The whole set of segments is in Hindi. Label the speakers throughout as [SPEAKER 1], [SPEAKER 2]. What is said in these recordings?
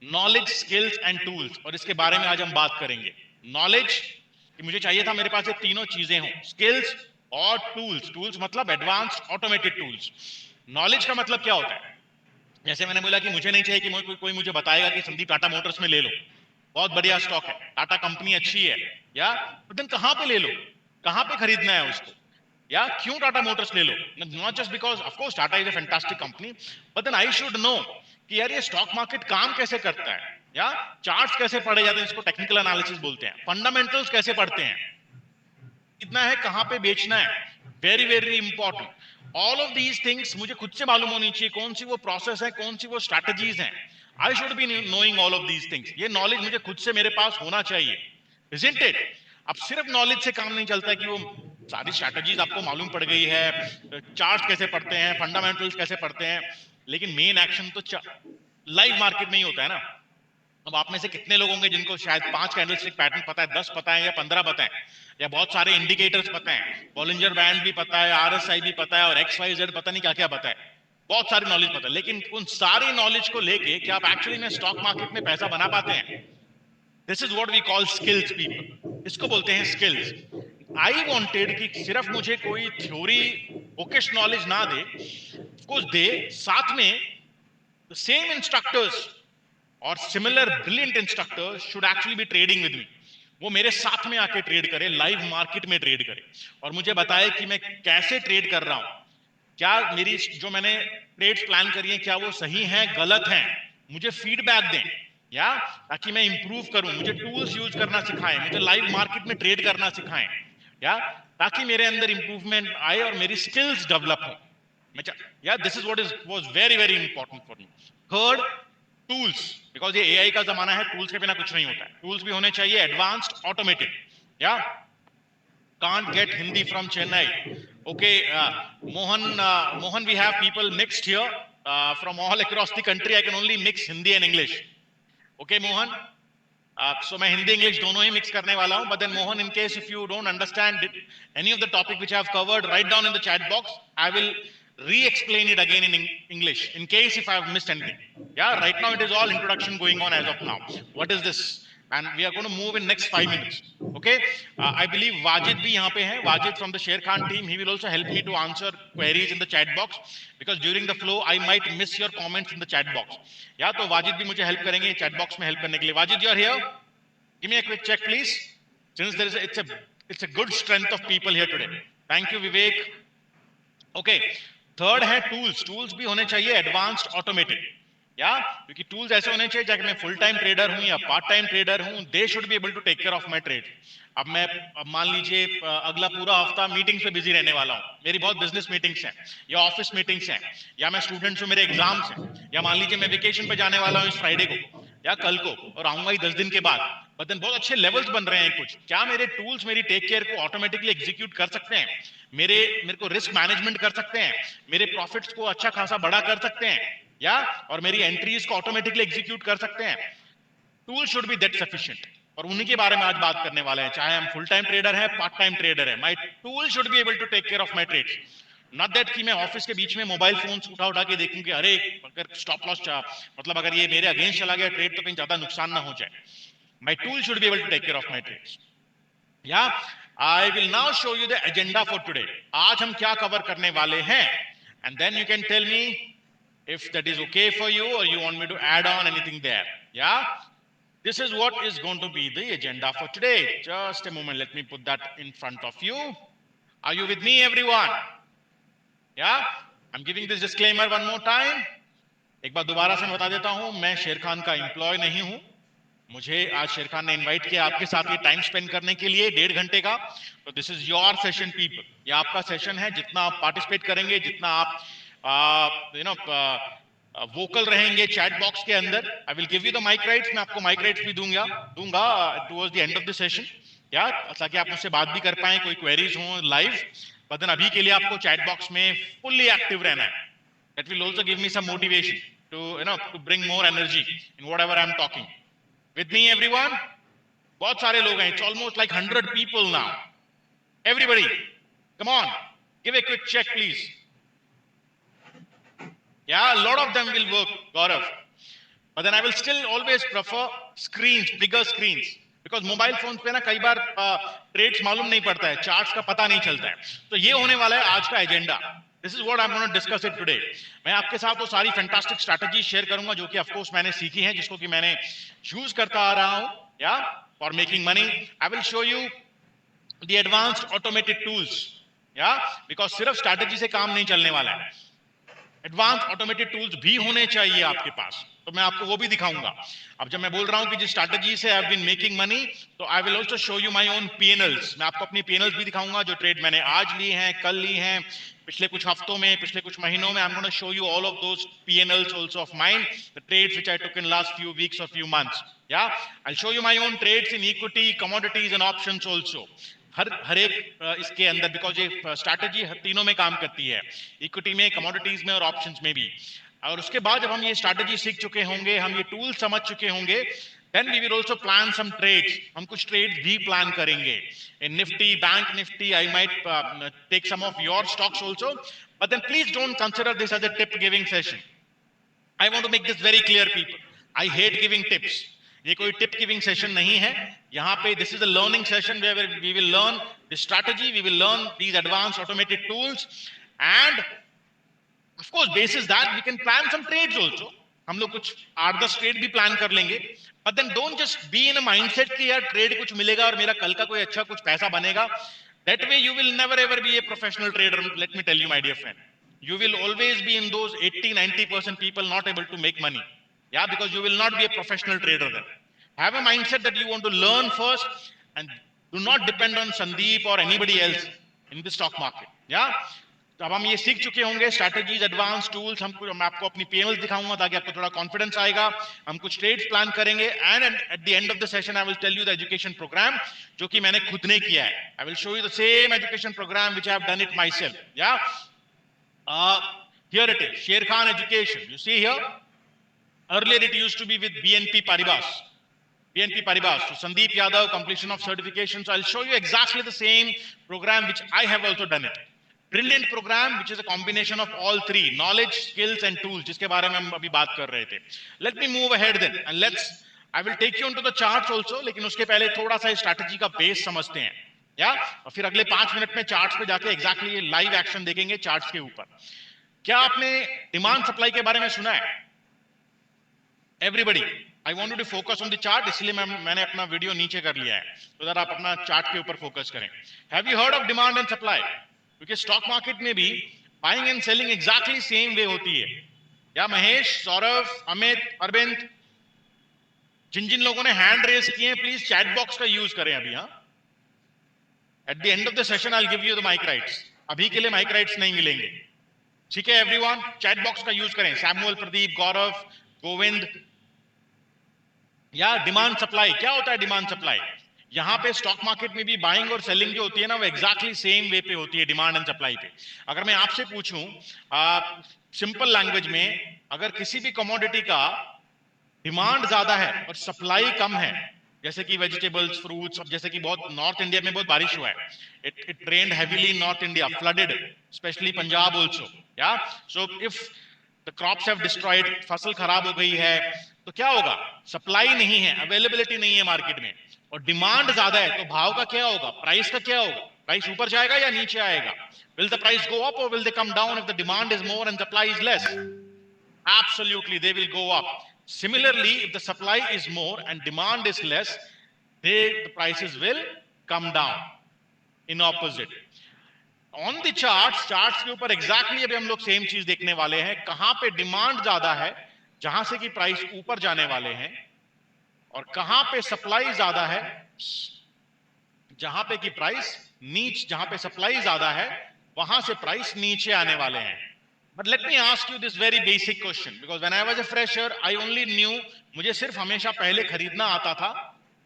[SPEAKER 1] नॉलेज, स्किल्स एंड टूल्स, और इसके बारे में आज हम बात करेंगे। नॉलेज कि मुझे चाहिए था मेरे पास ये तीनों चीजें हों, स्किल्स और टूल्स। टूल्स मतलब एडवांस्ड ऑटोमेटेड टूल्स। नॉलेज का मतलब क्या होता है? जैसे मैंने बोला कि मुझे नहीं चाहिए कि कोई मुझे बताएगा कि संदीप टाटा मोटर्स में ले लो, बहुत बढ़िया स्टॉक है, टाटा कंपनी अच्छी है, या तो दिन कहां पे ले लो, कहां पे खरीदना है उसको, या क्यों टाटा मोटर्स ले लो। Not just because of course Tata is a fantastic company, but then I should know कि यार ये स्टॉक मार्केट काम कैसे करता है, या चार्ट्स कैसे पढ़े जाते हैं, इसको टेक्निकल एनालिसिस बोलते हैं, फंडामेंटल्स कैसे पढ़ते हैं, कितना है, कहां पे बेचना है, very very important. All of these things मुझे खुद से मालूम होनी चाहिए, कौन सी वो प्रोसेस है, कौन सी वो स्ट्रैटेजीज हैं। I should be knowing all of these things. ये नॉलेज मुझे खुद से मेरे पास होना चाहिए, इजंट इट? अब सिर्फ नॉलेज से काम नहीं चलता कि वो सारी स्ट्रैटेजीज आपको मालूम पड़ गई है, चार्ट कैसे पढ़ते हैं, फंडामेंटल्स कैसे पढ़ते हैं, लेकिन मेन एक्शन तो लाइव मार्केट में ही होता है ना। अब आप में से कितने लोग होंगे जिनको शायद 5 कैंडलस्टिक पैटर्न पता है, 10 पता है, या 15 पता है, या बहुत सारे इंडिकेटर्स पता है, बॉलिंजर बैंड भी पता है, आरएसआई भी पता है, और एक्स वाई जेड पता नहीं क्या क्या पता है, बहुत सारी नॉलेज पता है। लेकिन उन सारी नॉलेज को लेके क्या आप एक्चुअली में स्टॉक मार्केट में पैसा बना पाते हैं? This is what we call skills people, इसको बोलते हैं स्किल्स। आई वांटेड कि सिर्फ मुझे कोई थ्योरी बुकिश नॉलेज ना दे, कुछ दे साथ में, सेम इंस्ट्रक्टर्स और similar brilliant instructors should actually be trading with me. वो मेरे साथ में आके ट्रेड करे, लाइव मार्केट में ट्रेड करे, और मुझे बताए कि मैं कैसे ट्रेड कर रहा हूं, क्या मेरी जो मैंने ट्रेड्स प्लान करी है क्या वो सही है, गलत है, मुझे फीडबैक दें, या ताकि मैं इंप्रूव करूं, मुझे टूल्स यूज करना सिखाएं, मुझे लाइव मार्केट में ट्रेड करना सिखाएं, या ताकि मेरे अंदर इंप्रूवमेंट आए और मेरी स्किल्स डेवलप हो। या this is what is was very very important for me. Third, tools, because ये एआई का जमाना है, टूल्स के बिना कुछ नहीं होता है, टूल्स भी होने चाहिए एडवांस्ड ऑटोमेटेड। या can't get Hindi from Chennai. Okay, Mohan, we have people mixed here from all across the country. I can only mix Hindi and English. Okay, Mohan. So मैं हिंदी इंग्लिश दोनों ही मिक्स करने वाला हूं. But then Mohan, in case if you don't understand any of the topic which I have covered, write down in the chat box. I will re-explain it again in English in case if I have missed anything. Yeah, right now it is all introduction going on as of now. What is this? And we are going to move in next 5 minutes. Okay, I believe Wajid bhi yahan pe hai. Wajid from the Sher Khan team. He will also help me to answer queries in the chat box because during the flow I might miss your comments in the chat box. Yeah, तो Wajid bhi mujhe help करेंगे chat box में help करने के लिए. Wajid, you are here? Give me a quick check, please. Since there is it's a good strength of people here today. Thank you, Vivek. Okay. Third है टूल्स. टूल्स भी होने चाहिए एडवांस्ड ऑटोमेटेड, या क्योंकि टूल्स ऐसे होने चाहिए चाहे मैं फुल टाइम ट्रेडर हूं या पार्ट टाइम ट्रेडर हूं, they should be able to take care of my trade. अब मान लीजिए अगला पूरा हफ्ता मीटिंग्स पे बिजी रहने वाला हूं, मेरी बहुत बिजनेस मीटिंग्स हैं या ऑफिस मीटिंग्स हैं, या मैं स्टूडेंट्स हूं, मेरे एग्जाम्स हैं, या मान लीजिए मैं वेकेशन पे जाने वाला हूं इस फ्राइडे को या कल को और आऊंगा ही 10 दिन के बाद, बट बहुत अच्छे लेवल्स बन रहे हैं कुछ, क्या मेरे टूल्स मेरी टेक केयर को ऑटोमेटिकली एग्जीक्यूट कर सकते हैं, मेरे को रिस्क मैनेजमेंट कर सकते हैं, मेरे प्रॉफिट्स को अच्छा खासा बड़ा कर सकते हैं, या और मेरी एंट्रीज को ऑटोमेटिकली एग्जीक्यूट कर सकते हैं? Tool should B that sufficient, और उन्हीं के बारे में आज बात करने वाले हैं, चाहे हम फुल टाइम ट्रेडर है, पार्ट टाइम ट्रेडर है, my tool should be able to take care of my trades. Not that कि मैं ऑफिस के बीच में मोबाइल फोन उठा के देखूं कि अरे अगर स्टॉप लॉस मतलब अगर ये मेरे अगेंस्ट चला गया ट्रेड तो कहीं ज्यादा नुकसान ना हो जाए। My tool should be able to take care of my trades. Yeah I will now show you the agenda for today. आज हम क्या कवर करने वाले हैं, and then you can tell me if that is okay for you or you want me to add on anything there. Yeah, this is what is going to be the agenda for today. Just a moment, let me put that in front of you. Are you with me, everyone? Yeah, I'm giving this disclaimer one more time. एक बार दोबारा से मैं बता देता हूं, मैं शेर खान का एम्प्लॉय नहीं हूं, मुझे आज शेर खान ने इनवाइट किया आपके साथ ये टाइम स्पेंड करने के लिए 1.5 घंटे का। तो this is your session people, ये आपका सेशन है, जितना आप पार्टिसिपेट करेंगे, जितना आप वोकल रहेंगे चैट बॉक्स के अंदर, I will give you the mic rights, मैं आपको माइक राइट्स भी दूंगा towards the end of the session, या ताकि आप मुझसे बात भी कर पाए, कोई क्वेरीज हो लाइव। बट देन अभी के लिए आपको चैट बॉक्स में फुल्ली एक्टिव रहना है। That will also give me some motivation to bring more energy in whatever I am talking. With me, everyone? बहुत सारे लोग हैं. It's almost like 100 people now. Everybody, come on, give a quick check, please. Yeah, a lot of them will work, Gaurav. but then I will still always prefer screens, bigger screens, because mobile phone पे ना कई बार ट्रेड्स मालूम नहीं पड़ता है, चार्ट्स का पता नहीं चलता है. तो ये होने वाला है आज का agenda. This is what I am gonna discuss it today. मैं आपके साथ वो सारी फैंटास्टिक स्ट्रैटेजी शेयर करूंगा जो कि ऑफ कोर्स मैंने सीखी हैं, जिसको कि मैंने यूज करता आ रहा हूं, या for making money. I will show you the advanced automated tools, या बिकॉज सिर्फ स्ट्रैटेजी से काम नहीं चलने वाला है, एडवांस ऑटोमेटेड टूल्स भी होने चाहिए आपके पास. तो मैं आपको वो भी दिखाऊंगा. अब जब मैं बोल रहा हूं कि जिस स्ट्रैटेजी से I have been making money, तो I will also show you my own PnLs. मैं आपको अपनी पीएनएल्स भी दिखाऊंगा, जो ट्रेड मैंने आज ली हैं, कल ली हैं, पिछले कुछ हफ्तों में, पिछले कुछ महीनों में. I am gonna show you all of those PnLs also of mine, the trades which I took in last few weeks और few months. Yeah I will show you my own trades in equity, commodities and options also. हर एक इसके अंदर, बिकॉज ये स्ट्रैटेजी तीनों में काम करती है, इक्विटी में, कमोडिटीज में और ऑप्शंस में भी. और उसके बाद जब हम ये स्ट्रैटेजी सीख चुके होंगे, हम ये टूल समझ चुके होंगे, then we will also plan some trades. हम कुछ ट्रेड्स भी प्लान करेंगे. In Nifty, Bank Nifty, I might take some of your stocks also, but then please don't consider this as a tip giving session. I want to make this very clear, people. I hate giving tips. ये कोई टिप गिविंग सेशन नहीं है. यहाँ पे this is a learning session where we will learn the strategy, we will learn these advanced automated tools, and of course basis that we can plan some trades also. हम लोग कुछ 8-10 ट्रेड भी प्लान कर लेंगे. But then don't just be in a mindset कि यार ट्रेड कुछ मिलेगा और मेरा कल का कोई अच्छा कुछ पैसा बनेगा. That way you will never ever be a professional trader. Let me tell you my dear friend, you will always be in those 80-90% people not able to make money. Yeah, because you will not be a professional trader then. Have a mindset that you want to learn first and do not depend on Sandeep or anybody else in the stock market. Yeah. तो अब हम ये सीख चुके होंगे स्ट्रैटेजीज, एडवांस टूल्स. मैं आपको अपनी पीएनएल दिखाऊंगा ताकि आपको थोड़ा कॉन्फिडेंस आएगा. हम कुछ ट्रेड्स प्लान करेंगे, and at the end of the session I will tell you the education program जो कि मैंने खुद ने किया है. I will show you the same education program which I have done it myself. Yeah here it is, Sher Khan Education. You see here, earlier it used to be with BNP Paribas. So Sandeep Yadav, completion of certification. So I'll show you exactly the same program which I have also done it. Brilliant program which is a combination of all three, knowledge, skills and tools, जिसके बारे में हम अभी बात कर रहे थे. Let me move ahead then and I will take you into the charts also, लेकिन उसके पहले थोड़ा सा स्ट्रैटेजी का बेस समझते हैं. या और फिर अगले 5 मिनट में चार्ट्स पे जाके एग्जैक्टली लाइव एक्शन देखेंगे चार्ट्स के ऊपर. क्या आपने डिमांड सप्लाई के बारे में सुना है? Everybody, I want you to focus on the chart, इसलिए मैंने अपना वीडियो नीचे कर लिया है तो जरा आप अपना चार्ट के ऊपर फोकस करें. Have you heard of demand and supply? क्योंकि स्टॉक मार्केट में भी buying and selling exactly same way होती है. या महेश, सौरभ, अमित, अरविंद, जिन जिन लोगों ने हैंड रेज किए हैं प्लीज चैट बॉक्स का यूज करें अभी. हाँ, at the end of the session I will give you the mic rights. अभी के लिए माइक राइट्स नहीं मिलेंगे, ठीक है एवरीवन? चैट बॉक्स का यूज करें. सैमुअल, प्रदीप, गौरव, गोविंद. या डिमांड सप्लाई, क्या होता है डिमांड सप्लाई? यहां पे स्टॉक मार्केट में भी बाइंग और सेलिंग जो होती है ना, वो एग्जैक्टली सेम वे पे होती है, डिमांड एंड सप्लाई पे. अगर मैं आपसे पूछूं सिंपल लैंग्वेज में, अगर किसी भी कमोडिटी का डिमांड ज्यादा है और सप्लाई कम है, जैसे कि वेजिटेबल्स, फ्रूट्स, अब जैसे कि बहुत नॉर्थ इंडिया में बहुत बारिश हुआ है, it rained heavily in north India, flooded specially Punjab also. Yeah so if the crops have destroyed, फसल खराब हो गई है, तो क्या होगा? सप्लाई नहीं है, अवेलेबिलिटी नहीं है मार्केट में, और डिमांड ज्यादा है, तो भाव का क्या होगा? प्राइस का क्या होगा? प्राइस ऊपर जाएगा या नीचे आएगा? Will the price go up और will they come down if the demand is more and supply is less? Absolutely, they will go up. Similarly, if the supply is more and demand is less, the prices will come down. In opposite. On the charts के ऊपर exactly अभी हम लोग सेम चीज देखने वाले हैं. कहां पे डिमांड ज्यादा है, जहां से कि प्राइस ऊपर जाने वाले हैं, और कहां पे सप्लाई ज्यादा है, जहां पे कि प्राइस जहां पे सप्लाई ज्यादा है, वहां से प्राइस नीचे आने वाले हैं. But let me ask you this very basic question, because when I was a fresher, I only knew, मुझे सिर्फ हमेशा पहले खरीदना आता था,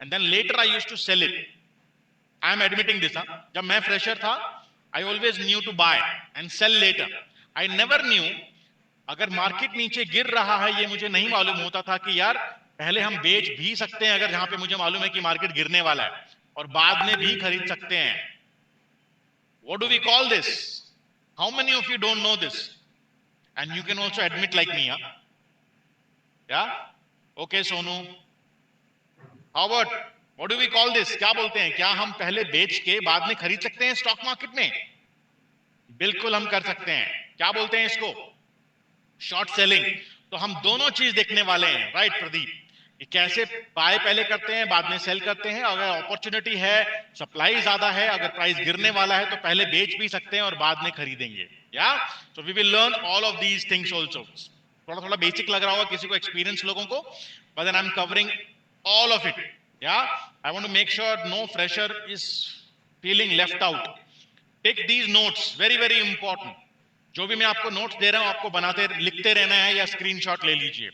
[SPEAKER 1] and then later I used to sell it. I am admitting this. जब मैं fresher था, I always knew to buy and sell later. I never knew, अगर मार्केट नीचे गिर रहा है, ये मुझे नहीं मालूम होता था कि यार पहले हम बेच भी सकते हैं, अगर जहां पे मुझे मालूम है कि मार्केट गिरने वाला है, और बाद में भी खरीद सकते हैं. What do we call this? How many of you don't know this? And you can also admit like me, yeah? Okay Sonu, how what do we call this, क्या बोलते हैं? क्या हम पहले बेच के बाद में खरीद सकते हैं स्टॉक मार्केट में? बिल्कुल हम कर सकते हैं। क्या बोलते हैं इसको? Short selling. तो हम दोनों चीज देखने वाले हैं, राइट प्रदीप? कि कैसे बाय पहले करते हैं बाद में सेल करते हैं। अगर अपॉर्चुनिटी है, सप्लाई ज्यादा है, अगर प्राइस गिरने वाला है तो पहले बेच भी सकते हैं और बाद में खरीदेंगे। Yeah so we will learn all of these things also. थोड़ा थोड़ा बेसिक लग रहा होगा किसी को, एक्सपीरियंस लोगों को, but then I am covering all of it. Yeah, I want to make sure no fresher is feeling left out. Take these notes, very very important. जो भी मैं आपको नोट्स दे रहा हूं आपको बनाते लिखते रहना है या स्क्रीनशॉट ले लीजिए।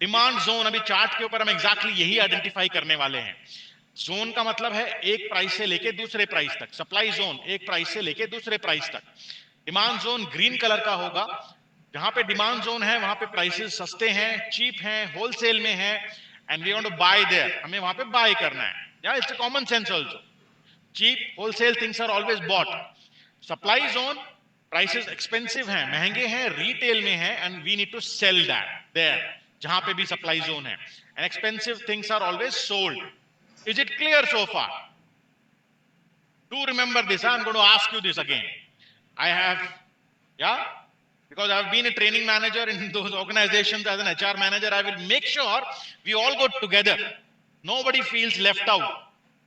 [SPEAKER 1] डिमांड जोन, अभी चार्ट के ऊपर हम एग्जैक्टली यही आइडेंटिफाई करने वाले हैं। जोन का मतलब है एक प्राइस से लेके दूसरे प्राइस तक। सप्लाई जोन एक प्राइस से लेके दूसरे प्राइस तक। डिमांड जोन ग्रीन कलर का होगा। जहां पे डिमांड जोन है वहां पे प्राइसेस सस्ते हैं, चीप हैं, होलसेल में है, and we want to buy there, हमें वहां पे बाय करना है। Yeah it's a common sense also. Cheap wholesale things are always bought. Supply zone, prices expensive हैं, महंगे हैं, रिटेल में है, and we need to sell that there, जहां पे भी सप्लाई जोन है। And expensive things are always sold. Is it clear so far? Do remember this. I'm going to ask you this again. I have, yeah, because I've been a training manager in those organizations as an HR manager. I will make sure we all go together. Nobody feels left out.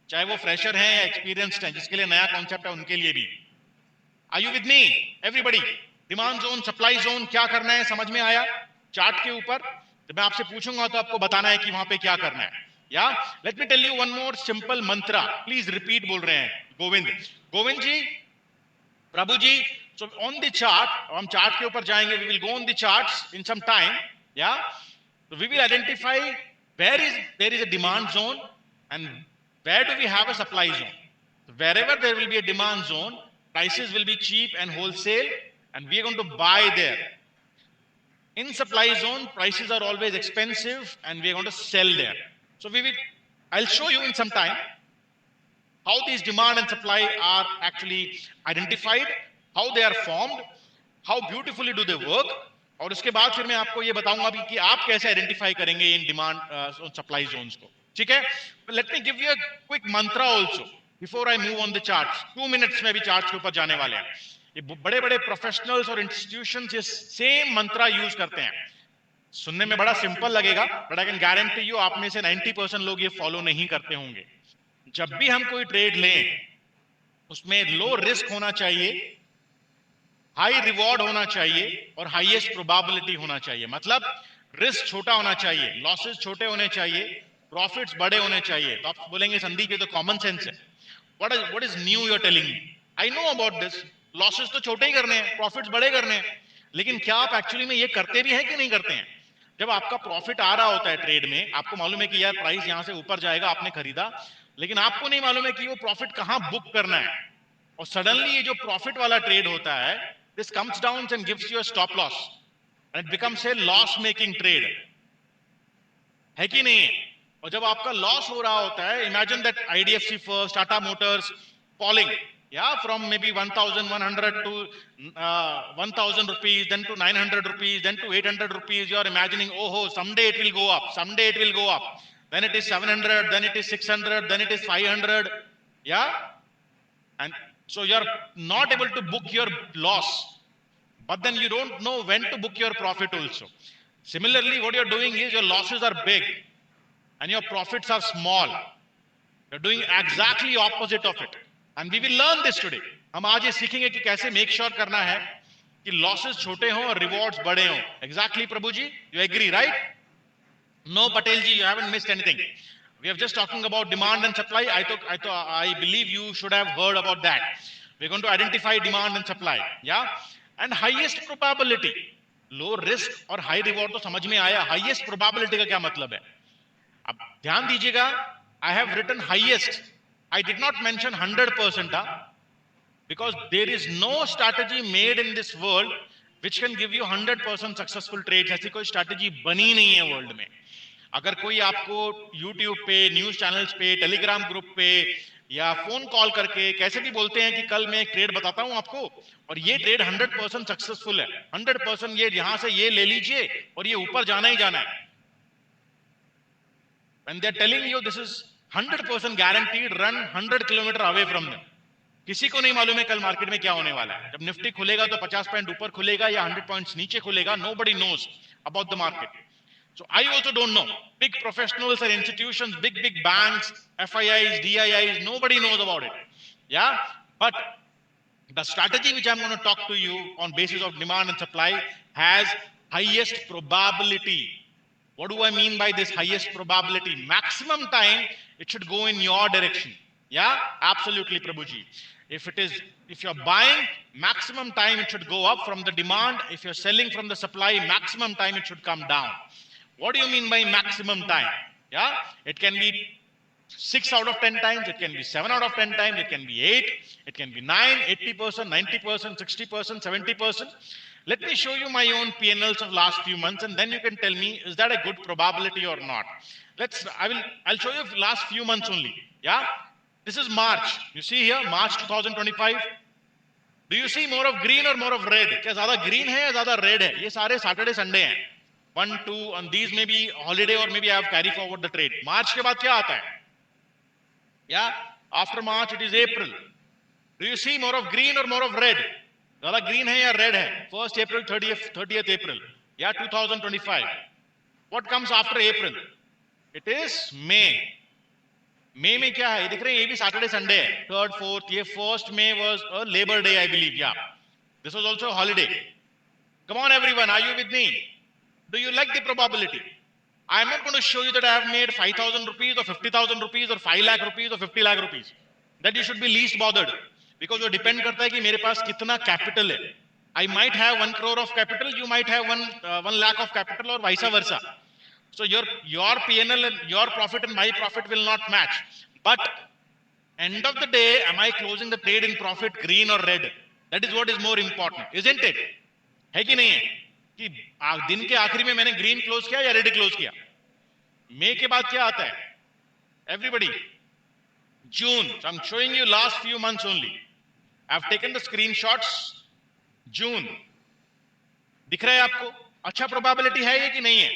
[SPEAKER 1] चाहे वो फ्रेशर हैं या एक्सपीरियंस्ड हैं, जिसके लिए नया कॉन्सेप्ट है उनके लिए भी। Are you with me, everybody? Demand zone, supply zone, क्या करना है समझ में आया? चार्ट के ऊपर तो मैं आपसे पूछूंगा तो आपको बताना है कि वहां पे क्या करना है। Yeah let me tell you one more simple mantra, please repeat बोल रहे हैं Govind. Govind ji, Prabhu ji, so on the chart, हम चार्ट के ऊपर जाएंगे, we will go on the charts in some time, yeah, so we will identify there is a demand zone and where do we have a supply zone. So wherever there will be a demand zone, prices will be cheap and wholesale, and we are going to buy there. In supply zone, prices are always expensive and we are going to sell there. So I'll show you in some time how these demand and supply are actually identified, how they are formed, how beautifully do they work, और उसके बाद फिर मैं आपको ये बताऊंगा भी कि आप कैसे आइडेंटिफाई करेंगे इन डिमांड सप्लाई जोन्स को। ठीक है? Late me give you a quick Mantra also before I move on the charts. 2 minutes में भी चार्ट्स के ऊपर जाने वाले हैं। ये बड़े बड़े प्रोफेशनल्स और इंस्टीट्यूशंस ये सेम मंत्रा यूज करते हैं। सुनने में बड़ा सिंपल लगेगा, but I can guarantee you आप में से 90% लोग ये फॉलो नहीं करते होंगे। जब भी हम कोई ट्रेड लें उसमें लो रिस्क होना चाहिए, हाई रिवॉर्ड होना चाहिए और हाईएस्ट प्रोबेबिलिटी होना चाहिए। मतलब रिस्क छोटा होना चाहिए, लॉसेस छोटे होने चाहिए, प्रॉफिट्स बड़े होने चाहिए। तो आप बोलेंगे संदीप ये तो कॉमन सेंस है, what is new you are telling me? I know about this. Losses तो छोटे ही करने हैं, प्रॉफिट्स बड़े करने हैं, लेकिन क्या आप एक्चुअली में ये करते भी हैं कि नहीं करते हैं? जब आपका प्रॉफिट आ रहा होता है ट्रेड में, आपको मालूम है कि यार प्राइस यहां से ऊपर जाएगा, आपने खरीदा, लेकिन आपको नहीं मालूम है कि वो प्रॉफिट कहां बुक करना है। और सडनली ये जो प्रॉफिट वाला ट्रेड होता है, this comes down and gives you a stop loss and it becomes a loss making trade, है कि नहीं? और जब आपका लॉस हो रहा होता है, imagine that IDFC first, Tata Motors falling, yeah, from maybe 1100 to 1000 rupees, then to 900 rupees, then to 800 rupees. You are imagining, oh someday it will go up, someday it will go up, then it is 700, then it is 600, then it is 500, yeah, and so you are not able to book your loss, but then you don't know when to book your profit also. Similarly, what you are doing is your losses are big and your profits are small. You are doing exactly opposite of it. And we will learn this today. हम आज ये सीखेंगे कि कैसे मेक श्योर करना है कि लॉसेस छोटे हों और रिवॉर्ड्स बड़े हों। Exactly Prabhu ji, you agree right? No Patel ji, you haven't missed anything. We are just talking about demand and supply. I believe you should have heard about that. We're going to identify demand and supply, yeah, and highest probability. Low risk और हाई रिवॉर्ड तो समझ में आया, हाईएस्ट प्रोबेबिलिटी का क्या मतलब है? अब ध्यान दीजिएगा, I have written highest. I did not mention 100%, because there is no strategy made in this world which can give you 100% successful trades. ऐसी कोई strategy बनी नहीं है वर्ल्ड में। अगर कोई आपको YouTube पे, न्यूज चैनल्स पे, टेलीग्राम ग्रुप पे या फोन कॉल करके कैसे भी बोलते हैं कि कल मैं एक ट्रेड बताता हूं आपको और ये ट्रेड 100% सक्सेसफुल है, 100% ये यहां से ये ले लीजिए और ये ऊपर जाना ही जाना है, when they are telling you this is 100% guaranteed, run 100 kilometer away from them. किसी को नहीं मालूम है कल मार्केट में क्या होने वाला है. जब निफ्टी खुलेगा तो 50 पॉइंट ऊपर खुलेगा या 100 पॉइंट्स नीचे खुलेगा. Nobody knows about the market. So I also don't know. Big professionals and institutions, big banks, FIIs, DIIs, nobody knows about it. Yeah, but the strategy which I'm going to talk to you on basis of demand and supply has highest probability. What do I mean by this highest probability? Maximum time it should go in your direction. Yeah, absolutely, Prabhuji. If you're buying, maximum time it should go up from the demand. If you're selling from the supply, maximum time it should come down. What do you mean by maximum time? Yeah, it can be 6 out of 10 times, it can be 7 out of 10 times, it can be 8, it can be 9, 80%, 90%, 60%, 70%. Let me show you my own P&Ls of last few months, and then you can tell me, is that a good probability or not? I'll show you last few months only. Yeah, this is March. You see here, March 2025. Do you see more of green or more of red? क्या ज़्यादा green है या ज़्यादा red है? ये सारे Saturday, Sunday हैं. 1, 2, and these may be holiday or maybe I have carry forward the trade. March के बाद क्या आता है? Yeah, after March it is April. Do you see more of green or more of red? ज़्यादा green है या red है? 1st April, 30th April. Yeah, 2025. What comes after April? It is May. May में क्या है? ये दिख रहे हैं, ये भी Saturday, Sunday है. 3rd, 4th. ये 1st May was a Labor Day, I believe. Yeah, this was also a holiday. Come on, everyone, are you with me? Do you like the probability? I'm not going to show you that I have made 5,000 rupees or 50,000 rupees or 5 lakh rupees or 50 lakh rupees. That you should be least bothered, because वो depend करता है कि मेरे पास कितना capital है. I might have 1 crore of capital, you might have 1 lakh of capital, or vice versa. So your P&L and your profit and my profit will not match. But end of the day, am I closing the trade in profit, green or red? That is what is more important, isn't it? है कि नहीं है? कि दिन के आखिरी में मैंने ग्रीन क्लोज किया या रेड क्लोज किया? मई के बाद क्या आता है? Everybody, June. So I'm showing you last few months only. I've taken the screenshots. June. दिख रहा है आपको? अच्छा प्रोबेबिलिटी है ये कि नहीं है?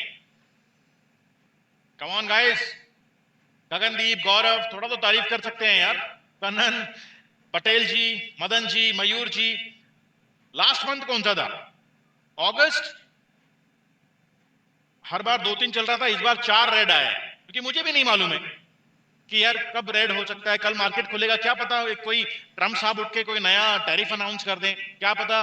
[SPEAKER 1] Come on guys. गगनदीप, गौरव, थोड़ा तो तारीफ कर सकते हैं यार. कन्नन, पटेल जी, मदन जी, मयूर जी. लास्ट मंथ कौन सा था? अगस्त. हर बार 2-3 चल रहा था, इस बार 4 रेड आया, क्योंकि मुझे भी नहीं मालूम है कि यार कब रेड हो सकता है. कल मार्केट खुलेगा, क्या पता कोई ट्रम्प साहब उठ के कोई नया टैरिफ अनाउंस कर दें. क्या पता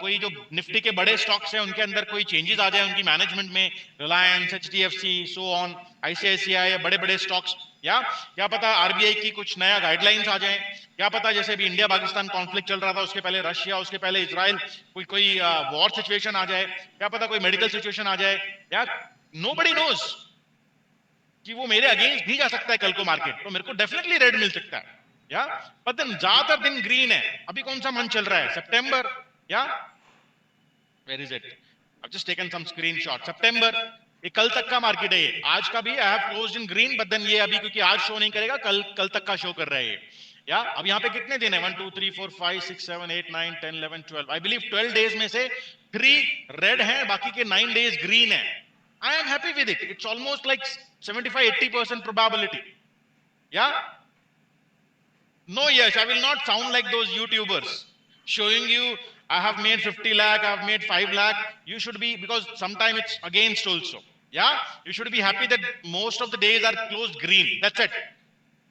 [SPEAKER 1] कोई जो निफ्टी के बड़े स्टॉक्स हैं उनके अंदर कोई चेंजेस आ जाए उनकी मैनेजमेंट में. Reliance, HDFC, so on, ICICI या बड़े बड़े स्टॉक्स. या क्या पता RBI की कुछ नया गाइडलाइंस आ जाए. क्या पता जैसे भी इंडिया पाकिस्तान कॉन्फ्लिक्ट चल रहा था, उसके पहले रशिया, उसके पहले इजराइल, कोई वॉर सिचुएशन आ जाए. क्या पता कोई मेडिकल सिचुएशन आ जाए. या नोबडी नोज कि वो मेरे अगेंस्ट भी जा सकता है कल को मार्केट, तो मेरे को डेफिनेटली रेड मिल सकता है. या बट देन ज्यादातर दिन ग्रीन है. अभी कौन सा मंथ चल रहा है? सितंबर. Yeah where is it? I just taken some screenshot. सितंबर, ये कल तक का मार्केट है. आज का भी I have closed in green, but then ये अभी क्योंकि आज शो नहीं करेगा, कल तक का शो कर रहा है. या अब यहाँ पे कितने दिन है? 1 2 3 4 5 6 7 8 9 10 11 12. आई बिलीव 12 डेज में से 3 रेड है, बाकी के 9 डेज ग्रीन है. I am happy with it. It's almost like 75-80% probability. Yeah? No, yes, I will not sound like those YouTubers showing you I have made 50 lakh, I have made 5 lakh. You should be, because sometimes it's against also. Yeah? You should be happy that most of the days are closed green. That's it.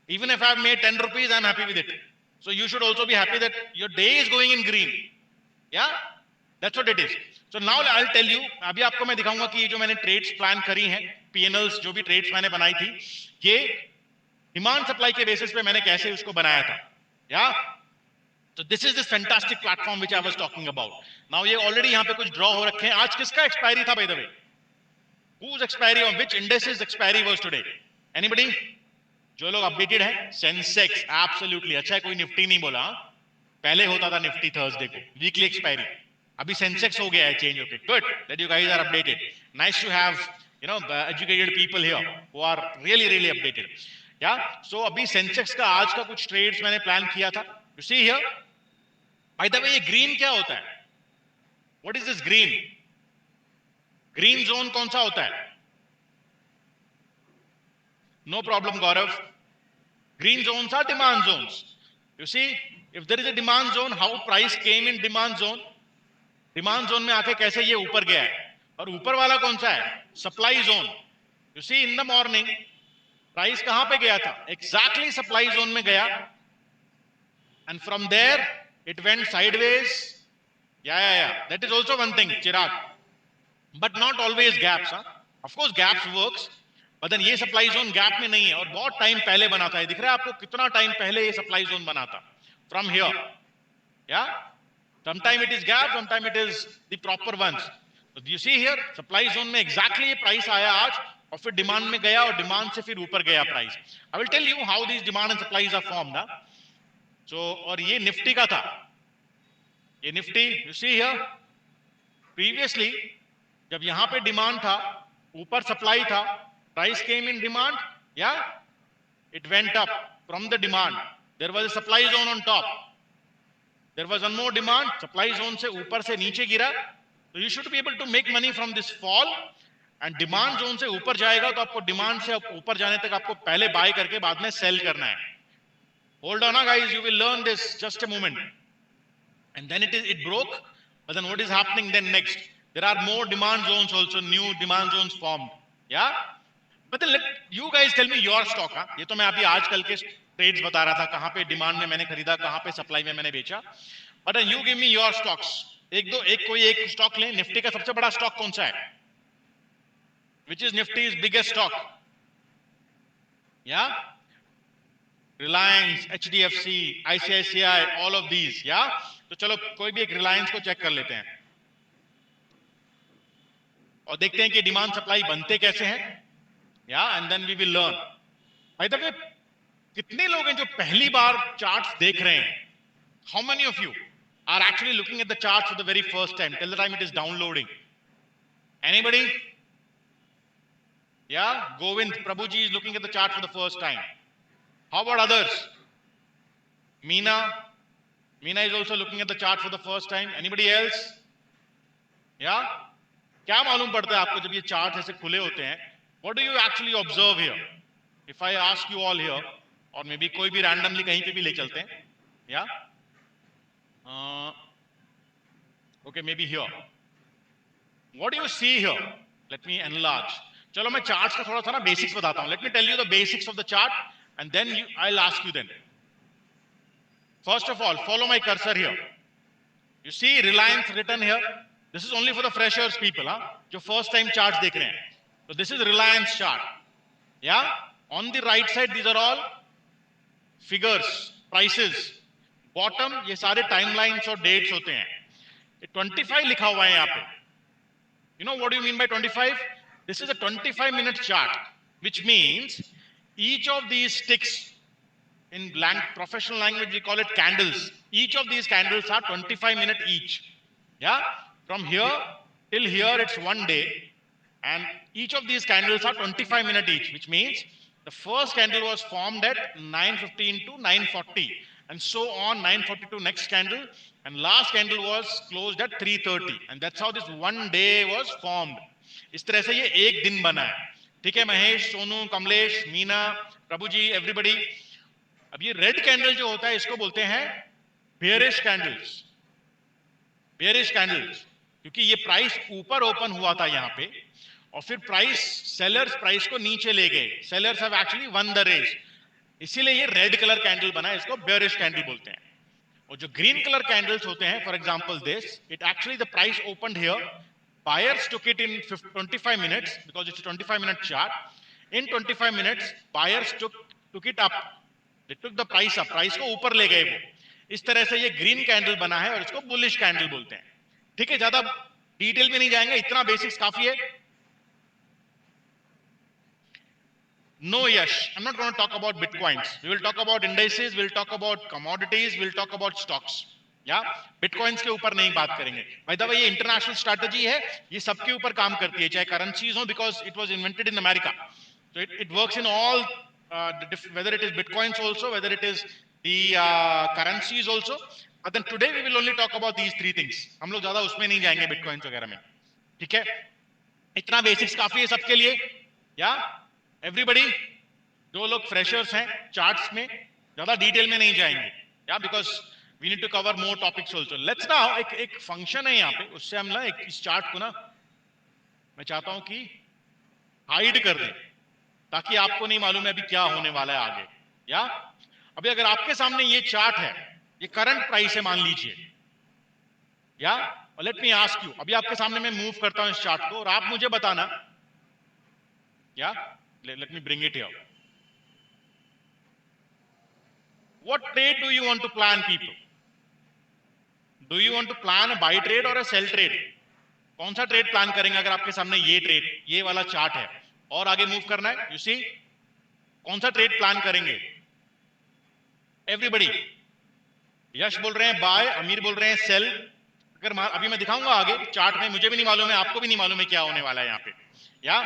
[SPEAKER 1] Even if I have made 10 rupees, I'm happy with it. So you should also be happy that your day is going in green. Yeah? That's what it is. So now I'll tell you, अभी आपको मैं दिखाऊंगा कि ये जो मैंने ट्रेड्स प्लान करी हैं, P&Ls जो भी ट्रेड्स मैंने बनाई थी, ये डिमांड सप्लाई के बेसिस पे मैंने कैसे उसको बनाया था. या तो this is this fantastic platform which I was talking about. Now ये ऑलरेडी यहाँ पे कुछ ड्रॉ हो रखे हैं. आज किसका एक्सपायरी था by the way? Whose expiry on which indices expiry was today? Anybody? जो लोग अपडेटेड हैं, सेंसेक्स एब्सोल्युटली. अच्छा है कोई निफ्टी नहीं बोला. पहले होता था निफ्टी थर्सडे को, वीकली एक्सपायरी. अभी सेंसेक्स हो गया है चेंज होके. Good that you guys are updated. Nice to have educated people here who are really updated. Yeah so अभी सेंसेक्स का आज का कुछ ट्रेड्स मैंने प्लान किया था. You see here, by the way ये ग्रीन क्या होता है? What is this green? Green zone कौन सा होता है? No problem, Gaurav. Green zones are demand zones. You see, if there is a demand zone, how price came in demand zone? Demand zone में आके कैसे ये ऊपर गया है? और ऊपर वाला कौन सा है? Supply zone. You see, in the morning, price कहां पे गया था? Exactly supply zone में गया. And from there, it went sideways. Yeah. That is also one thing, Chirag. But not always gaps, huh? Of course, gaps works. But then ये supply zone gap में नहीं है और बहुत टाइम पहले बना था. दिख रहा है आपको कितना टाइम पहले ये supply zone बना था? From here, yeah. Sometime it is gap, sometime it is the proper ones. So you see here, supply zone में exactly ये price आया आज और फिर demand में गया और demand से फिर ऊपर गया price. I will tell you how these demand and supplies are formed, huh? So और ये Nifty का था. ये Nifty, you see here, previously जब यहां पे डिमांड था, ऊपर सप्लाई था, price came in demand, yeah it went up from the demand, there was a supply zone on top, there was one more demand, supply zone से ऊपर से नीचे गिरा, तो you should be able to make money from this fall, and demand zone से ऊपर जाएगा तो आपको डिमांड से ऊपर जाने तक आपको पहले बाय करके बाद में सेल करना है. Hold on guys, you will learn this, just a moment. And then it broke, but then what is happening then next? There are more demand zones also, new demand zones formed. Yeah, but then let you guys tell me your stock. हाँ, ये तो मैं अभी आजकल के ट्रेड्स बता रहा था, कहाँ पे डिमांड में मैंने खरीदा, कहाँ पे सप्लाई में मैंने बेचा. But then you give me your stocks. कोई एक स्टॉक लें. निफ्टी का सबसे बड़ा स्टॉक कौन सा है? Which is Nifty's biggest stock? Yeah, Reliance, HDFC, ICICI, all of these. Yeah, तो चलो कोई भी एक रिलायंस को चेक कर लेते हैं और देखते हैं कि डिमांड सप्लाई बनते कैसे हैं. Yeah and then we will learn. By the way, कितने लोग हैं जो पहली बार चार्ट्स देख रहे हैं? How many of you are actually looking at the charts for the very first time till the time it is downloading? Anybody? Yeah Govind Prabhu ji is looking at the chart for the first time. How about others? Meena is also looking at the chart for the first time. Anybody else? Yeah? क्या मालूम पड़ता है आपको जब ये चार्ट ऐसे खुले होते हैं? What do you actually observe here? If I ask you all here, और मे बी कोई भी रैंडमली कहीं पे भी ले चलते हैं. Yeah? Okay, maybe here. What do you see here? Let me enlarge. चलो मैं चार्ट्स का थोड़ा सा ना बेसिक्स बताता हूँ. Let me tell you the basics of the chart, and then I'll ask you then. First of all, follow my cursor here. You see Reliance written here. This is only for the freshers people, huh? जो first time charts देख रहे हैं. So this is Reliance chart. Yeah? On the right side, these are all figures, prices. Bottom ये सारे timelines और dates होते हैं. 25 लिखा हुआ है यहाँ पे. You know what do you mean by 25? This is a 25-minute chart, which means each of these sticks, in professional language we call it candles, each of these candles are 25 minutes each. Yeah, from here till here it's one day, and each of these candles are 25 minutes each, which means the first candle was formed at 9:15 to 9:40, and so on, 9:40 to next candle, and last candle was closed at 3:30, and that's how this one day was formed. इस तरह से ये एक दिन बना है. ठीक है महेश, सोनू, कमलेश, मीना, प्रभु जी, एवरीबॉडी. अब ये रेड कैंडल जो होता है इसको बोलते हैं बेयरिश कैंडल्स. बेयरिश कैंडल्स क्योंकि ये प्राइस ऊपर ओपन हुआ था यहाँ पे और फिर सेलर्स प्राइस को नीचे ले गए. Sellers have actually won the race, इसीलिए ये रेड कलर कैंडल बना है, इसको बेयरिश कैंडल बोलते हैं. और जो ग्रीन कलर कैंडल्स होते हैं, for example this, it actually the price opened here, buyers took it in 25 minutes because it's a 25-minute chart. In 25 minutes buyers took it up. They took the price up, price को ऊपर ले गए वो. इस तरह से ये ग्रीन कैंडल बना है और इसको बुलिश कैंडल बोलते हैं. ठीक है, ज्यादा डिटेल में नहीं जाएंगे, इतना बेसिक्स काफी है. No, Yash, I'm not going to talk about bitcoins. We will talk about indices, we'll talk about commodities, we'll talk about stocks. या बिटकॉइंस के ऊपर नहीं बात करेंगे. भाई द वे ये इंटरनेशनल स्ट्रैटेजी है, ये सबके ऊपर काम करती है, चाहे करेंसीज हो, because it was invented in America. So it works in all, whether it is bitcoins also, whether it is the currencies also. But then today we will only talk about these three things. हम लोग ज्यादा उसमें नहीं जाएंगे बिटकॉइंस वगैरह में. ठीक है, इतना बेसिक्स काफी है सबके लिए. या एवरीबॉडी जो लोग फ्रेशर्स हैं चार्ट्स में ज्यादा डिटेल में नहीं जाएंगे, yeah because we need to cover more topics also. Let's now एक फंक्शन है यहाँ पे, उससे हम ना इस चार्ट को ना मैं चाहता हूं कि हाइड कर दें, ताकि आपको नहीं मालूम है अभी क्या होने वाला है आगे। या अभी अगर आपके सामने ये चार्ट है, ये करंट प्राइस है मान लीजिए, या लेट मी आस्क यू, अभी आपके सामने मैं मूव करता हूं इस चार्ट को और आप मुझे बताना, या let me bring it here, what trade do you want to plan people? Do you want to plan a buy trade or a sell trade? कौन सा ट्रेड प्लान करेंगे अगर आपके सामने ये ट्रेड, ये वाला चार्ट है और आगे मूव करना है? यू सी, कौन सा ट्रेड प्लान करेंगे? एवरीबडी, यश बोल रहे हैं बाय, अमीर बोल रहे हैं सेल। अगर अभी मैं दिखाऊंगा आगे चार्ट में, मुझे भी नहीं मालूम है, आपको भी नहीं मालूम है क्या होने वाला है यहाँ पे। Yeah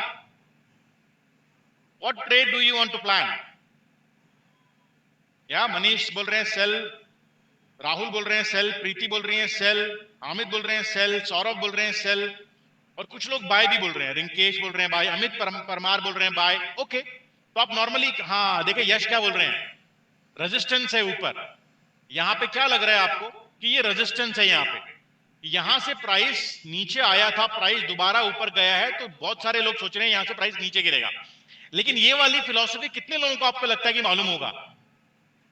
[SPEAKER 1] what trade do you want to plan? Yeah Manish बोल रहे हैं सेल, राहुल बोल रहे हैं सेल, प्रीति बोल रही है सेल, अमित बोल रहे हैं सेल, सौरभ बोल रहे हैं सेल, और कुछ लोग बाय भी बोल रहे हैं, रिंकेश बोल रहे हैं बाय, अमित परमार बोल रहे हैं बाय। ओके, तो आप नॉर्मली, हाँ देखिए यश क्या बोल रहे हैं, रेजिस्टेंस है ऊपर। यहां पे क्या लग रहा है आपको कि ये रेजिस्टेंस है, यहाँ पे यहां से प्राइस नीचे आया था, प्राइस दोबारा ऊपर गया है, तो बहुत सारे लोग सोच रहे हैं यहां से प्राइस नीचे गिरेगा। लेकिन ये वाली फिलॉसफी कितने लोगों को आपको लगता है कि मालूम होगा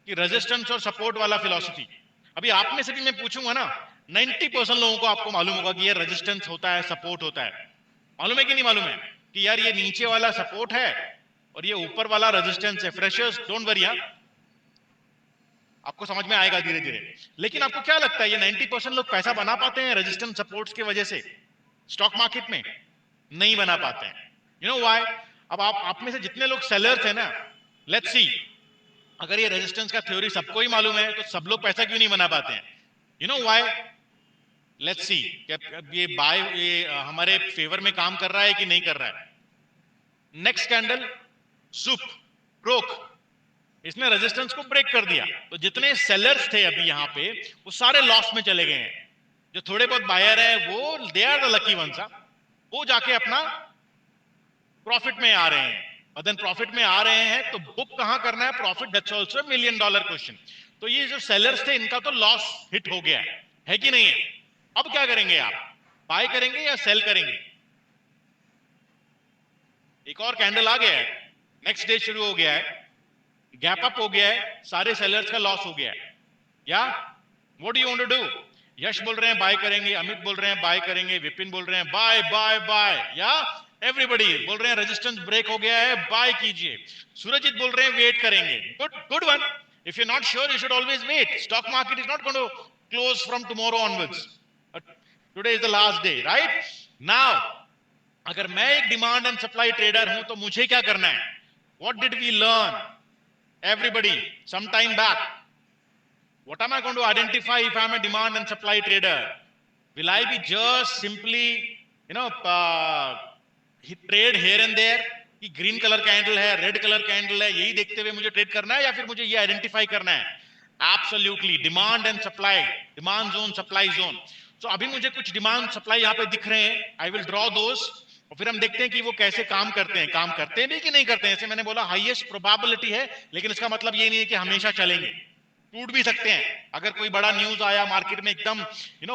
[SPEAKER 1] कि रेजिस्टेंस और सपोर्ट वाला फिलॉसफी? अभी आप में से भी मैं पूछूंगा ना, 90% लोगों को आपको मालूम होगा कि ये रेजिस्टेंस होता है, सपोर्ट होता है। मालूम है कि नहीं मालूम है कि यार ये नीचे वाला सपोर्ट है और ये ऊपर वाला रेजिस्टेंस है? फ्रेशर्स डोंट वरी, आपको समझ में आएगा धीरे धीरे। लेकिन आपको क्या लगता है ये 90% लोग पैसा बना पाते हैं रेजिस्टेंस सपोर्ट्स की वजह से स्टॉक मार्केट में? नहीं बना पाते हैं। You know why? अब आप में से जितने लोग सेलर्स हैं ना, लेट्स सी, अगर ये रेजिस्टेंस का थ्योरी सबको ही मालूम है तो सब लोग पैसा क्यों नहीं बना पाते हैं? You know why? Let's see, ये बाय ये हमारे फेवर में काम कर रहा है कि नहीं कर रहा है? नेक्स्ट कैंडल सुप ब्रोक, इसने रेजिस्टेंस को ब्रेक कर दिया, तो जितने सेलर्स थे अभी यहाँ पे वो सारे लॉस में चले गए हैं। जो थोड़े बहुत बायर है वो they are the lucky ones, वो जाके अपना प्रॉफिट में आ रहे हैं। और देन प्रॉफिट में आ रहे हैं तो बुक कहां करना है profit? That's also $1 million question. तो ये जो सेलर्स थे इनका तो लॉस हिट हो गया है कि नहीं है? अब क्या करेंगे आप? बाय करेंगे या सेल करेंगे? एक और कैंडल आ गया है, नेक्स्ट डे शुरू हो गया है, गैप अप हो गया है, सारे सेलर्स का लॉस हो गया है। Yeah what do you want to do? Yash बोल रहे हैं बाय करेंगे, अमित बोल रहे हैं बाय करेंगे, विपिन बोल रहे हैं बाय बाय बाय, या एवरीबॉडी बोल रहे हैं रेजिस्टेंस ब्रेक हो गया है, बाय कीजिए। सूरजीत बोल रहे हैं वेट करेंगे। Good good one, if you not sure you should always wait. Stock market is not going to close from tomorrow onwards, today is the last day, right? Now अगर मैं एक डिमांड एंड सप्लाई ट्रेडर हूं तो मुझे क्या करना है? What did we learn everybody some time back? What am I going to identify if I am a demand and supply trader? Will I be just simply trade here and there कि ग्रीन कलर कैंडल है, रेड कलर कैंडल है, यही देखते हुए मुझे ट्रेड करना है, या फिर मुझे ये आइडेंटिफाई करना है? Absolutely demand and supply, demand zone, supply zone. तो अभी मुझे कुछ डिमांड सप्लाई यहाँ पे दिख रहे हैं, आई विल ड्रॉ दोस, और फिर हम देखते हैं कि वो कैसे काम करते हैं, काम करते हैं भी कि नहीं करते हैं। जैसे मैंने बोला हाईएस्ट प्रोबेबिलिटी है, लेकिन इसका मतलब ये नहीं है कि हमेशा चलेंगे, टूट भी सकते हैं। अगर कोई बड़ा न्यूज आया मार्केट में, एकदम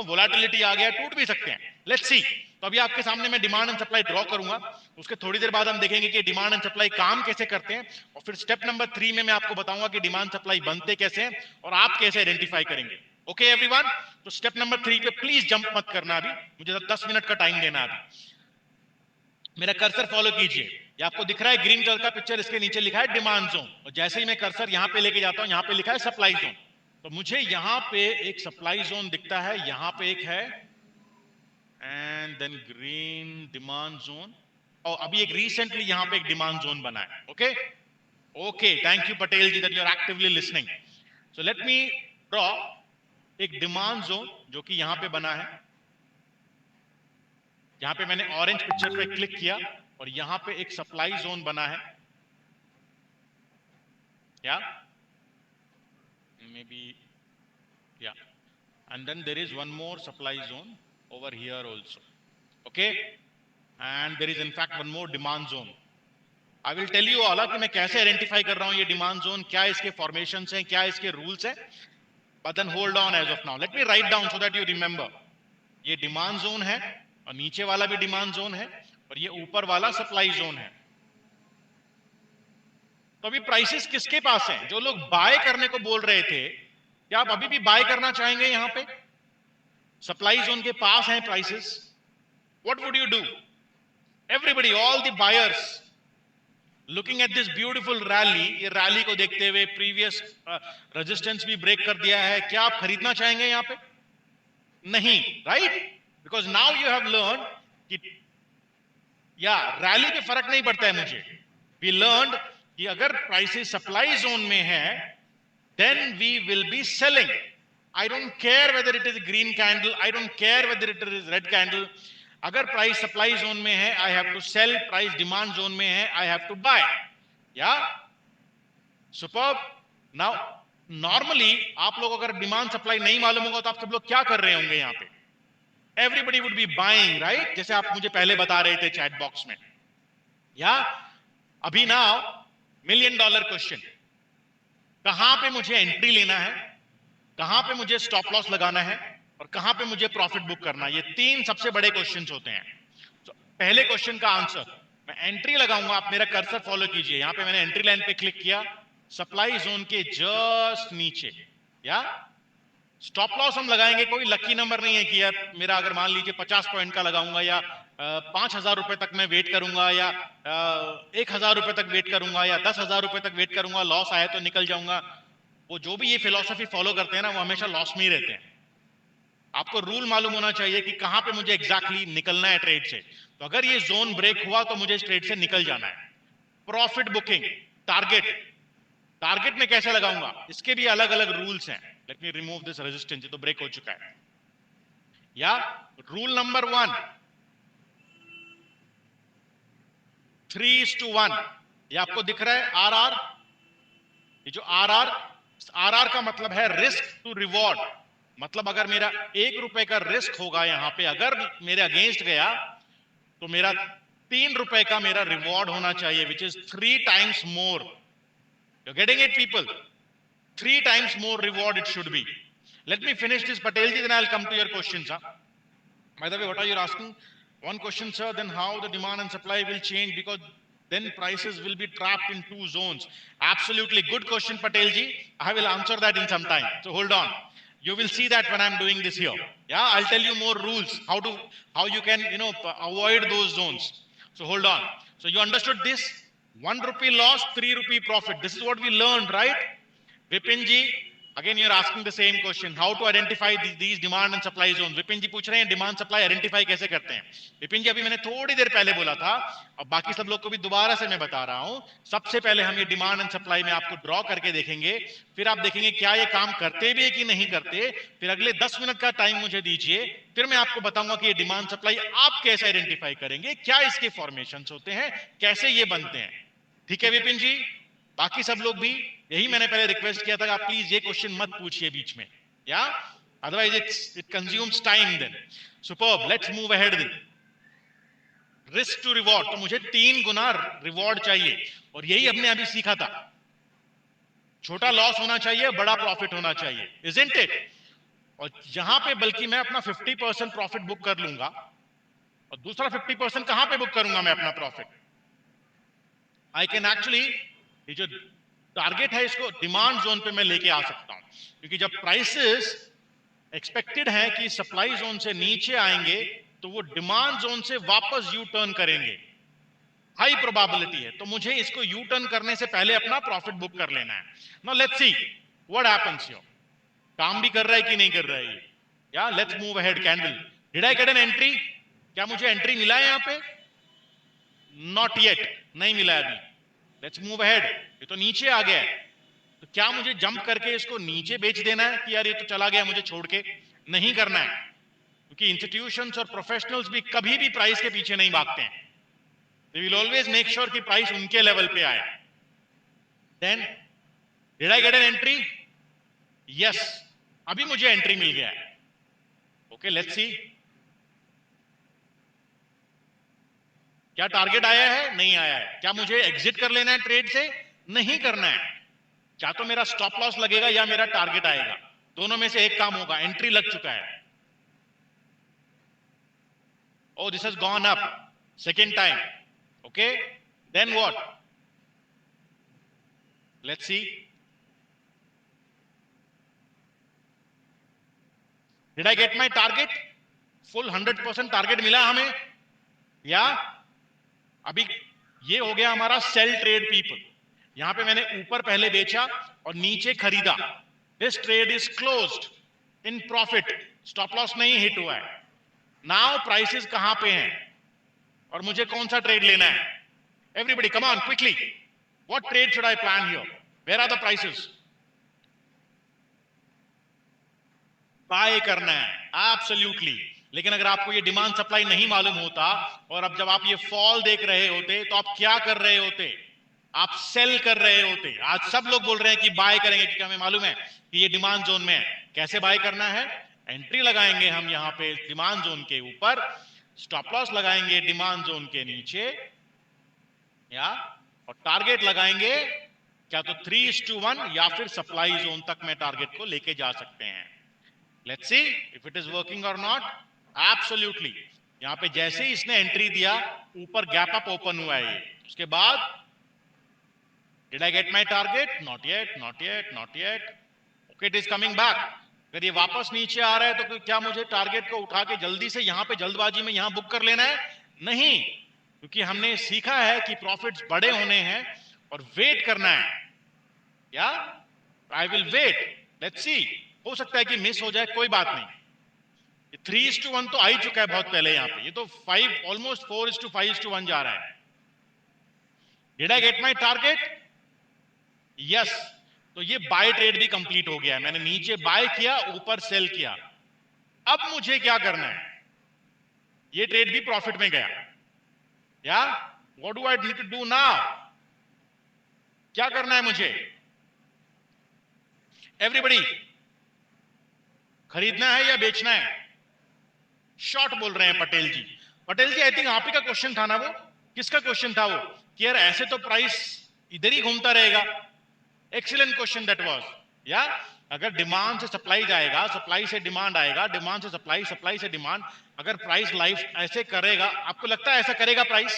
[SPEAKER 1] वोलेटिलिटी आ गया, टूट भी सकते हैं। Let's see. तो अभी आपके सामने मैं डिमांड एंड सप्लाई ड्रॉ करूंगा, उसके थोड़ी देर बाद हम देखेंगे कि डिमांड एंड सप्लाई काम कैसे करते हैं, और फिर स्टेप नंबर 3 में मैं आपको बताऊंगा कि डिमांड सप्लाई बनते कैसे हैं और आप कैसे आइडेंटिफाई करेंगे। Okay everyone? तो स्टेप नंबर 3 पे प्लीज जंप मत करना, अभी मुझे 10 मिनट का टाइम देना। अभी मेरा कर्सर फॉलो कीजिए, ये आपको दिख रहा है ग्रीन कलर का पिक्चर, इसके नीचे लिखा है डिमांड जोन, और जैसे ही मैं कर्सर यहां पे लेके जाता हूं यहां पे लिखा है सप्लाई जोन। तो मुझे यहां पे एक सप्लाई जोन दिखता है, यहां पे एक है, and then green demand zone, और अभी एक रिसेंटली यहां पे एक डिमांड जोन बना है। Okay okay, thank you Patel ji that you are actively listening. So let me draw एक डिमांड जोन जो कि यहां पे बना है। यहां पे मैंने ऑरेंज पिक्चर पे क्लिक किया और यहां पे एक सप्लाई जोन बना है, या मे बी, या and then there is one more supply zone over here also. Okay, and there is in fact one more demand zone. I will tell you all कि मैं कैसे आइडेंटिफाई कर रहा हूं ये डिमांड जोन, क्या इसके फॉर्मेशंस हैं, क्या इसके रूल्स हैं। But then hold on as of now, let me write down so that you remember. ये डिमांड जोन है और नीचे वाला भी डिमांड जोन है और ये ऊपर वाला सप्लाई जोन है। तो अभी प्राइसेस किसके पास हैं? जो लोग बाय करने को बोल रहे थे, क्या आप अभी भी बाय करना चाहेंगे? यहां पे सप्लाई जोन के पास हैं prices. What would you do? Everybody, all the buyers looking at this beautiful rally, ये रैली को देखते हुए प्रीवियस रेजिस्टेंस भी ब्रेक कर दिया है, क्या आप खरीदना चाहेंगे यहां पे? नहीं, right? Because now you have learn कि या रैली पे फर्क नहीं पड़ता है मुझे। वी लर्न कि अगर प्राइसेस सप्लाई जोन में है then we will be selling. I don't care whether it is a green candle, I don't care whether it is red candle. अगर प्राइस सप्लाई जोन में है I have to sell, price demand zone में है I have to buy. Yeah, superb. Now normally आप लोग अगर डिमांड सप्लाई नहीं मालूम होगा तो आप सब लोग क्या कर रहे होंगे यहाँ पे? Everybody would be buying, right? जैसे आप मुझे पहले बता रहे थे चैट बॉक्स में। या अभी नाउ $1,000,000 क्वेश्चन, कहां पे मुझे एंट्री लेना है, कहां पे मुझे स्टॉप लॉस लगाना है और कहां पे मुझे प्रॉफिट बुक करना है, ये तीन सबसे बड़े क्वेश्चंस होते हैं। तो पहले क्वेश्चन का आंसर, मैं एंट्री लगाऊंगा, आप मेरा कर्सर फॉलो कीजिए। यहां पे मैंने एंट्री लाइन पे क्लिक किया, सप्लाई जोन के जस्ट नीचे। या स्टॉप लॉस हम लगाएंगे, कोई लकी नंबर नहीं है कि यार मेरा अगर मान लीजिए 50 पॉइंट का लगाऊंगा या 5,000 रुपए तक मैं वेट करूंगा या 1,000 रुपए तक वेट करूंगा या 10,000 रुपए तक वेट करूंगा, लॉस आया तो निकल जाऊंगा। वो जो भी ये फिलॉसफी फॉलो करते हैं ना, वो हमेशा लॉस में ही रहते हैं। आपको रूल मालूम होना चाहिए कि कहां पे मुझे एग्जैक्टली निकलना है ट्रेड से। तो अगर ये जोन ब्रेक हुआ तो मुझे इस ट्रेड से निकल जाना है। प्रॉफिट बुकिंग, टारगेट, टारगेट में कैसे लगाऊंगा, इसके भी अलग अलग रूल्स हैं। Let me remove this resistance, ये तो ब्रेक हो चुका है। या रूल नंबर 1, 3:1। ये आपको दिख रहा है RR, ये जो RR का मतलब है रिस्क टू रिवॉर्ड। मतलब अगर मेरा ₹1 का रिस्क होगा यहां पे, अगर मेरे अगेंस्ट गया तो मेरा ₹3 का मेरा रिवॉर्ड होना चाहिए, which is 3 times more. You're getting it, people? 3 times more reward it should be. Let me finish this, Patelji, then I'll come to your questions. By the way, what are you asking? One question, sir, then how the demand and supply will change, because then prices will be trapped in 2 zones. Absolutely good question, Patelji. I will answer that in some time. So hold on. You will see that when I'm doing this here. Yeah, I'll tell you more rules, how you can, avoid those zones. So hold on. So you understood this? ₹1 loss, ₹3 profit. This is what we learned, right? Vipin ji, again you're asking the same question, how to identify these demand and supply zones. Vipin ji पूछ रहे हैं डिमांड सप्लाई आइडेंटिफाई कैसे करते हैं। विपिन जी, अभी मैंने थोड़ी देर पहले बोला था और बाकी सब लोग को भी दोबारा से मैं बता रहा हूं। सबसे पहले हम ये डिमांड एंड सप्लाई में आपको ड्रॉ करके देखेंगे, फिर आप देखेंगे क्या ये काम करते भी है कि नहीं करते। फिर अगले 10 मिनट का टाइम मुझे दीजिए, फिर मैं आपको बताऊंगा कि ये डिमांड सप्लाई आप कैसे आइडेंटिफाई करेंगे, क्या इसके फॉर्मेशन होते हैं, कैसे ये बनते हैं। ठीक है विपिन जी? बाकी सब लोग भी, यही मैंने पहले रिक्वेस्ट किया था कि आप प्लीज ये क्वेश्चन मत पूछिए बीच में, yeah otherwise it consumes time. Then superb, let's move ahead. Then risk to reward, तो मुझे 3 गुना रिवॉर्ड चाहिए और यही हमने अभी सीखा था। छोटा लॉस होना चाहिए, बड़ा प्रॉफिट होना चाहिए, इजंट इट? और यहां पे बल्कि मैं अपना 50% प्रॉफिट बुक कर लूंगा और दूसरा 50% कहां पे बुक करूंगा मैं अपना प्रॉफिट? आई कैन एक्चुअली, ये जो टारगेट है इसको डिमांड जोन पे मैं लेके आ सकता हूं, क्योंकि जब प्राइसेस एक्सपेक्टेड है कि सप्लाई जोन से नीचे आएंगे तो वो डिमांड जोन से वापस यू टर्न करेंगे, हाई प्रोबेबिलिटी है। तो मुझे इसको यू टर्न करने से पहले अपना प्रॉफिट बुक कर लेना है। Now let's see what happens here. काम भी कर रहा है कि नहीं कर रहा है ये? या let's move ahead. Candle, did I get an entry? क्या मुझे एंट्री मिला है यहां पे? नॉट येट, नहीं मिला है अभी। Let's move ahead. ये तो नीचे आ गया है, तो क्या मुझे जंप करके इसको नीचे बेच देना है कि यार ये तो चला गया मुझे छोड़ के? नहीं करना है, क्योंकि इंस्टीट्यूशंस और प्रोफेशनल्स भी कभी भी प्राइस के पीछे नहीं भागते हैं। They will always make sure कि प्राइस उनके लेवल पे आए। Then did I get an entry? Yes, अभी मुझे एंट्री मिल गया है। ओके, लेट्स सी क्या टारगेट आया है? नहीं आया है। क्या मुझे एग्जिट कर लेना है ट्रेड से? नहीं करना है। क्या तो मेरा स्टॉप लॉस लगेगा या मेरा टारगेट आएगा, दोनों में से एक काम होगा। एंट्री लग चुका है। Oh, this has gone up second time. Okay, then what? Let's see. Did I get my target? Full 100% target मिला हमें, या अभी ये हो गया हमारा सेल ट्रेड पीपल। यहां पे मैंने ऊपर पहले बेचा और नीचे खरीदा। This trade is closed in profit, stop loss नहीं हिट हुआ है। नाउ प्राइसेस कहां पे हैं और मुझे कौन सा ट्रेड लेना है? Everybody come on quickly, what trade should I plan here? Where are the prices? Buy करना है एब्सोल्युटली। लेकिन अगर आपको ये डिमांड सप्लाई नहीं मालूम होता और अब जब आप ये फॉल देख रहे होते तो आप क्या कर रहे होते? आप सेल कर रहे होते। आज सब लोग बोल रहे हैं कि बाय करेंगे क्योंकि हमें मालूम है कि ये डिमांड जोन में है। कैसे बाय करना है? एंट्री लगाएंगे हम यहाँ पे डिमांड जोन के ऊपर, स्टॉप लॉस लगाएंगे डिमांड जोन के नीचे, या और टारगेट लगाएंगे क्या तो 3:1 या फिर सप्लाई जोन तक में टारगेट को लेके जा सकते हैं। Let's see if it is working or not. Absolutely. यहां पे जैसे ही इसने एंट्री दिया ऊपर गैप अप ओपन हुआ है। उसके बाद did I get my target? Not yet, not yet, not yet. Okay, it is coming back. अगर ये वापस नीचे आ रहा है तो क्या मुझे टारगेट को उठा के जल्दी से यहां पे जल्दबाजी में यहां बुक कर लेना है? नहीं, क्योंकि हमने सीखा है कि प्रॉफिट्स बड़े होने हैं और वेट करना है। Yeah I will wait, let's see. हो सकता है कि मिस हो जाए, कोई बात नहीं। 3:1 तो आ ही चुका है बहुत पहले यहां पे। ये तो 5 ऑलमोस्ट 4:5:1 जा रहा है। Did I get my target? Yes. तो ये बाय ट्रेड भी कंप्लीट हो गया है। मैंने नीचे बाय किया, ऊपर सेल किया। अब मुझे क्या करना है? ये ट्रेड भी प्रॉफिट में गया। Yeah what do I need to do now? क्या करना है मुझे? एवरीबडी, खरीदना है या बेचना है? शॉर्ट बोल रहे हैं पटेल जी। पटेल जी, आई थिंक आप ही का क्वेश्चन था ना वो? किसका क्वेश्चन था वो कि यार ऐसे तो प्राइस इधर ही घूमता रहेगा? Excellent question that was. या अगर डिमांड से सप्लाई जाएगा, सप्लाई से डिमांड आएगा, डिमांड से सप्लाई, सप्लाई से डिमांड, अगर प्राइस लाइफ ऐसे करेगा, आपको लगता है ऐसा करेगा प्राइस?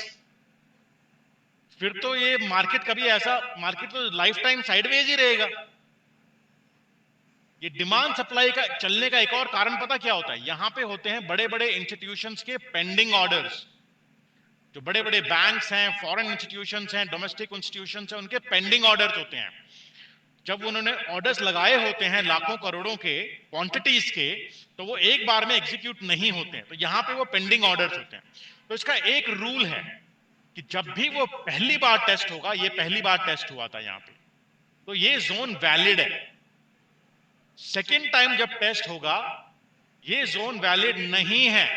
[SPEAKER 1] फिर तो ये मार्केट कभी ऐसा, मार्केट तो लाइफ टाइम साइडवेज ही रहेगा। ये डिमांड सप्लाई का चलने का एक और कारण पता क्या होता है? यहां पे होते हैं बड़े बड़े इंस्टीट्यूशंस के पेंडिंग ऑर्डर्स। जो बड़े बड़े बैंक्स हैं, फॉरेन इंस्टीट्यूशंस हैं, डोमेस्टिक इंस्टीट्यूशंस हैं, उनके पेंडिंग ऑर्डर्स होते हैं। जब उन्होंने ऑर्डर्स लगाए होते हैं लाखों करोड़ों के क्वांटिटीज के, तो वो एक बार में एग्जीक्यूट नहीं होते हैं। तो यहां पे वो पेंडिंग ऑर्डर्स होते हैं। तो इसका एक रूल है कि जब भी वो पहली बार टेस्ट होगा, ये पहली बार टेस्ट हुआ था यहां पे, तो ये जोन वैलिड है। सेकेंड टाइम जब टेस्ट होगा, ये जोन वैलिड नहीं है।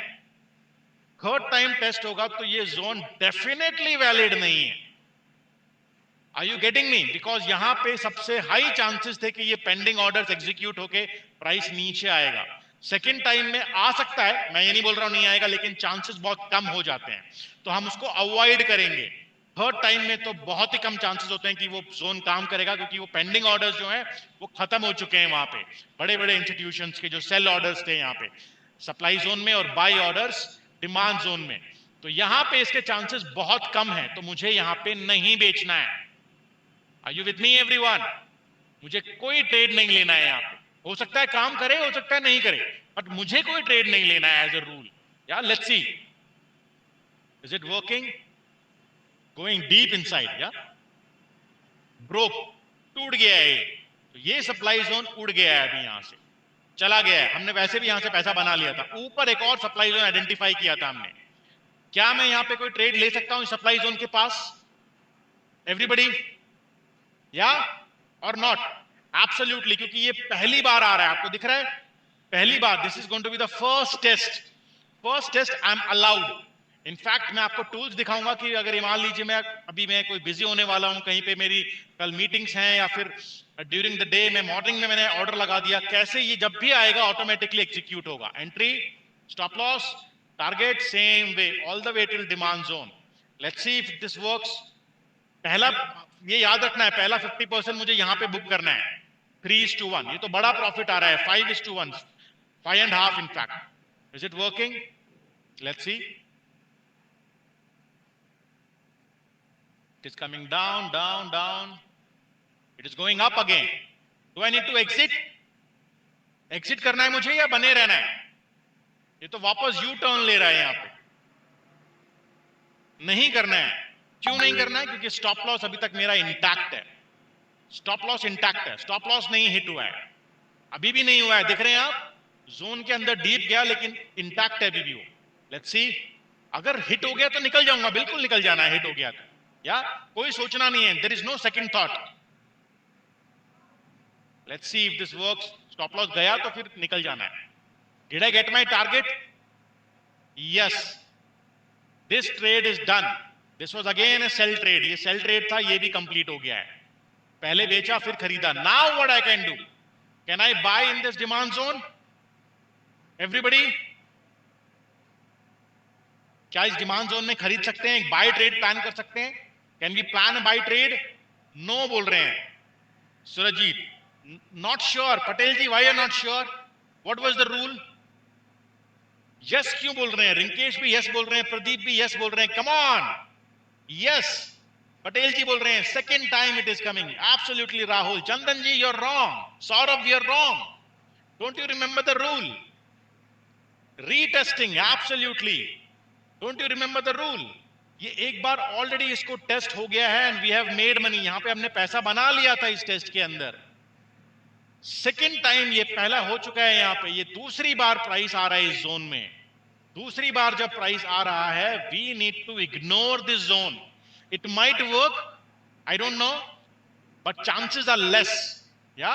[SPEAKER 1] थर्ड टाइम टेस्ट होगा तो ये जोन डेफिनेटली वैलिड नहीं है। Are you getting me? Because यहां पे सबसे हाई चांसेस थे कि ये पेंडिंग ऑर्डर्स एग्जीक्यूट होके प्राइस नीचे आएगा। सेकेंड टाइम में आ सकता है, मैं ये नहीं बोल रहा हूं नहीं आएगा, लेकिन चांसेस बहुत कम हो जाते हैं, तो हम उसको अवॉइड करेंगे। थर्ड टाइम में तो बहुत ही कम चांसेस होते हैं कि वो जोन काम करेगा, क्योंकि वो पेंडिंग ऑर्डर्स जो हैं वो खत्म हो चुके हैं वहां पे। बड़े बड़े इंस्टीट्यूशंस के जो सेल ऑर्डर्स थे यहाँ पे सप्लाई जोन में और बाई ऑर्डर्स डिमांड जोन में, तो यहां पे इसके चांसेस बहुत कम है। तो मुझे यहां पे नहीं बेचना है। Are you with me everyone? मुझे कोई ट्रेड नहीं लेना है यहाँ पे। हो सकता है काम करे, हो सकता है नहीं करे, बट मुझे कोई ट्रेड नहीं लेना है एज अ रूल। या let's see, is it working? Going deep inside. या ब्रोक, टूट गया है ये। तो ये सप्लाई जोन उड़ गया है, अभी यहां से चला गया है। हमने वैसे भी यहां से पैसा बना लिया था। ऊपर एक और सप्लाई जोन आइडेंटिफाई किया था हमने। क्या मैं यहां पे कोई ट्रेड ले सकता हूं इस सप्लाई जोन के पास? एवरीबडी, या और नॉट? एब्सोल्युटली, क्योंकि ये पहली बार आ रहा है। आपको दिख रहा है पहली बार। This is going to be the first test. First test I am allowed. In fact मैं आपको टूल्स दिखाऊंगा कि अगर मान लीजिए मैं कोई बिजी होने वाला हूं, कहीं पे मेरी कल मीटिंग्स हैं, या फिर ड्यूरिंग द डे में मॉर्निंग में मैंने ऑर्डर लगा दिया, कैसे ये जब भी आएगा ऑटोमेटिकली एग्जीक्यूट होगा। Entry, stop loss, target, same way all the way till demand zone. Let's see if this works. पहला ये याद रखना है, पहला 50% मुझे यहां पे बुक करना है 3:1। ये तो बड़ा प्रॉफिट आ रहा है 5:1, 5.5 in fact. Is it working? Let's see. It is coming down down down, it is going up again. Do I need to exit? Exit करना है मुझे या बने रहना है? ये तो वापस यू टर्न ले रहा है यहां पे। नहीं करना है। क्यों नहीं करना है? क्योंकि स्टॉप लॉस अभी तक मेरा इंटैक्ट है। स्टॉप लॉस इंटैक्ट है, स्टॉप लॉस नहीं हिट हुआ है, अभी भी नहीं हुआ है। दिख रहे हैं आप, जोन के अंदर डीप गया लेकिन इंटैक्ट है अभी भी वो। लेट्स सी, अगर हिट हो गया तो निकल जाऊंगा, बिल्कुल निकल जाना है हिट हो गया तो, या कोई सोचना नहीं है, there is no second thought. Let's see if this works. Stop loss गया तो फिर निकल जाना है। Did I get my target? Yes, this trade is done. This was again a sell trade, ये सेल ट्रेड था, ये भी कंप्लीट हो गया है। पहले बेचा फिर खरीदा। Now what I can do? Can I buy in this demand zone? Everybody, क्या इस डिमांड जोन में खरीद सकते हैं? बाय ट्रेड प्लान कर सकते हैं? Can we plan buy trade? No बोल रहे हैं Surjeet. Not sure. Patel ji, why are not sure? What was the rule? Yes क्यों बोल रहे हैं? रिंकेश भी यस बोल रहे हैं, प्रदीप भी यस बोल रहे हैं। Come on, yes. Patel ji बोल रहे हैं second time it is coming. Absolutely Rahul. Chandan ji, you are wrong. Saurabh, you are wrong. Don't you remember the rule? Retesting, absolutely. Don't you remember the rule? ये एक बार ऑलरेडी इसको टेस्ट हो गया है and we have made money. यहां पे हमने पैसा बना लिया था इस टेस्ट के अंदर। सेकेंड टाइम ये पहला हो चुका है यहां पे, ये दूसरी बार प्राइस आ रहा है इस जोन में। दूसरी बार जब प्राइस आ रहा है, we need to ignore this zone. It might work, I don't know, but chances are less. Yeah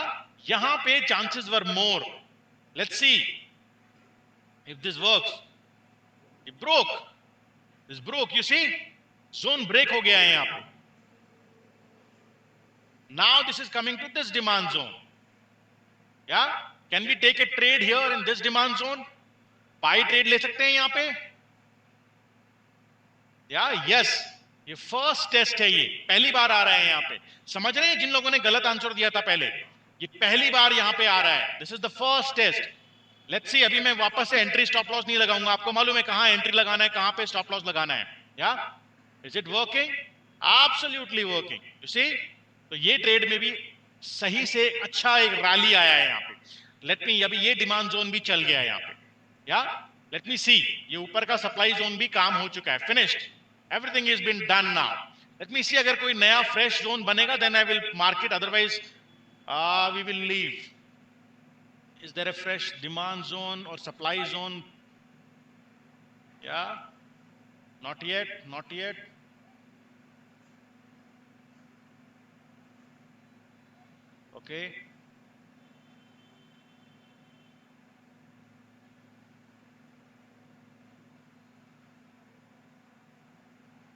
[SPEAKER 1] यहां पे chances were more. Let's see if this works. It broke, this broke, you see, zone break हो गया है यहां पे। Now this is coming to this demand zone. Yeah can we take a trade here in this demand zone? Buy trade ले सकते हैं यहां पे? या यस, ये फर्स्ट टेस्ट है, ये पहली बार आ रहा है यहां पे। समझ रहे हैं जिन लोगों ने गलत आंसर दिया था पहले, ये पहली बार यहां पे आ रहा है। This is the first test. Let's see, अभी मैं वापस से एंट्री स्टॉप लॉस नहीं लगाऊंगा, आपको मालूम है कहां एंट्री लगाना है, कहां पे स्टॉप लॉस लगाना है। Yeah is it working? Absolutely working. You see, तो ये ट्रेड में भी सही से अच्छा एक रैली आया है यहां पे। लेट मी, अभी ये डिमांड जोन भी चल गया है यहां पे। या लेट मी सी, ये ऊपर का सप्लाई जोन भी काम हो चुका है, finished, everything is been done now. Let me see, अगर कोई नया फ्रेश जोन बनेगा then I will mark it, otherwise we will leave. Is there a fresh demand zone or supply zone? Yeah, not yet, not yet. Okay.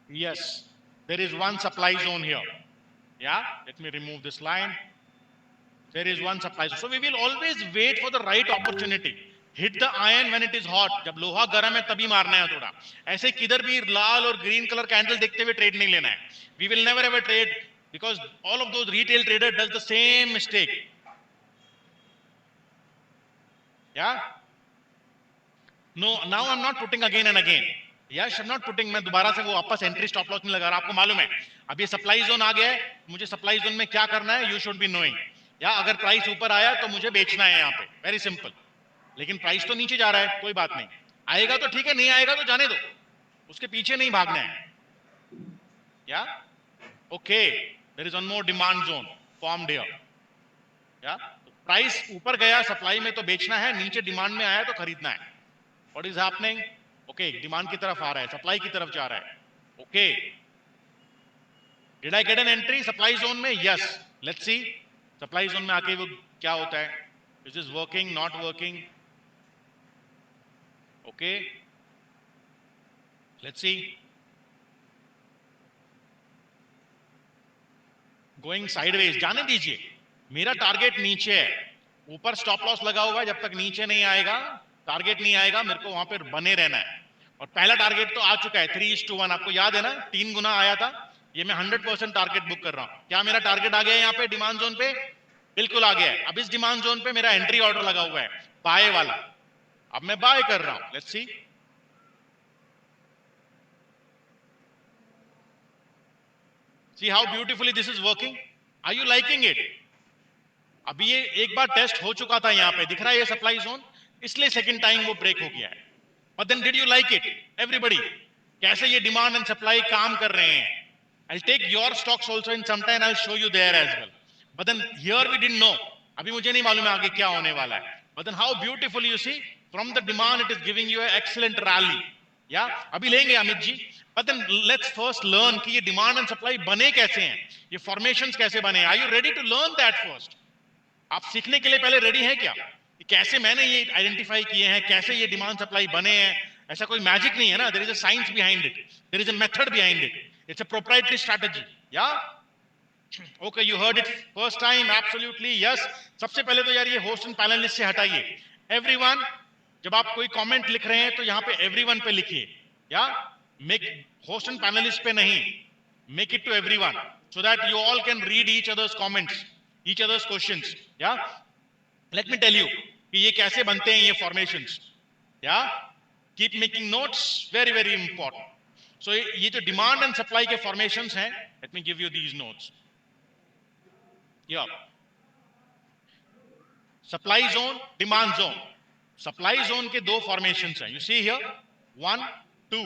[SPEAKER 1] Yes, there is one supply zone here. Yeah, let me remove this line. There is one supply zone. So we will always wait for the right opportunity. Hit the iron when it is hot. जब लोहा गर्म है तभी मारना है थोड़ा। ऐसे किधर भी लाल और ग्रीन कलर कैंडल देखते हुए ट्रेड नहीं लेना है। We will never ever trade because all of those retail trader does the same mistake. Yeah. No, now I'm not putting again and again. Yes, I'm not putting, मैं दोबारा से वो वापस एंट्री स्टॉप लॉस नहीं लगा रहा। आपको मालूम है अब ये सप्लाई जोन आ गया है, मुझे सप्लाई जोन में क्या करना है, यू शुड बी नोइंग। या अगर प्राइस ऊपर आया तो मुझे बेचना है यहाँ पे, वेरी सिंपल। लेकिन प्राइस तो नीचे जा रहा है, कोई बात नहीं, आएगा तो ठीक है, नहीं आएगा तो जाने दो, उसके पीछे नहीं भागना है। Yeah okay, there is one more demand zone formed here. Yeah price ऊपर गया सप्लाई में तो बेचना है, नीचे डिमांड में आया तो खरीदना है। What is happening? Okay, demand की तरफ आ रहा है, सप्लाई की तरफ जा रहा है। Okay, did I get an entry supply zone में? Yes, let's see supply zone में आके वो क्या होता है। Is this working, not working? Okay, let's see. Going sideways, जाने दीजिए, मेरा टारगेट नीचे है, ऊपर स्टॉप लॉस लगा हुआ है, जब तक नीचे नहीं आएगा, टारगेट नहीं आएगा, मेरे को वहां पर बने रहना है। और पहला टारगेट तो आ चुका है 3:1, आपको याद है ना, 3 गुना आया था। ये मैं 100% टारगेट बुक कर रहा हूं। क्या मेरा टारगेट आ गया है यहाँ पे डिमांड जोन पे? बिल्कुल आ गया है। अब इस डिमांड जोन पे मेरा एंट्री ऑर्डर लगा हुआ है बाय वाला, अब मैं बाय कर रहा हूं। Let's see, see how beautifully this is working. Are you liking it? अभी ये एक बार टेस्ट हो चुका था, यहाँ पे दिख रहा है ये सप्लाई जोन, इसलिए सेकंड टाइम वो ब्रेक हो गया है। But then did you like it everybody? कैसे ये डिमांड एंड सप्लाई काम कर रहे हैं? I'll take your stocks also in some time, I'll show you there as well. But then here we didn't know. अभी मुझे नहीं मालूम है आगे क्या होने वाला है। But then how beautifully you see from the demand it is giving you an excellent rally. या अभी लेंगे Amit ji. But then let's first learn कि ये डिमांड एंड सप्लाई बने कैसे हैं, ये फॉर्मेशंस कैसे बने। Are you ready to learn that first? आप सीखने के लिए पहले रेडी हैं क्या? कि कैसे मैंने ये आइडेंटिफाई किए हैं, कैसे ये डिमांड सप्लाई बने हैं। ऐसा कोई मैजिक नहीं है ना, there is a science behind it, there is a method behind it, it's a proprietary strategy. Yeah okay, you heard it first time, absolutely yes. सबसे पहले तो यार ये होस्ट एंड पैनलिस्ट से हटाइए। एवरीवन, जब आप कोई कमेंट लिख रहे हैं तो यहाँ पे एवरीवन पे लिखिए। या मेक होस्ट एंड पैनलिस्ट पे नहीं, make it to everyone so that you all can read each others comments, each others questions. Yeah let me tell you कि ये कैसे बनते हैं ये formations. Yeah keep making notes, very very important. So ये जो डिमांड एंड सप्लाई के फॉर्मेशंस हैं, let me give you these notes. Yeah supply zone, demand zone. Supply zone के दो फॉर्मेशंस हैं, यू सी हियर 1 2।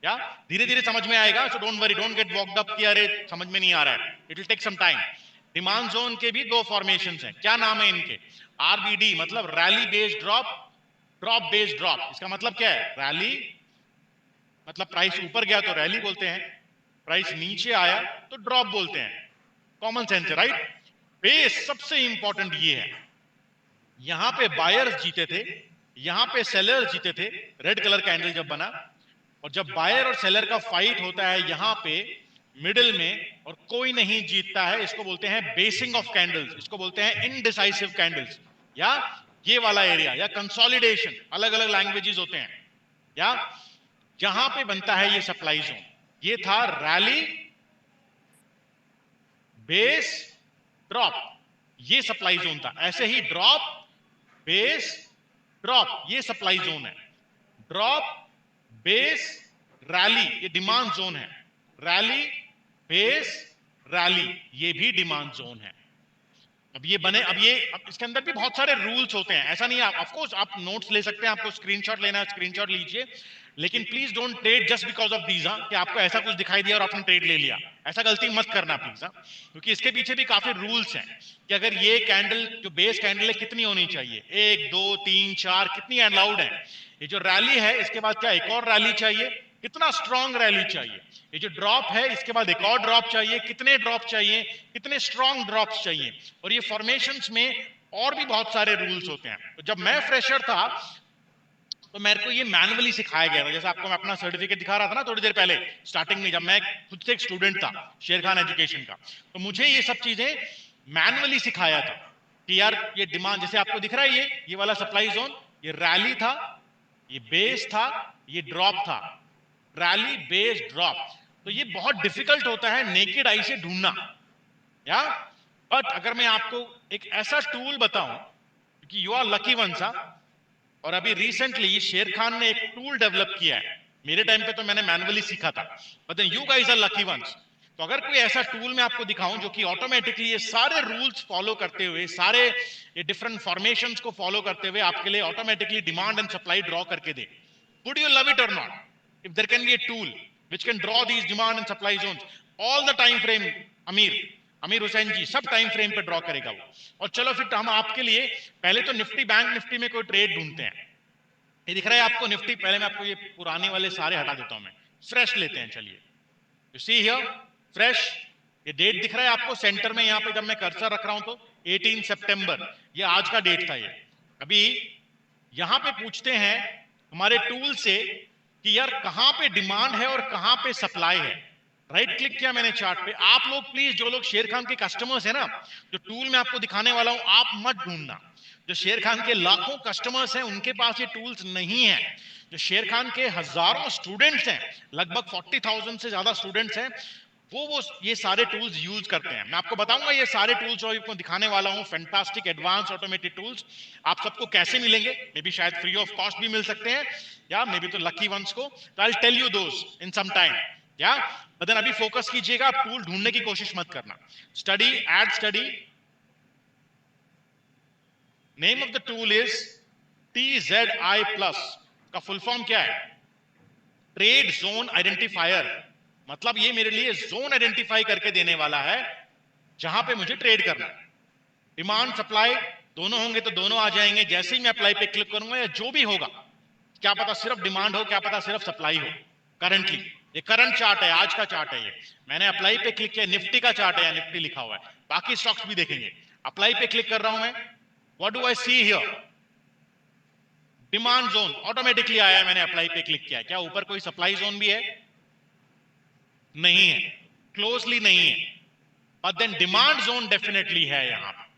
[SPEAKER 1] या धीरे धीरे समझ में आएगा, so don't worry, don't get worked up कि अरे समझ में नहीं आ रहा है, it will take some time. Demand zone के भी दो फॉर्मेशंस हैं। क्या नाम है इनके? आरबीडी मतलब rally based drop, drop based drop. इसका मतलब क्या है? रैली मतलब प्राइस ऊपर गया तो रैली बोलते हैं, प्राइस नीचे आया तो ड्रॉप बोलते हैं। कॉमन सेंस है, राइट? बेस सबसे इंपॉर्टेंट ये है, यहां पे बायर्स जीते थे, यहां पे सेलर्स जीते थे, रेड कलर कैंडल जब बना। और जब बायर और सेलर का फाइट होता है यहां पे मिडिल में और कोई नहीं जीतता है, इसको बोलते हैं बेसिंग ऑफ कैंडल्स, इसको बोलते हैं इनडिसाइसिव कैंडल्स। या ये वाला एरिया या कंसोलिडेशन, अलग अलग लैंग्वेजेस होते हैं। या जहां पे बनता है ये सप्लाई जोन, ये था रैली बेस ड्रॉप, ये सप्लाई जोन था। ऐसे ही ड्रॉप बेस ड्रॉप, ये सप्लाई जोन है। ड्रॉप बेस रैली, ये डिमांड जोन है। रैली बेस रैली, ये भी डिमांड जोन है। अब ये बने, अब इसके अंदर भी बहुत सारे रूल्स होते हैं। ऐसा नहीं है, ऑफ कोर्स आप नोट्स ले सकते हैं, आपको स्क्रीनशॉट लेना है स्क्रीनशॉट लीजिए, लेकिन please don't trade just because of these. कि आपको ऐसा कुछ दिखाई दिया और आपने ट्रेड ले लिया, ऐसा गलती मत करना प्लीज। क्योंकि इसके पीछे भी काफी रूल्स हैं कि अगर ये कैंडल जो बेस कैंडल है कितनी होनी चाहिए, 1 2 3 4 कितनी अलाउड है। ये जो रैली है इसके बाद क्या एक और रैली चाहिए, कितना स्ट्रॉन्ग रैली चाहिए। ये जो ड्रॉप है इसके बाद एक और ड्रॉप चाहिए, कितने ड्रॉप चाहिए, कितने स्ट्रॉन्ग ड्रॉप्स चाहिए। और ये फॉर्मेशंस में और भी बहुत सारे रूल्स होते हैं। तो जब मैं फ्रेशर था तो मेरे को ये मैनुअली सिखाया गया था। जैसे आपको मैं अपना सर्टिफिकेट दिखा रहा था ना थोड़ी देर पहले स्टार्टिंग में, जब मैं खुद से एक स्टूडेंट था शेर खान एजुकेशन का, तो मुझे ये सब चीजें मैनुअली सिखाया था कि यार ये डिमांड, जैसे आपको दिख रहा है ये वाला सप्लाई जोन, ये रैली था, ये बेस था, ये ड्रॉप था। रैली बेस ड्रॉप, तो ये बहुत डिफिकल्ट होता है नेकेड आई से ढूंढना। या बट अगर मैं आपको एक ऐसा टूल बताऊं, क्योंकि यू आर लकी वन सा, और अभी रिसेंटली शेर खान ने एक टूल डेवलप किया है, मेरे टाइम पे तो मैंने मैनुअली सीखा था, but then you guys are lucky ones. तो अगर कोई ऐसा टूल मैं आपको दिखाऊं जो कि ऑटोमेटिकली ये सारे रूल्स फॉलो करते हुए, सारे ये डिफरेंट फॉर्मेशंस को फॉलो करते हुए आपके लिए automatically demand and supply draw करके दे, वुड यू लव इट और not? If there can be a tool which can draw these demand and supply zones all the time frame, अमीर हुसैन जी सब टाइम फ्रेम पे ड्रॉ करेगा वो। और चलो फिर हम आपके लिए पहले तो निफ्टी बैंक निफ्टी में कोई ट्रेड ढूंढते हैं। ये दिख रहा है आपको निफ्टी, पहले मैं आपको ये पुराने वाले सारे हटा देता हूं, मैं फ्रेश लेते हैं। चलिए, यू सी हियर फ्रेश, ये डेट दिख रहा है आपको सेंटर में, यहाँ पे जब मैं कर्सर रख रहा हूं तो 18 सितंबर, ये आज का डेट था। ये अभी यहां पे पूछते हैं हमारे टूल से कि यार कहां पे डिमांड है और कहां पे सप्लाई है। राइट क्लिक किया मैंने चार्ट पे। आप लोग प्लीज, जो लोग शेर खान के कस्टमर्स है ना, जो टूल मैं आपको दिखाने वाला हूं आप मत ढूंढना। जो शेर खान के लाखों कस्टमर्स हैं उनके पास ये टूल्स नहीं है। जो शेर खान के हजारों स्टूडेंट्स हैं, लगभग 40,000 से ज्यादा स्टूडेंट्स हैं, वो ये सारे टूल्स यूज करते हैं। मैं आपको बताऊंगा ये सारे टूल्स जो आपको दिखाने वाला हूं, फैंटास्टिक एडवांस ऑटोमेटेड टूल्स, आप सबको कैसे मिलेंगे। मे बी शायद फ्री ऑफ कॉस्ट भी मिल सकते हैं, या मे बी तो लकी वंस को। तो I will tell you those in some time, yeah but then अभी फोकस कीजिएगा, आप टूल ढूंढने की कोशिश मत करना। स्टडी, एड study, name of the tool is TZI plus. का फुल फॉर्म क्या है? Trade zone identifier. मतलब ये मेरे लिए जोन आइडेंटिफाई करके देने वाला है जहां पे मुझे ट्रेड करना है। डिमांड सप्लाई दोनों होंगे तो दोनों आ जाएंगे। जैसे ही मैं अप्लाई पे क्लिक करूंगा या जो भी होगा, क्या पता सिर्फ डिमांड हो, क्या पता सिर्फ सप्लाई हो। करंटली ये करंट चार्ट है, आज का चार्ट है ये। मैंने अप्लाई पे क्लिक किया, निफ्टी का चार्ट है, या निफ्टी लिखा हुआ है, बाकी स्टॉक्स भी देखेंगे। अप्लाई पे क्लिक कर रहा हूं मैं, what do I see here? Demand zone automatically आया है, मैंने अप्लाई पे क्लिक किया। क्या ऊपर कोई सप्लाई जोन भी है? नहीं है, क्लोजली नहीं है, but then demand zone definitely है यहां पर,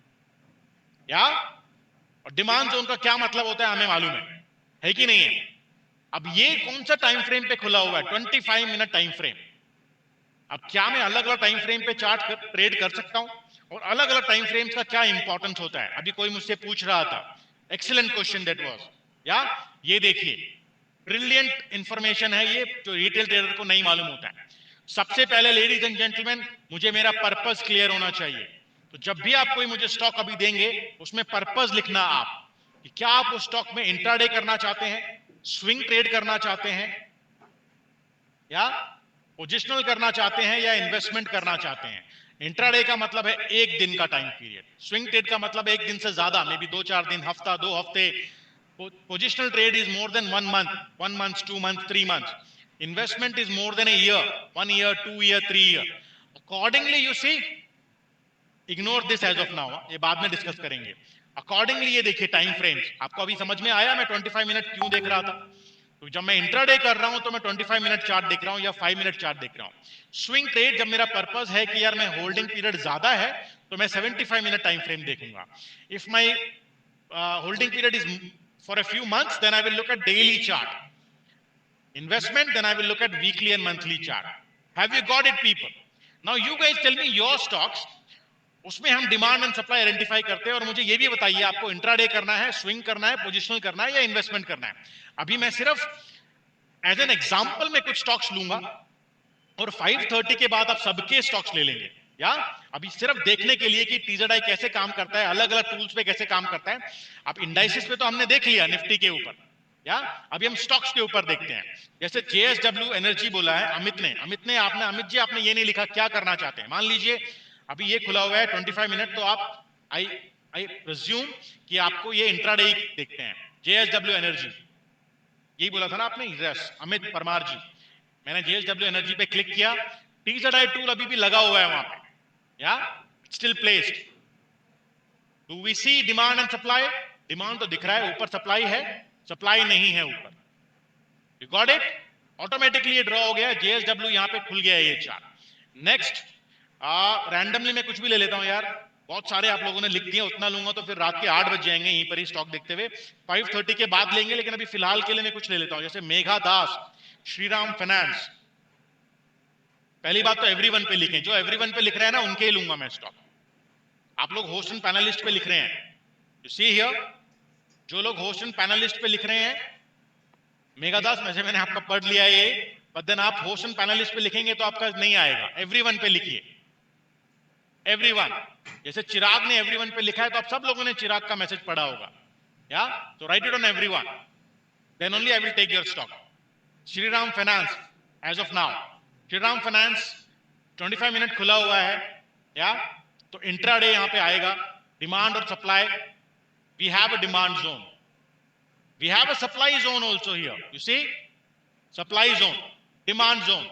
[SPEAKER 1] या। और डिमांड जोन का क्या मतलब होता है हमें मालूम है कि नहीं है? अब ये कौन सा टाइम फ्रेम पे खुला हुआ है? 25 मिनट टाइम फ्रेम। अब क्या मैं अलग अलग टाइम फ्रेम पे ट्रेड कर सकता हूं? और अलग अलग टाइम फ्रेम्स का क्या इंपॉर्टेंस होता है? अभी कोई मुझसे पूछ रहा था, एक्सीलेंट क्वेश्चन दैट वाज, या ये देखिए ब्रिलियंट इंफॉर्मेशन है ये, जो रिटेल ट्रेडर को नहीं मालूम होता है। सबसे पहले लेडीज एंड जेंटलमैन, मुझे मेरा पर्पस क्लियर होना चाहिए। तो जब भी आप कोई मुझे स्टॉक अभी देंगे, उसमें पर्पस लिखना आप, कि क्या आप उस स्टॉक में इंट्राडे करना चाहते हैं, स्विंग ट्रेड करना चाहते हैं, या पोजिशनल करना चाहते हैं, या इन्वेस्टमेंट करना चाहते हैं। इंट्राडे का मतलब है एक दिन का टाइम पीरियड, स्विंग ट्रेड का मतलब है एक दिन से ज्यादा, मे बी 2-4 दिन, हफ्ता, 2 हफ्ते। Positional trade is more than 1 month, 2 months, 3 months. Investment is more than a year, 1 year, 2 year, 3 year. Accordingly, you see, ignore this as of now. ये बाद में डिस्कस करेंगे। Accordingly, ये देखिए टाइम फ्रेम्स। आपको अभी समझ में आया मैं 25 मिनट क्यों देख रहा था? तो जब मैं इंट्राडे कर रहा हूं तो मैं 25 मिनट चार्ट देख रहा हूं, या 5 मिनट चार्ट देख रहा हूं। स्विंग ट्रेड जब मेरा पर्पस है कि यार मैं होल्डिंग पीरियड ज्यादा है, तो मैं 75 मिनट टाइम फ्रेम देखूंगा। If my holding period is for a few months, then I will look at daily chart. Investment, then I will look at weekly and monthly chart. Have you got it, people? Now you guys tell me your stocks. उसमें हम डिमांड एंड सप्लाई आइडेंटिफाई करते हैं, और मुझे ये भी बताइए आपको इंट्राडे करना है, स्विंग करना है, पोजिशनल करना है, या इन्वेस्टमेंट करना है। अभी मैं सिर्फ एज एन एग्जांपल में कुछ स्टॉक्स लूंगा, और 5:30 के बाद आप सबके स्टॉक्स ले लेंगे, या अभी सिर्फ देखने के लिए कि टीजेडआई कैसे काम करता है, अलग अलग टूल्स पे कैसे काम करता है। आप इंडाइसिस पे तो हमने देख लिया, निफ्टी के ऊपर, या अभी हम स्टॉक्स के ऊपर देखते हैं। जैसे JSW एनर्जी बोला है अमित ने, अमित जी आपने ये नहीं लिखा क्या करना चाहते हैं। मान लीजिए अभी ये खुला हुआ है 25 मिनट, तो आप आई आई प्रिज्यूम कि आपको ये इंट्राडे देखते हैं। JSW एनर्जी, यही बोला था ना आपने? यस, अमित परमार जी। मैंने JSW एनर्जी पे क्लिक किया, TZI टूल अभी भी लगा हुआ है वहां पे, yeah still placed. Do we see demand and supply? Demand तो दिख रहा है, ऊपर सप्लाई है, सप्लाई नहीं है ऊपर। You got it? ऑटोमेटिकली ये ड्रॉ हो गया, JSW यहां पे खुल गया है ये चार्ट। नेक्स्ट, रैंडमली मैं कुछ भी ले लेता हूं यार, बहुत सारे आप लोगों ने लिख दिए, उतना लूंगा तो फिर रात के 8 बज जाएंगे यहीं पर ही स्टॉक देखते हुए। 5:30 के बाद लेंगे, लेकिन अभी फिलहाल के लिए मैं कुछ ले लेता हूं, जैसे मेघा दास, श्रीराम फाइनेंस। पहली बात तो एवरीवन पे लिखें, जो एवरीवन पे लिख रहे हैं ना उनके ही लूंगा मैं स्टॉक। आप लोग होस्ट एंड पैनलिस्ट पे लिख रहे हैं, यू सी हियर, जो लोग होस्ट एंड पैनलिस्ट पे लिख रहे हैं, मेघादास में से मैंने आपका पढ़ लिया ये, बट देन आप होस्ट एंड पैनलिस्ट पे लिखेंगे तो आपका नहीं आएगा, एवरीवन पे लिखिए, एवरीवन। जैसे चिराग ने एवरीवन पे लिखा है, तो आप सब लोगों ने चिराग का मैसेज पढ़ा होगा, या तो write it on everyone, then only I will take your stock. Shriram finance, as of now Shriram finance 25 minute खुला हुआ है, या तो इंट्राडे यहां पे आएगा। डिमांड और supply, we have a demand zone, we have a supply zone also here, you see, supply zone, demand zone,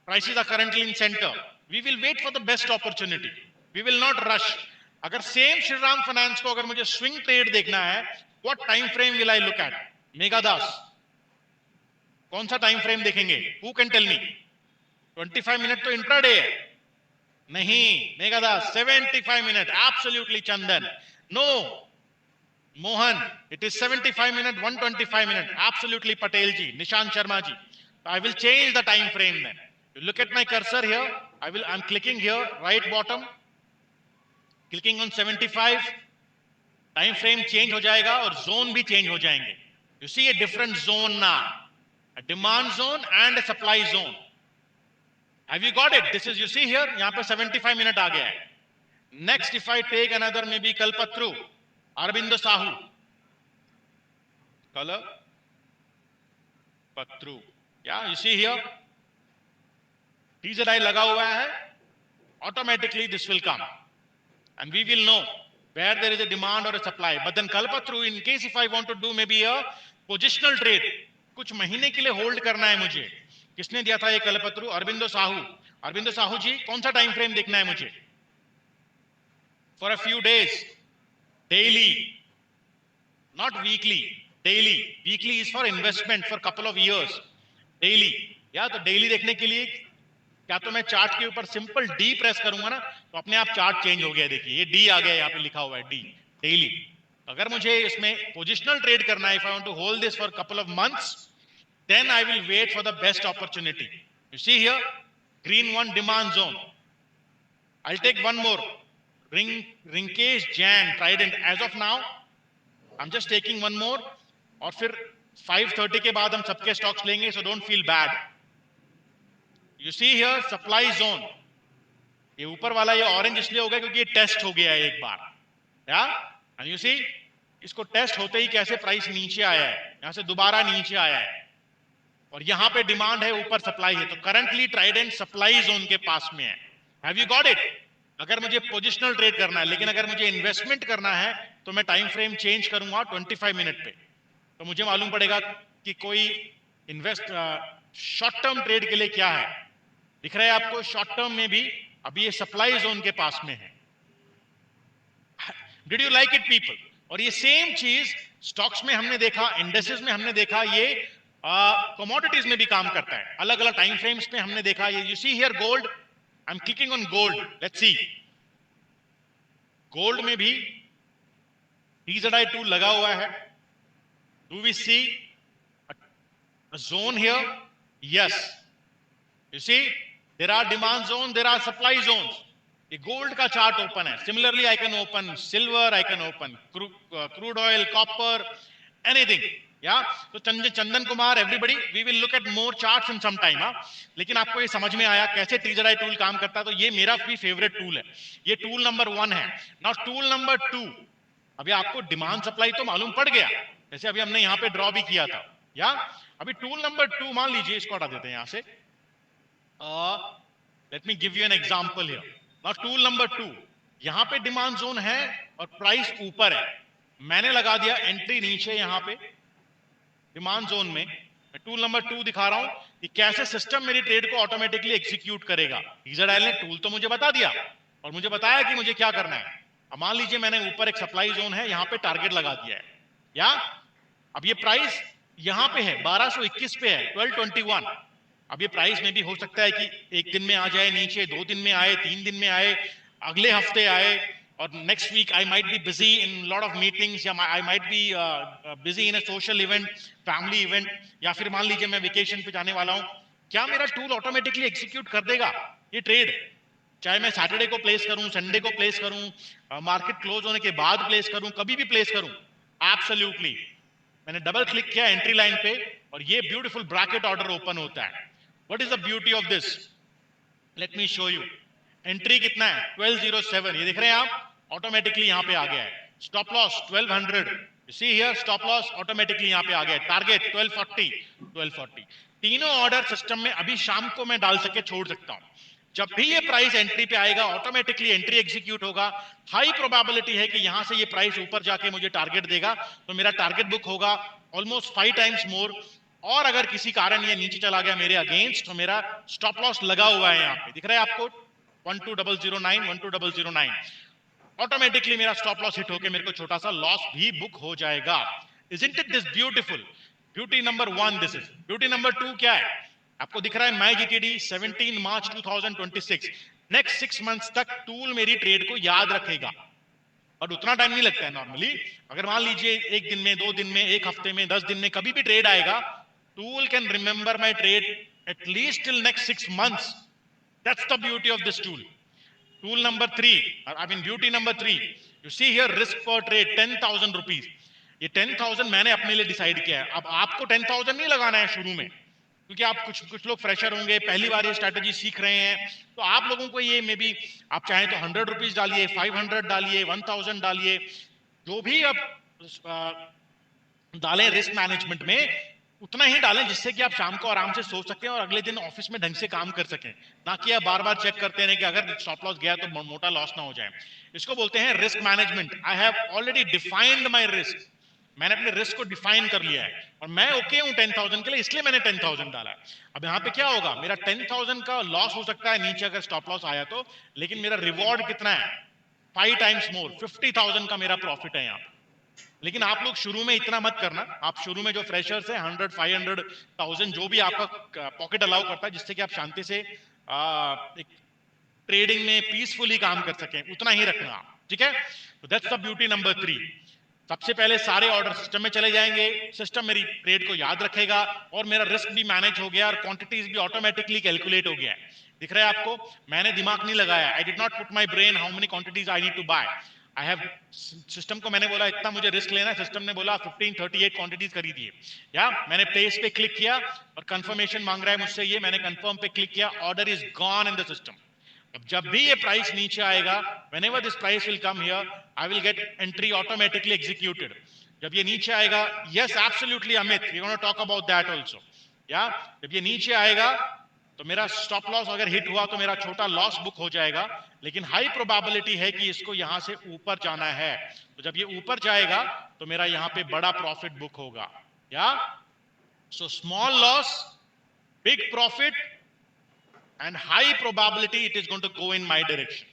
[SPEAKER 1] prices are currently in center, we will wait for the best opportunity, we will not rush. अगर सेम श्रीराम फाइनेंस को अगर मुझे स्विंग ट्रेड देखना है, what time frame will I look at? Meghadas, कौन सा टाइम फ्रेम देखेंगे? Who can tell me? 25 minute तो इंट्राडे है। नहीं Meghadas, 75 minute absolutely Chandan, no Mohan, it is 75 minute, 125 minute, absolutely Patel ji, Nishant Sharma ji. I will change the time frame then. You look at my cursor here, I'm clicking here, right bottom, clicking on 75, time frame change हो जाएगा और zone भी change हो जाएंगे. You see a different zone now, a demand zone and a supply zone. Have you got it? This is, you see here, यहाँ पे 75 minute आ गया है. Next, if I take another maybe Kalpatru, Aurobindo Sahu, color Patru. Yeah, you see here, TZI लगा हुआ है, automatically this will come, and we will know where there is a demand or a supply. But then Kalpatru, in case if I want to do maybe a positional trade, कुछ महीने के लिए होल्ड करना है मुझे, किसने दिया था ये कल्पत्रु? अरविंदो साहू. अरविंदो साहू जी, कौन सा टाइम फ्रेम देखना है मुझे? For a few days, daily, not weekly, daily. Weekly is for investment for couple of years. Daily, या तो डेली देखने के लिए क्या तो मैं चार्ट के ऊपर सिंपल डी प्रेस करूंगा ना तो अपने आप चार्ट चेंज हो गया. देखिए ये डी आ गया, यहाँ पे लिखा हुआ है डी, डेली. अगर मुझे इसमें पोजिशनल ट्रेड करना है, if I want to hold this for couple of months, then I will wait for the best opportunity. You see here, green one, demand zone. I'll take one more, Rinkesh Jan Trident. As of now, I'm just taking one more, और फिर 5:30 के बाद हम सबके स्टॉक्स लेंगे, so don't feel bad. You see here, supply zone. ये ऊपर वाला ये ऑरेंज इसलिए हो गया क्योंकि ये टेस्ट हो गया है एक बार, या? And you see, इसको टेस्ट होते ही कैसे प्राइस नीचे आया है, यहां से दोबारा नीचे आया है, और यहां पे डिमांड है, ऊपर सप्लाई है. तो करंटली ट्राइडेंट सप्लाई जोन के पास में है. Have you got it? अगर मुझे पोजिशनल ट्रेड करना है, लेकिन अगर मुझे इन्वेस्टमेंट करना है तो मैं टाइम फ्रेम चेंज करूंगा 25 मिनट पे, तो मुझे मालूम पड़ेगा कि कोई शॉर्ट टर्म ट्रेड के लिए क्या है. दिख रहा है आपको? शॉर्ट टर्म में भी अभी ये सप्लाई जोन के पास में है. Did you like it people? और ये सेम चीज स्टॉक्स में हमने देखा, इंडेक्सेस में हमने देखा, ये कमोडिटीज में भी काम करता है. अलग अलग टाइम फ्रेम्स में हमने देखा. ये you see here gold, I am clicking on gold, let's see. Gold में भी TZI टूल लगा हुआ है. Do we see a zone here? Yes. You see, there are demand zones, there are supply zones. ये गोल्ड का चार्ट ओपन है. Similarly I can open silver, I can open crude oil, copper, anything. Yeah तो Chandan Kumar, everybody, we will look at more charts in some time. लेकिन आपको ये समझ में आया कैसे TZI टूल काम करता है? तो ये मेरा भी फेवरेट टूल है. ये टूल नंबर 1 है. नाउ टूल नंबर 2, अभी आपको डिमांड सप्लाई तो मालूम पड़ गया, जैसे अभी हमने यहाँ पे ड्रॉ भी किया था. या अभी टूल नंबर 2, मान लीजिए इसको हटा देते हैं यहाँ से. Late me give you an example here. Now tool number 2, यहाँ पे डिमांड जोन है और प्राइस ऊपर है. मैंने लगा दिया एंट्री नीचे यहाँ पे डिमांड जोन में. मैं टूल नंबर 2 दिखा रहा हूं कि कैसे सिस्टम मेरी ट्रेड को ऑटोमेटिकली एग्जीक्यूट करेगा. TZI ने टूल तो मुझे बता दिया और मुझे बताया कि मुझे क्या करना है. अब मान लीजिए मैंने ऊपर एक सप्लाई जोन है, यहाँ पे टारगेट लगा दिया है. या अब ये प्राइस यहाँ पे है, 1221 पे है, 1221. अब ये प्राइस में भी हो सकता है कि एक दिन में आ जाए नीचे, 2 दिन में आए, 3 दिन में आए, अगले हफ्ते आए, और next week I might be busy in lot of meetings, या I might be busy in a social event, family event, या फिर मान लीजिए मैं वेकेशन पे जाने वाला हूं. क्या मेरा टूल ऑटोमेटिकली एग्जीक्यूट कर देगा ये ट्रेड? चाहे मैं सैटरडे को प्लेस करूं, संडे को प्लेस करूं, मार्केट क्लोज होने के बाद प्लेस करूं, कभी भी प्लेस करूं, एब्सोल्युटली. मैंने डबल क्लिक किया एंट्री लाइन पे और ये ब्यूटीफुल ब्रैकेट ऑर्डर ओपन होता है. What is the beauty of this? Let me show you. Entry कितना है? 1207. ये देख रहे हैं आप? ऑटोमेटिकली यहाँ पे आ गया है. Stop loss 1200. You see here, stop loss automatically यहाँ पे आ गया है. टारगेट 1240, 1240. तीनों ऑर्डर सिस्टम में अभी शाम को मैं डाल सके छोड़ सकता हूँ. जब भी ये प्राइस एंट्री पे आएगा ऑटोमेटिकली एंट्री एग्जीक्यूट होगा. हाई प्रोबेबिलिटी है कि यहां से ये प्राइस ऊपर जाके मुझे टारगेट देगा, तो मेरा टारगेट बुक होगा ऑलमोस्ट 5 टाइम्स मोर. और अगर किसी कारण ये नीचे चला गया मेरे अगेंस्ट, तो मेरा स्टॉप लॉस लगा हुआ है. यहाँ पे दिख रहा है आपको 12009, 12009. ऑटोमेटिकली मेरा स्टॉप लॉस हिट होके मेरे को छोटा सा लॉस भी बुक हो जाएगा. Isn't it this beautiful? Beauty number 1 this is. Beauty number 2 क्या है? आपको दिख रहा है माई जीटीडी 17 मार्च 2026। नेक्स्ट 6 मंथ्स तक टूल मेरी ट्रेड को याद रखेगा, और उतना टाइम नहीं लगता है नॉर्मली। अगर मान लीजिए एक दिन में, 2 दिन में, एक हफ्ते में, 10 दिन में कभी भी ट्रेड आएगा, tool can remember my trade at least till next 6 months. That's the beauty of this tool. Tool number 3, I mean beauty number 3, you see here risk पर ट्रेड 10,000 रुपीज। ये 10,000 मैंने अपने लिए डिसाइड किया है। अब आपको 10,000 नहीं लगाना है शुरू में, क्योंकि आप कुछ लोग फ्रेशर होंगे, पहली बार ये स्ट्रैटेजी सीख रहे हैं, तो आप लोगों को ये मे बी आप चाहें तो 100 रुपीज डालिए, 500 डालिए, 1,000 डालिए, जो भी आप डालें रिस्क मैनेजमेंट में उतना ही डालें, जिससे कि आप शाम को आराम से सो सकें और अगले दिन ऑफिस में ढंग से काम कर सकें, ना कि आप बार बार चेक करते रहें कि अगर स्टॉप लॉस गया तो मोटा लॉस ना हो जाए। इसको बोलते हैं risk management. I have already defined my risk. मैंने अपने रिस्क को डिफाइन कर लिया है और मैं ओके हूं 10,000 के लिए, इसलिए मैंने 10,000 डाला है। अब यहाँ पे क्या होगा, मेरा 10,000 का लॉस हो सकता है नीचे अगर स्टॉप लॉस आया तो, लेकिन मेरा रिवॉर्ड कितना है, 5 टाइम्स मोर, 50,000 का मेरा प्रॉफिट है यहाँ पे। लेकिन आप लोग शुरू में इतना मत करना। आप शुरू में जो फ्रेशर्स है 100, 500, 1000 जो भी आपका पॉकेट अलाउ करता है, जिससे कि आप शांति से एक ट्रेडिंग में पीसफुली काम कर सकें, उतना ही रखना, ठीक है। तो दैट्स द ब्यूटी नंबर 3। सबसे पहले सारे ऑर्डर सिस्टम में चले जाएंगे, सिस्टम मेरी ट्रेड को याद रखेगा और मेरा रिस्क भी मैनेज हो गया और क्वांटिटीज भी ऑटोमेटिकली कैलकुलेट हो गया है। दिख रहा है आपको, मैंने दिमाग नहीं लगाया। I did not put my brain how many quantities I need to buy. I have, system को मैंने बोला इतना मुझे रिस्क लेना है, सिस्टम ने बोला 1538 क्वांटिटीज खरीदिए, या मैंने प्लेस पे क्लिक किया और कंफर्मेशन मांग रहा है मुझसे, ये मैंने कंफर्म पे क्लिक किया, order is gone in the system. अब जब भी ये प्राइस नीचे आएगा, whenever this price will come here, I will get entry automatically executed. जब ये नीचे आएगा, yes absolutely Amit, we're going to talk about that also, या जब ये नीचे आएगा तो मेरा स्टॉप लॉस अगर हिट हुआ तो मेरा छोटा लॉस बुक हो जाएगा, लेकिन हाई प्रोबेबिलिटी है कि इसको यहां से ऊपर जाना है, तो जब ये ऊपर जाएगा तो मेरा यहां पे बड़ा प्रॉफिट बुक होगा, या so small loss, big profit, and high probability it is going to go in my direction.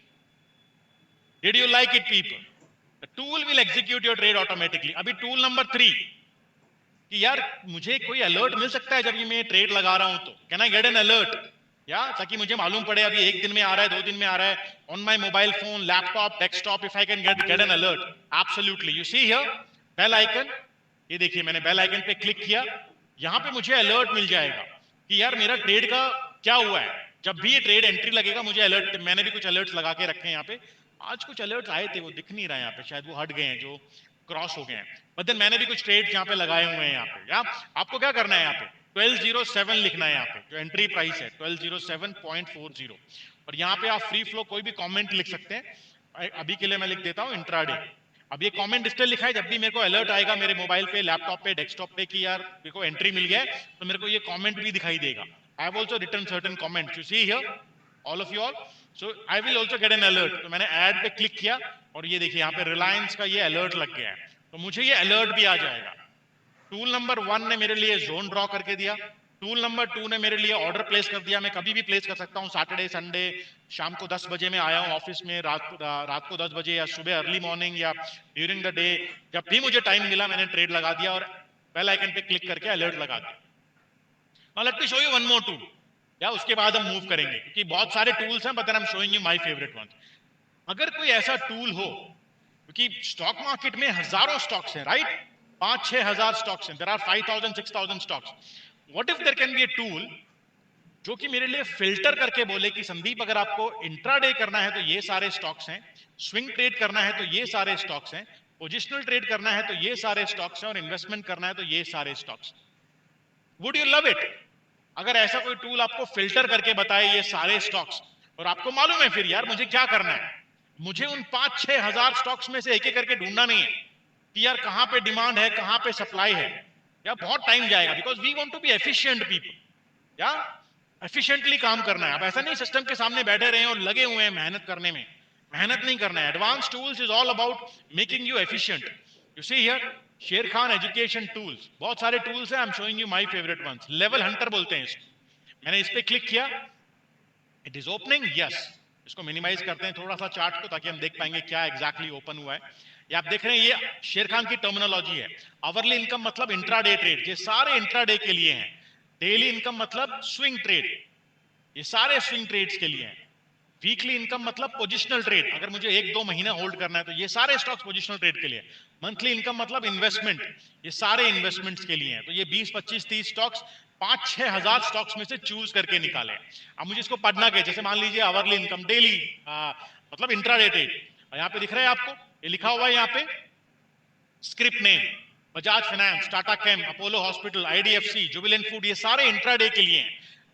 [SPEAKER 1] Did you like it, people? The tool will execute your trade automatically. अभी टूल नंबर 3 कि यार मुझे कोई अलर्ट मिल सकता है जब ये मैं ट्रेड लगा रहा हूं, तो can I get an alert, या ताकि मुझे मालूम पड़े अभी 1 दिन में आ रहा है, 2 दिन में आ रहा है, on my mobile phone, laptop, desktop, if I can get an alert, absolutely. You see here bell icon, ये देखिए मैंने बेल आइकन पे क्लिक किया, यहां पे मुझे अलर्ट मिल जाएगा कि यार मेरा ट्रेड का क्या हुआ है। जब भी ये ट्रेड एंट्री लगेगा मुझे अलर्ट, मैंने भी कुछ अलर्ट्स लगा के रखे हैं यहाँ पे। आज कुछ अलर्ट्स आए थे, वो दिख नहीं रहा है यहाँ पे, शायद वो हट गए हैं, जो क्रॉस हो गए हैं, बट देन मैंने भी कुछ ट्रेड यहाँ पे लगाए हुए हैं यहाँ पे। या आपको क्या करना है, यहाँ पे 1207 लिखना है, यहाँ पे जो एंट्री प्राइस है 1207.40, और यहाँ पे आप फ्री फ्लो कोई भी कॉमेंट लिख सकते हैं। अभी के लिए मैं लिख देता हूँ इंट्राडे। अब ये कमेंट इसलिए लिखा है, जब भी मेरे को अलर्ट आएगा मेरे मोबाइल पे, लैपटॉप पे, डेस्कटॉप पे कि यार मेरे को एंट्री मिल गया है, तो मेरे को ये कमेंट भी दिखाई देगा। I have also written certain comments, you see here all of you all, so I will also get an alert. तो मैंने ऐड पे क्लिक किया और ये देखिए यहाँ पे रिलायंस का ये अलर्ट लग गया है, तो मुझे ये अलर्ट भी आ जाएगा। टूल नंबर 1 ने मेरे लिए जोन ड्रॉ करके दिया, टूल नंबर 2 ने मेरे लिए ऑर्डर प्लेस कर दिया। मैं कभी भी प्लेस कर सकता हूँ, सैटरडे, संडे, शाम को 10 बजे में आया हूँ ऑफिस में, रात को 10 बजे, या सुबह अर्ली मॉर्निंग, या ड्यूरिंग द डे, जब भी मुझे टाइम मिला मैंने ट्रेड लगा दिया और बेल आइकन पे क्लिक करके अलर्ट लगा दिया। Now let me show you one more tool, या उसके बाद हम मूव करेंगे, क्योंकि बहुत सारे टूल्स हैं, but I am showing you my favourite one. अगर कोई ऐसा टूल हो, क्योंकि स्टॉक मार्केट में हजारों स्टॉक्स हैं, राइट, 5-6 हजार स्टॉक्स हैं, there are 5,000 6,000 stocks. What if there can be a tool जो कि मेरे लिए फिल्टर करके बोले कि संदीप अगर आपको इंट्राडे करना है तो ये सारे स्टॉक्स हैं, स्विंग ट्रेड करना है तो ये सारे स्टॉक्स हैं, पोजिशनल ट्रेड करना है तो ये सारे स्टॉक्स हैं, और इन्वेस्टमेंट करना है तो ये सारे stocks. Would you love it अगर ऐसा कोई टूल आपको फिल्टर करके बताए ये सारे स्टॉक्स, और आपको मालूम है फिर यार मुझे क्या करना है, मुझे उन 5-6 हजार स्टॉक्स में से एक एक करके ढूंढना नहीं है कि यार कहां पे डिमांड है, कहां पे सप्लाई है, या बहुत टाइम जाएगा, because we want to be efficient people, या एफिशिएंटली काम करना है। अब ऐसा नहीं सिस्टम के सामने बैठे रहे और लगे हुए हैं मेहनत करने में, मेहनत नहीं करना है। Advance tools is all about making you efficient. You see here शेर खान एजुकेशन टूल्स, बहुत सारे टूल्स हैं, I am showing you my favourite ones. Level Hunter बोलते हैं इसको। मैंने इस पे क्लिक किया, इट इज ओपनिंग, यस। इसको मिनिमाइज करते हैं थोड़ा सा चार्ट को, ताकि हम देख पाएंगे क्या एग्जैक्टली ओपन हुआ है। ये आप देख रहे हैं, ये शेर खान की टर्मिनोलॉजी है। आवरली इनकम मतलब इंट्राडे ट्रेड, ये सारे इंट्राडे के लिए हैं। डेली इनकम मतलब स्विंग ट्रेड, ये सारे स्विंग ट्रेड्स के लिए हैं। वीकली इनकम मतलब पोजिशनल ट्रेड, अगर मुझे 1-2 महीने होल्ड करना है तो ये सारे स्टॉक्स पोजिशनल ट्रेड के लिए। मंथली इनकम मतलब इन्वेस्टमेंट, ये सारे इन्वेस्टमेंट्स के लिए हैं। तो ये 20, 25, 30 स्टॉक्स 5-6 हजार स्टॉक्स में से चूज करके निकाले। अब मुझे इसको पढ़ना क्या, जैसे मान लीजिए आवरली इनकम, डेली मतलब इंट्राडे ट्रेड। यहाँ पे दिख रहा है आपको, ये लिखा हुआ है यहाँ पे script name, Bajaj finance, Tata chem, Apollo hospital, IDFC, Jubilant food, ये सारे इंट्राडे के लिए हैं।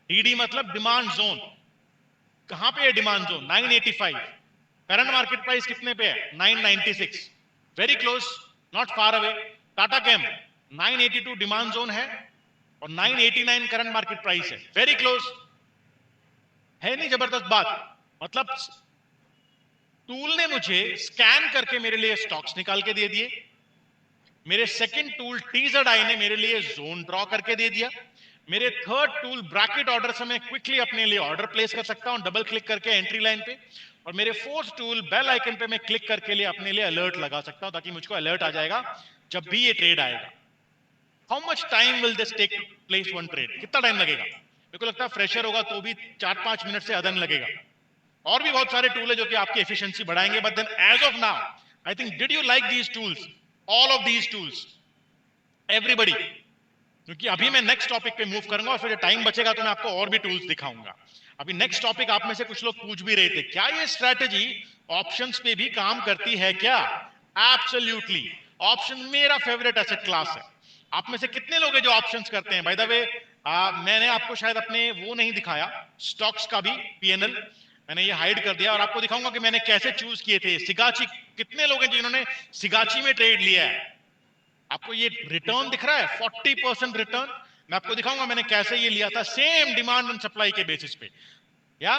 [SPEAKER 1] डीडी मतलब डिमांड जोन, कहां पे है demand zone? 985। Current market price कितने पे है? 996, very close, not far away. Tata came 982 demand zone है और 989 करंट मार्केट प्राइस है, वेरी क्लोज है। नहीं जबरदस्त बात? मतलब टूल ने मुझे स्कैन करके मेरे लिए स्टॉक्स निकाल के दे दिए। मेरे सेकंड टूल टीजर आई ने मेरे लिए जोन ड्रॉ करके दे दिया। मेरे थर्ड टूल ब्रैकेट ऑर्डर से मैं क्विकली अपने लिए ऑर्डर प्लेस कर सकता हूं डबल क्लिक करके एंट्री लाइन पे। और मेरे फोर्थ टूल बेल आइकन पे मैं क्लिक करके लिए अपने लिए अलर्ट लगा सकता हूं, ताकि मुझको अलर्ट आ जाएगा जब भी ये ट्रेड आएगा। How much time will this take to place one trade? कितना टाइम लगेगा? मेरे को लगता है फ्रेशर होगा तो भी 4-5 मिनट से ज्यादा लगेगा। और भी बहुत सारे टूल है जो कि आपकी एफिशिएंसी बढ़ाएंगे, but then as of now I think, did you like these tools, all of these tools, everybody? क्योंकि अभी मैं नेक्स्ट टॉपिक पे मूव करूंगा और फिर टाइम बचेगा तो मैं आपको और भी टूल्स दिखाऊंगा। अभी नेक्स्ट टॉपिक आप में से कुछ लोग पूछ भी रहे थे, क्या ये स्ट्रैटेजी ऑप्शंस पे भी काम करती है क्या? एब्सोल्युटली, ऑप्शन मेरा फेवरेट एसेट क्लास है। आप में से कितने लोग हैं जो ऑप्शंस करते हैं? बाय द वे, मैंने आपको शायद अपने वो नहीं दिखाया स्टॉक्स का भी पीएनएल, मैंने ये हाइड कर दिया और आपको दिखाऊंगा कि मैंने कैसे चूज किए थे। सिगाची, कितने लोग हैं जिन्होंने सिगाची में ट्रेड लिया है? आपको ये रिटर्न दिख रहा है 40% रिटर्न, मैं आपको दिखाऊंगा मैंने कैसे ये लिया था, सेम डिमांड एंड सप्लाई के बेसिस पे। या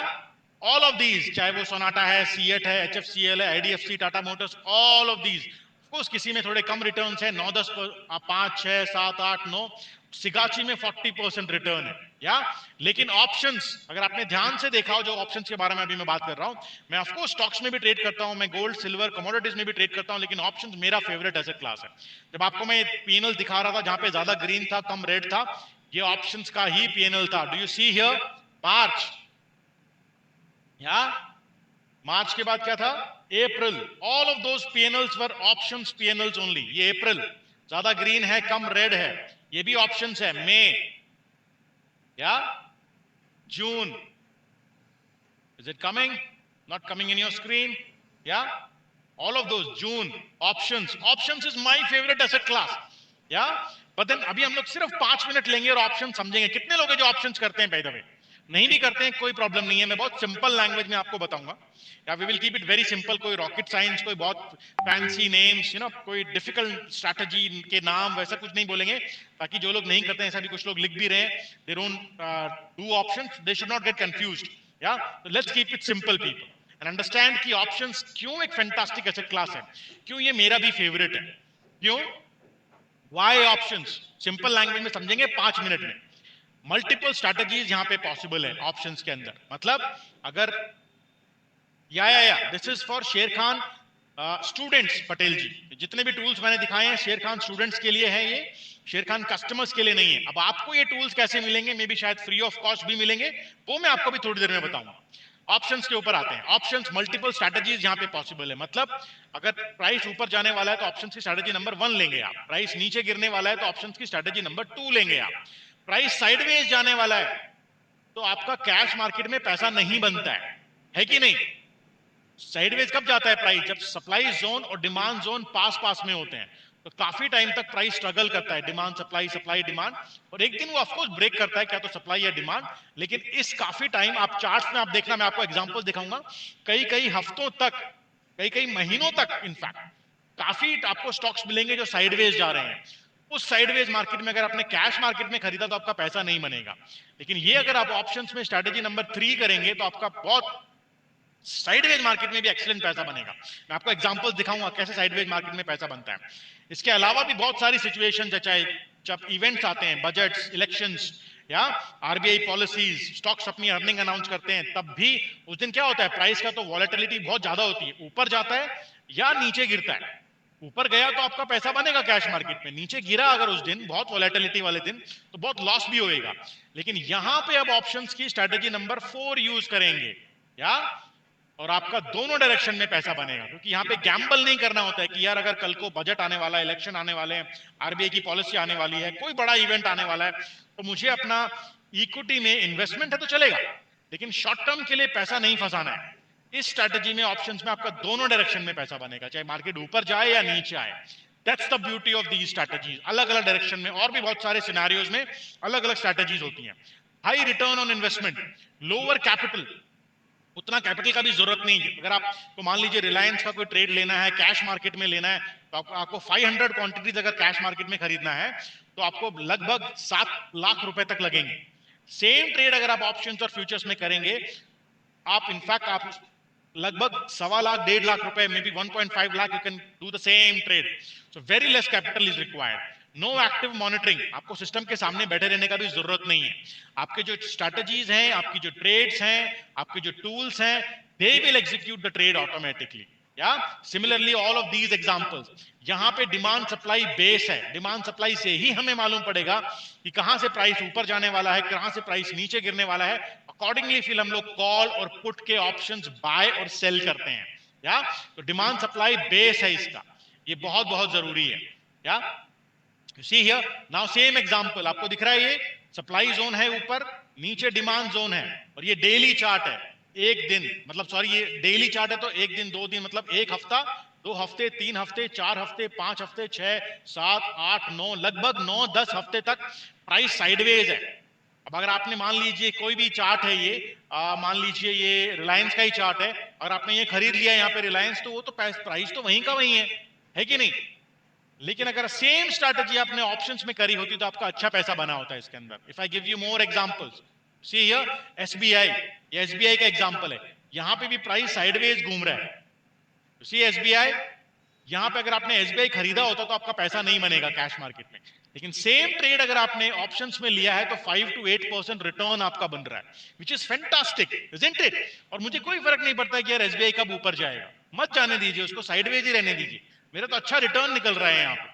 [SPEAKER 1] ऑल ऑफ दीज, चाहे वो सोनाटा है, सीएट है, एचएफसीएल है, IDFC, Tata Motors, all of these. Of course किसी में थोड़े कम रिटर्न है, 9-10, 5, 6, 7, 8, 9। सिगाची में 40% रिटर्न है। या लेकिन ऑप्शंस, अगर आपने ध्यान से देखा हो, जो ऑप्शंस के बारे में अभी मैं बात कर रहा हूं, मैं ऑफकोर्स स्टॉक्स में भी ट्रेड करता हूं, मैं गोल्ड सिल्वर कमोडिटीज में भी ट्रेड करता हूं, लेकिन ऑप्शंस मेरा फेवरेट एसेट क्लास है। जब आपको मैं पीएनएल दिखा रहा था जहां पे ज्यादा ग्रीन था कम रेड था, ये ऑप्शंस का ही पीएनएल था। Do you see here? मार्च, या मार्च के बाद क्या था? अप्रैल। All of those PNLs were options PNLs only. ये अप्रैल, ज्यादा ग्रीन है कम रेड है, ये भी ऑप्शंस है। मई, या जून, is it coming? Not coming in your screen? Yeah all of those June options. Options is my favourite asset class. Yeah but then अभी हम लोग सिर्फ 5 मिनट लेंगे और ऑप्शन समझेंगे। कितने लोग हैं जो ऑप्शंस करते हैं? बाय द वे, नहीं भी करते हैं कोई प्रॉब्लम नहीं है, मैं बहुत सिंपल लैंग्वेज में आपको बताऊंगा। Yeah we will keep it very simple, कोई रॉकेट साइंस, कोई बहुत फैंसी नेम्स, कोई डिफिकल्ट स्ट्रैटेजी के नाम वैसा कुछ नहीं बोलेंगे, ताकि जो लोग नहीं करते हैं, ऐसा भी कुछ लोग लिख भी रहे हैं, they don't do options, they should not get confused. Yeah let's keep it simple people and understand कि ऑप्शंस क्यों एक फैंटास्टिक एसेट क्लास है, क्यों ये मेरा भी फेवरेट है, क्यों, व्हाई ऑप्शंस। सिंपल लैंग्वेज में समझेंगे 5 मिनट में। मल्टीपल स्ट्रैटेजीज यहां पे पॉसिबल है ऑप्शंस के अंदर। मतलब अगर या दिस इज फॉर शेर खान स्टूडेंट्स, पटेल जी, जितने भी टूल्स मैंने दिखाए हैं शेर खान स्टूडेंट्स के लिए हैं, ये शेर खान कस्टमर्स के लिए नहीं है। अब आपको ये टूल्स कैसे मिलेंगे? मे बी शायद फ्री ऑफ कॉस्ट भी मिलेंगे, वो मैं आपको भी थोड़ी देर में बताऊंगा। ऑप्शंस के ऊपर आते हैं। ऑप्शंस मल्टीपल स्ट्रैटेजीज यहां पे पॉसिबल है। मतलब अगर प्राइस ऊपर जाने वाला है तो ऑप्शंस की स्ट्रैटेजी नंबर 1 लेंगे आप, प्राइस नीचे गिरने वाला है तो ऑप्शंस की स्ट्रैटेजी नंबर 2 लेंगे आप, प्राइस साइडवेज जाने वाला है तो आपका कैश मार्केट में पैसा नहीं बनता है कि नहीं? साइडवेज कब जाता है प्राइस? जब सप्लाई जोन और डिमांड जोन पास पास में होते हैं, तो काफी टाइम तक प्राइस स्ट्रगल करता है, डिमांड सप्लाई, सप्लाई डिमांड, और एक दिन वो ऑफ कोर्स ब्रेक करता है, क्या तो सप्लाई या डिमांड। लेकिन इस काफी टाइम आप चार्ट्स में आप देखना, मैं आपको एग्जांपल दिखाऊंगा, कई कई हफ्तों तक, कई कई महीनों तक इनफैक्ट काफी आपको स्टॉक्स मिलेंगे जो साइडवेज जा रहे हैं। उस साइडवेज मार्केट में अगर आपने कैश मार्केट में खरीदा तो आपका पैसा नहीं बनेगा। लेकिन ये अगर आप ऑप्शंस में स्ट्रैटेजी नंबर 3 करेंगे तो आपका बहुत साइडवेज मार्केट में भी एक्सीलेंट पैसा बनेगा। मैं आपको एग्जांपल्स दिखाऊंगा कैसे साइडवेज मार्केट में पैसा बनता है। इसके अलावा भी बहुत सारी सिचुएशंस है, चाहे जब इवेंट्स आते हैं, बजट्स, इलेक्शंस, या आरबीआई पॉलिसीज, स्टॉक्स अपनी अर्निंग अनाउंस करते हैं, तब भी उस दिन क्या होता है, प्राइस का तो वॉलेटिलिटी बहुत ज्यादा होती है, ऊपर जाता है या नीचे गिरता है। ऊपर गया तो आपका पैसा बनेगा कैश मार्केट में, नीचे गिरा अगर उस दिन बहुत वोलेटिलिटी वाले दिन तो बहुत लॉस भी होएगा। लेकिन यहां पे अब ऑप्शंस की स्ट्रेटेजी नंबर 4 यूज करेंगे, या और आपका दोनों डायरेक्शन में पैसा बनेगा, क्योंकि यहाँ पे गैम्बल नहीं करना होता है कि यार अगर कल को बजट आने वाला है, इलेक्शन आने वाले हैं, आरबीआई की पॉलिसी आने वाली है, कोई बड़ा इवेंट आने वाला है, तो मुझे अपना इक्विटी में इन्वेस्टमेंट है तो चलेगा, लेकिन शॉर्ट टर्म के लिए पैसा नहीं फंसाना है। इस स्ट्रैटेजी में ऑप्शंस में आपका दोनों डायरेक्शन में पैसा बनेगा, चाहे मार्केट ऊपर जाए या नीचे आए। That's the beauty of these strategies. अलग अलग डायरेक्शन में और भी बहुत सारे सिनेरियोज में अलग अलग स्ट्रैटेजीज होती हैं। High return on investment, lower capital, उतना कैपिटल का भी जरूरत नहीं है। अगर आपको मान लीजिए रिलायंस का कोई ट्रेड लेना है, कैश मार्केट में लेना है, तो आपको 500 क्वांटिटीज अगर कैश मार्केट में खरीदना है तो आपको लगभग 7 लाख रुपए तक लगेंगे। सेम ट्रेड अगर आप ऑप्शंस और फ्यूचर्स में करेंगे, आप इनफैक्ट आप लगभग 1.25 लाख 1.5 लाख रुपए, maybe 1.5 lakh, you can do the same trade. So very less capital is required. No active monitoring, आपको सिस्टम के सामने बैठे रहने का भी जरूरत नहीं है। आपके जो स्ट्रैटेजीज हैं, आपकी जो ट्रेड्स हैं, आपके जो टूल्स हैं, they will execute the trade automatically. Yeah similarly all of these examples, यहां पे डिमांड सप्लाई बेस है। डिमांड सप्लाई से ही हमें मालूम पड़ेगा कि कहां से प्राइस ऊपर जाने वाला है, कहां से प्राइस नीचे गिरने वाला है। अकॉर्डिंगली फिर हम लोग कॉल और पुट के ऑप्शंस बाय और सेल करते हैं। या तो डिमांड सप्लाई बेस है इसका, ये बहुत बहुत जरूरी है। या see here now same example आपको दिख रहा है, ये सप्लाई जोन है ऊपर, नीचे डिमांड जोन है, और ये डेली चार्ट है। एक दिन मतलब सॉरी ये डेली चार्ट है, तो एक दिन 2 दिन मतलब एक हफ्ता, 2 हफ्ते, 3 हफ्ते, 4 हफ्ते, 5 हफ्ते, 6, 7, 8, 9, लगभग 9-10 हफ्ते तक प्राइस साइडवेज है। अब अगर आपने मान लीजिए कोई भी चार्ट है ये, मान लीजिए ये रिलायंस का ही चार्ट है, और आपने ये खरीद लिया यहाँ पे रिलायंस, तो वो तो प्राइस तो वहीं का वहीं है कि नहीं? लेकिन अगर सेम स्ट्रैटेजी आपने ऑप्शंस में करी होती तो आपका अच्छा पैसा बना होता है इसके अंदर। If I give you more examples, see here SBI, ये एसबीआई का एग्जांपल है। यहां पे भी प्राइस साइडवेज घूम रहा है। सी एसबीआई, यहां पे अगर आपने एसबीआई खरीदा होता तो आपका पैसा नहीं बनेगा कैश मार्केट में, लेकिन सेम ट्रेड अगर आपने ऑप्शंस में लिया है तो 5 to 8% रिटर्न आपका बन रहा है, which is fantastic, isn't it? और मुझे कोई फर्क नहीं पड़ता कि यार एसबीआई कब ऊपर जाएगा, मत जाने दीजिए उसको, साइडवेज ही रहने दीजिए, मेरा तो अच्छा रिटर्न निकल रहा है यहाँ पे।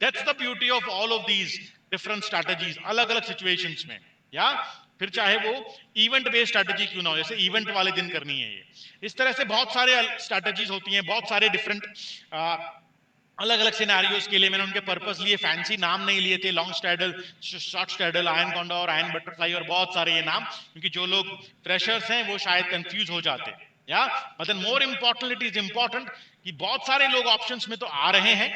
[SPEAKER 1] That's the beauty of all of these different strategies, अलग अलग सिचुएशंस में। या फिर चाहे वो इवेंट बेस्ड स्ट्रैटेजी क्यों ना हो, जैसे इवेंट वाले दिन करनी है ये, इस तरह से बहुत सारे स्ट्रैटेजीज होती हैं, बहुत सारे डिफरेंट अलग अलग सिनेरियोज के लिए। मैंने उनके पर्पस लिए फैंसी नाम नहीं लिए थे, long straddle, short straddle, iron condor और आयन बटरफ्लाई, और बहुत सारे ये नाम, क्योंकि जो लोग फ्रेशर्स हैं वो शायद कंफ्यूज हो जाते हैं। Yeah but then more important, it is important कि बहुत सारे लोग ऑप्शंस में तो आ रहे हैं।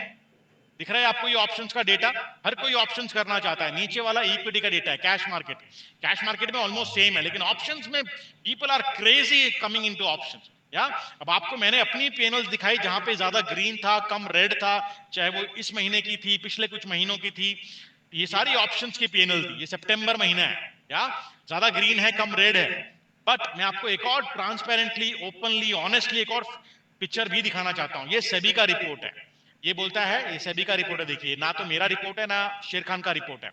[SPEAKER 1] दिख रहा है आपको ये ऑप्शंस का डेटा, हर कोई ऑप्शंस करना चाहता है। नीचे वाला इक्विटी का डेटा है, कैश मार्केट, कैश मार्केट में ऑलमोस्ट सेम है, लेकिन ऑप्शंस में people are crazy coming into options. या अब आपको मैंने अपनी पैनल्स दिखाई जहां पे ज्यादा ग्रीन था, कम रेड था, चाहे वो इस महीने की थी, पिछले कुछ महीनों की थी, ये सारी ऑप्शंस की पैनल थी। ये सितंबर महीना है, या ज्यादा ग्रीन है, कम रेड है। बट मैं आपको एक और ट्रांसपेरेंटली, ओपनली, ऑनेस्टली एक और पिक्चर भी दिखाना चाहता हूं। ये सेबी का रिपोर्ट है, ये बोलता है, ये सेबी का रिपोर्ट है, देखिए, ना तो मेरा रिपोर्ट है ना शेर खान का रिपोर्ट है।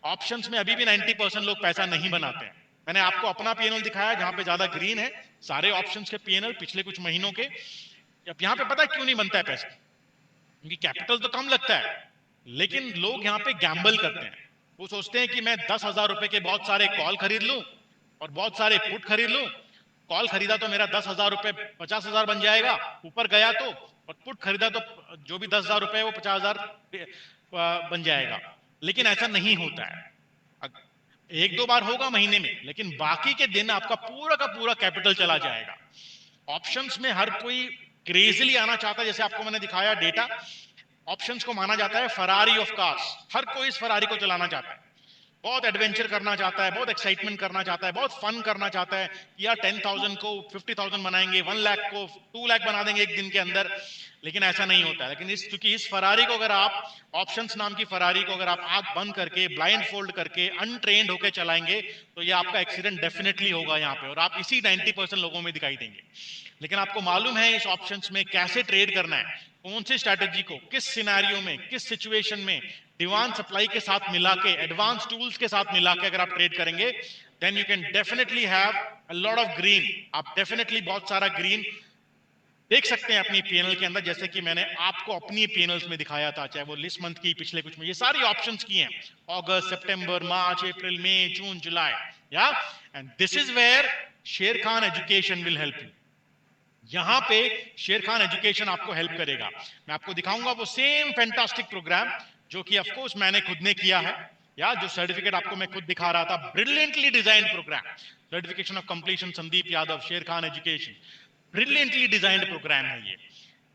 [SPEAKER 1] ऑप्शंस में अभी भी 90% लोग पैसा नहीं बनाते हैं। मैंने आपको अपना पीएनएल दिखाया जहां पे ज्यादा ग्रीन है, सारे ऑप्शंस के पीएनएल पिछले कुछ महीनों के। अब यहाँ पे पता है क्यों नहीं बनता है पैसा? क्योंकि कैपिटल तो कम लगता है, लेकिन लोग यहाँ पे गैम्बल करते हैं। वो सोचते हैं कि मैं 10,000 रुपए के बहुत सारे कॉल खरीद लूं और बहुत सारे पुट खरीद लूं। कॉल खरीदा तो मेरा 10,000 रुपए 50,000 बन जाएगा, ऊपर गया तो, और पुट खरीदा तो जो भी 10,000 रुपए है वो 50,000 बन जाएगा। लेकिन ऐसा नहीं होता है। एक दो बार होगा महीने में, लेकिन बाकी के दिन आपका पूरा का पूरा कैपिटल चला जाएगा। ऑप्शंस में हर कोई क्रेजीली आना चाहता है, जैसे आपको मैंने दिखाया डेटा, ऑप्शंस को माना जाता है फरारी ऑफ कार्स। हर कोई इस फरारी को चलाना चाहता है, बहुत एडवेंचर करना चाहता है, बहुत एक्साइटमेंट करना चाहता है, बहुत फन करना चाहता है कि यार 10,000 को 50,000 बनाएंगे, 1 लाख को 2 लाख बना देंगे एक दिन के अंदर। लेकिन ऐसा नहीं होता है। लेकिन क्योंकि इस फरारी को अगर आप, ऑप्शंस नाम की फरारी को अगर आप आंख बंद करके, ब्लाइंड फोल्ड करके, अनट्रेन्ड होकर चलाएंगे तो ये आपका एक्सीडेंट डेफिनेटली होगा यहाँ पे, और आप इसी 90% लोगों में दिखाई देंगे। लेकिन आपको मालूम है इस ऑप्शंस में कैसे ट्रेड करना है, कौन सी स्ट्रैटेजी को किस सिनेरियो में, किस सिचुएशन में डिमांड सप्लाई के साथ मिला के, एडवांस टूल्स के साथ मिला के अगर आप ट्रेड करेंगे, then you can definitely have a lot of green. आप डेफिनेटली बहुत सारा ग्रीन देख सकते हैं अपनी पीएनएल के अंदर, जैसे कि मैंने आपको अपनी पीएनएल्स में दिखाया था, चाहे वो लिस्ट मंथ की, पिछले कुछ में, ये सारी ऑप्शंस की हैं, अगस्त, सितंबर, मार्च, अप्रैल, मई, जून, जुलाई, या एंड दिस इज वेयर शेर Khan education will help you. यहां पे शेर खान एजुकेशन आपको हेल्प करेगा। मैं आपको दिखाऊंगा वो सेम फैंटास्टिक प्रोग्राम जो कि ऑफ कोर्स मैंने खुद ने किया है, या जो सर्टिफिकेट आपको मैं खुद दिखा रहा था, brilliantly designed program, certification of completion Sandeep Yadav, Sher Khan education, brilliantly designed program है ये।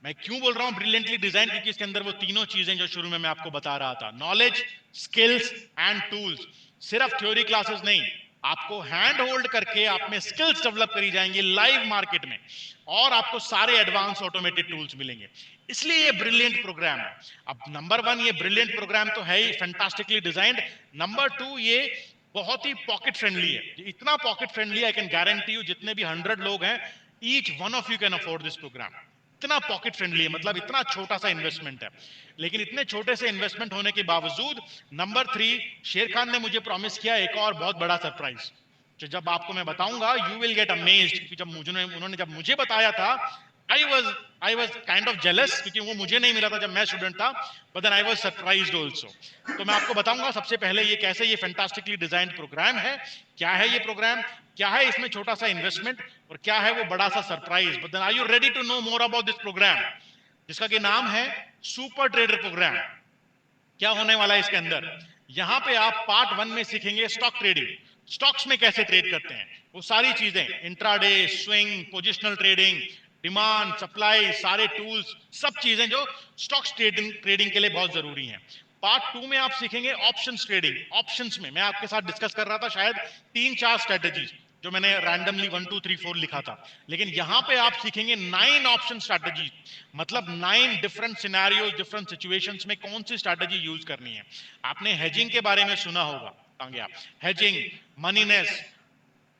[SPEAKER 1] मैं क्यों बोल रहा हूं ब्रिलियंटली डिजाइन, क्योंकि इसके अंदर वो तीनों चीजें जो शुरू में मैं आपको बता रहा था, नॉलेज, स्किल्स एंड टूल्स, सिर्फ थ्योरी क्लासेस नहीं, आपको हैंड होल्ड करके आप में स्किल्स डेवलप करी जाएंगी लाइव मार्केट में, और आपको सारे एडवांस ऑटोमेटेड टूल्स मिलेंगे। इसलिए ये ब्रिलियंट प्रोग्राम है। अब नंबर वन, ये ब्रिलियंट प्रोग्राम तो है ही, फैंटास्टिकली डिजाइंड। नंबर टू, ये बहुत ही पॉकेट फ्रेंडली है, इतना pocket friendly, I can guarantee you जितने भी 100 लोग हैं, each one of you can afford this program. इतना पॉकेट फ्रेंडली है, मतलब इतना छोटा सा इन्वेस्टमेंट है। लेकिन इतने छोटे से इन्वेस्टमेंट होने के बावजूद, नंबर थ्री, शेर खान ने मुझे प्रॉमिस किया एक और बहुत बड़ा सरप्राइज, जो जब आपको मैं बताऊंगा यू विल गेट अमेज्ड। क्योंकि जब उन्होंने जब मुझे बताया था, I was kind of jealous, क्योंकि वो मुझे नहीं मिला था जब मैं स्टूडेंट था, but then I was surprised also. तो मैं आपको बताऊंगा सबसे पहले ये कैसे ये फैंटास्टिकली डिजाइंड प्रोग्राम है, क्या है ये प्रोग्राम, क्या है इसमें छोटा सा इन्वेस्टमेंट, और क्या है वो बड़ा सा surprise. But then are you ready to know more about this program, जिसका कि नाम है सुपर ट्रेडर प्रोग्राम। क्या होने वाला है इसके अंदर? यहां पे आप पार्ट वन में सीखेंगे स्टॉक ट्रेडिंग, स्टॉक्स में कैसे ट्रेड करते हैं, वो सारी चीजें, intraday, swing, positional trading, demand, supply, सारे टूल्स, सब चीजें जो स्टॉक्स ट्रेडिंग के लिए बहुत जरूरी हैं। पार्ट टू में आप सीखेंगे ऑप्शंस ट्रेडिंग। ऑप्शंस में मैं आपके साथ डिस्कस कर रहा था शायद 3-4 स्ट्रेटेजीज, जो मैंने रैंडमली 1 2 3 4 लिखा था, लेकिन यहां पे आप सीखेंगे 9 ऑप्शन स्ट्रैटेजी, मतलब 9 डिफरेंट सिनेरियोज, डिफरेंट सिचुएशंस में कौन सी स्ट्रैटेजी यूज करनी है। आपने हेजिंग के बारे में सुना होगा, हेजिंग, मनीनेस,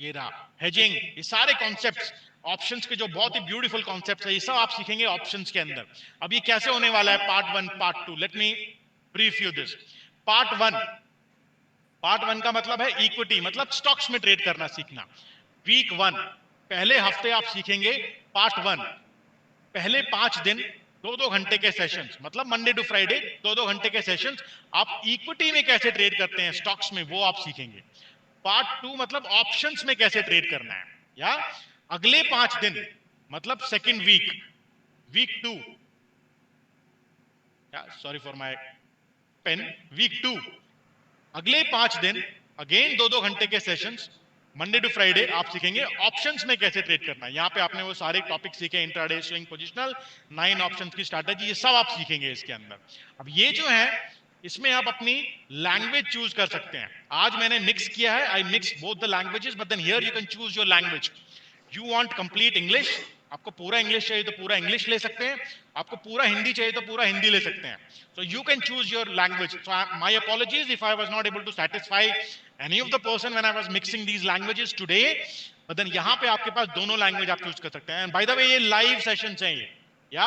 [SPEAKER 1] ये रहा हेजिंग, ये सारे कॉन्सेप्ट्स ऑप्शंस के जो बहुत ही ब्यूटीफुल कॉन्सेप्ट्स है, ये सब आप सीखेंगे ऑप्शंस के अंदर। अब ये कैसे होने वाला है, part one, part two, let me brief you this. Part one, part one का मतलब है इक्विटी, मतलब स्टॉक्स में ट्रेड करना सीखना। वीक वन, पहले हफ्ते आप सीखेंगे पार्ट वन, पहले 5 दिन 2-2 घंटे के सेशंस, मतलब मंडे टू फ्राइडे 2-2 घंटे के सेशंस, आप इक्विटी में कैसे ट्रेड करते हैं, स्टॉक्स में, वो आप सीखेंगे। पार्ट टू मतलब ऑप्शंस में कैसे ट्रेड करना है, या अगले 5 दिन, मतलब second week, week two, sorry for my pen, week two, अगले 5 दिन अगेन 2-2 घंटे के सेशंस, मंडे टू फ्राइडे आप सीखेंगे ऑप्शंस में कैसे ट्रेड करना है। यहाँ पे आपने वो सारे टॉपिक सीखे, इंट्राडे, स्विंग, पोजिशनल, 9 ऑप्शंस की स्ट्रैटेजी, ये सब आप सीखेंगे इसके अंदर। अब ये जो है, इसमें आप अपनी लैंग्वेज चूज कर सकते हैं। आज मैंने मिक्स किया है, I mix both the languages, but then here you can choose your language. You want complete English, आपको पूरा इंग्लिश चाहिए तो पूरा इंग्लिश ले सकते हैं, आपको पूरा हिंदी चाहिए तो पूरा हिंदी ले सकते हैं। So you can choose your language. So my apologies if I was not able to satisfy any of the person when I was mixing these languages today. But then यहाँ पे आपके पास दोनों लैंग्वेज आप चूज कर सकते हैं। And by the way, ये लाइव सेशंस हैं ये, या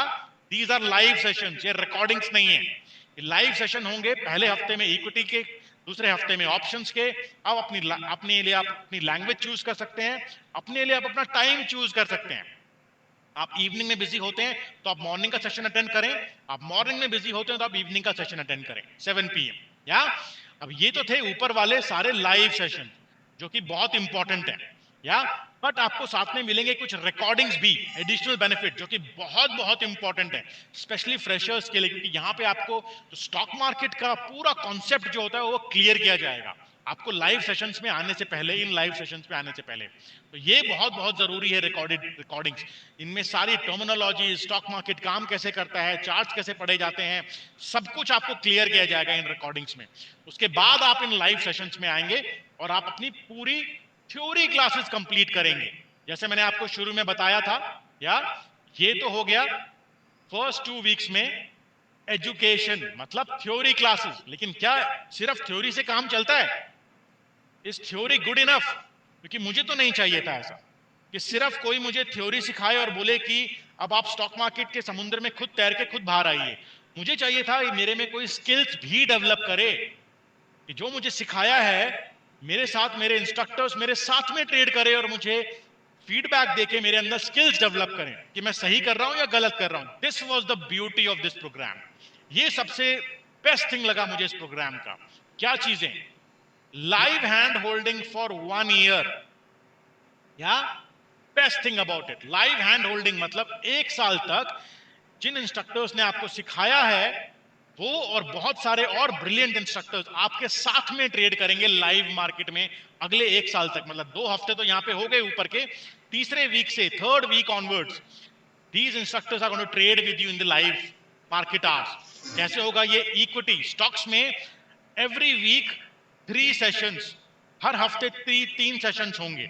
[SPEAKER 1] these are live sessions, ये रिकॉर्डिंग्स नहीं है। ये लाइव सेशन होंगे, पहले हफ्ते में इक्विटी के, दूसरे हफ्ते में ऑप्शंस के। अब अपने लिए आप अपनी लैंग्वेज चूज कर सकते हैं, अपने लिए आप अपना टाइम चूज कर सकते हैं। आप इवनिंग में बिजी होते हैं तो आप मॉर्निंग का सेशन अटेंड करें, आप मॉर्निंग में बिजी होते हैं तो आप इवनिंग का सेशन अटेंड करें 7 PM, या अब ये तो थे ऊपर वाले सारे लाइव सेशन जो कि बहुत इंपॉर्टेंट है, या बट आपको साथ में मिलेंगे कुछ रिकॉर्डिंग्स भी, एडिशनल बेनिफिट, जो कि बहुत बहुत इंपॉर्टेंट है स्पेशली फ्रेशर्स के लिए, क्योंकि यहाँ पे आपको स्टॉक मार्केट का पूरा कॉन्सेप्ट जो होता है वो क्लियर किया जाएगा आपको लाइव सेशंस में आने से पहले, इन लाइव सेशंस में आने से पहले। तो ये बहुत बहुत जरूरी है रिकॉर्डिंग्स। इनमें सारी टर्मिनोलॉजी, स्टॉक मार्केट काम कैसे करता है, चार्ट्स कैसे पढ़े जाते हैं, सब कुछ आपको क्लियर किया जाएगा इन रिकॉर्डिंग्स में। उसके बाद आप इन लाइव सेशंस में आएंगे और आप अपनी पूरी थ्योरी क्लासेस कंप्लीट करेंगे, जैसे मैंने आपको शुरू में बताया था। या ये तो हो गया फर्स्ट 2 वीक्स में एजुकेशन, मतलब थ्योरी क्लासेस। लेकिन क्या सिर्फ थ्योरी से काम चलता है? Is theory good enough? क्योंकि मुझे तो नहीं चाहिए था ऐसा कि सिर्फ कोई मुझे थ्योरी सिखाए और बोले कि अब आप स्टॉक मार्केट के समुद्र में खुद तैर के खुद बाहर आइए। मुझे चाहिए था मेरे में कोई स्किल्स भी डेवलप करे, कि जो मुझे सिखाया है मेरे साथ मेरे इंस्ट्रक्टर्स मेरे साथ में ट्रेड करे और मुझे फीडबैक देके मेरे अंदर स्किल्स डेवलप करें कि मैं सही कर रहा हूं या गलत कर रहा हूं. This was the beauty of this program. ये सबसे बेस्ट थिंग लगा मुझे इस प्रोग्राम का. क्या चीजें? Live hand holding for 1 year. Yeah best thing about it, live hand holding मतलब 1 साल तक जिन इंस्ट्रक्टर्स ने आपको सिखाया है वो और बहुत सारे और ब्रिलियंट इंस्ट्रक्टर्स आपके साथ में ट्रेड करेंगे लाइव मार्केट में अगले 1 साल तक. मतलब 2 हफ्ते तो यहाँ पे हो गए ऊपर के, तीसरे वीक से third week onwards these instructors are going to trade with you in the live market hours. कैसे होगा ये? इक्विटी स्टॉक्स में एवरी वीक 3 सेशंस, हर हफ्ते 3 सेशंस होंगे.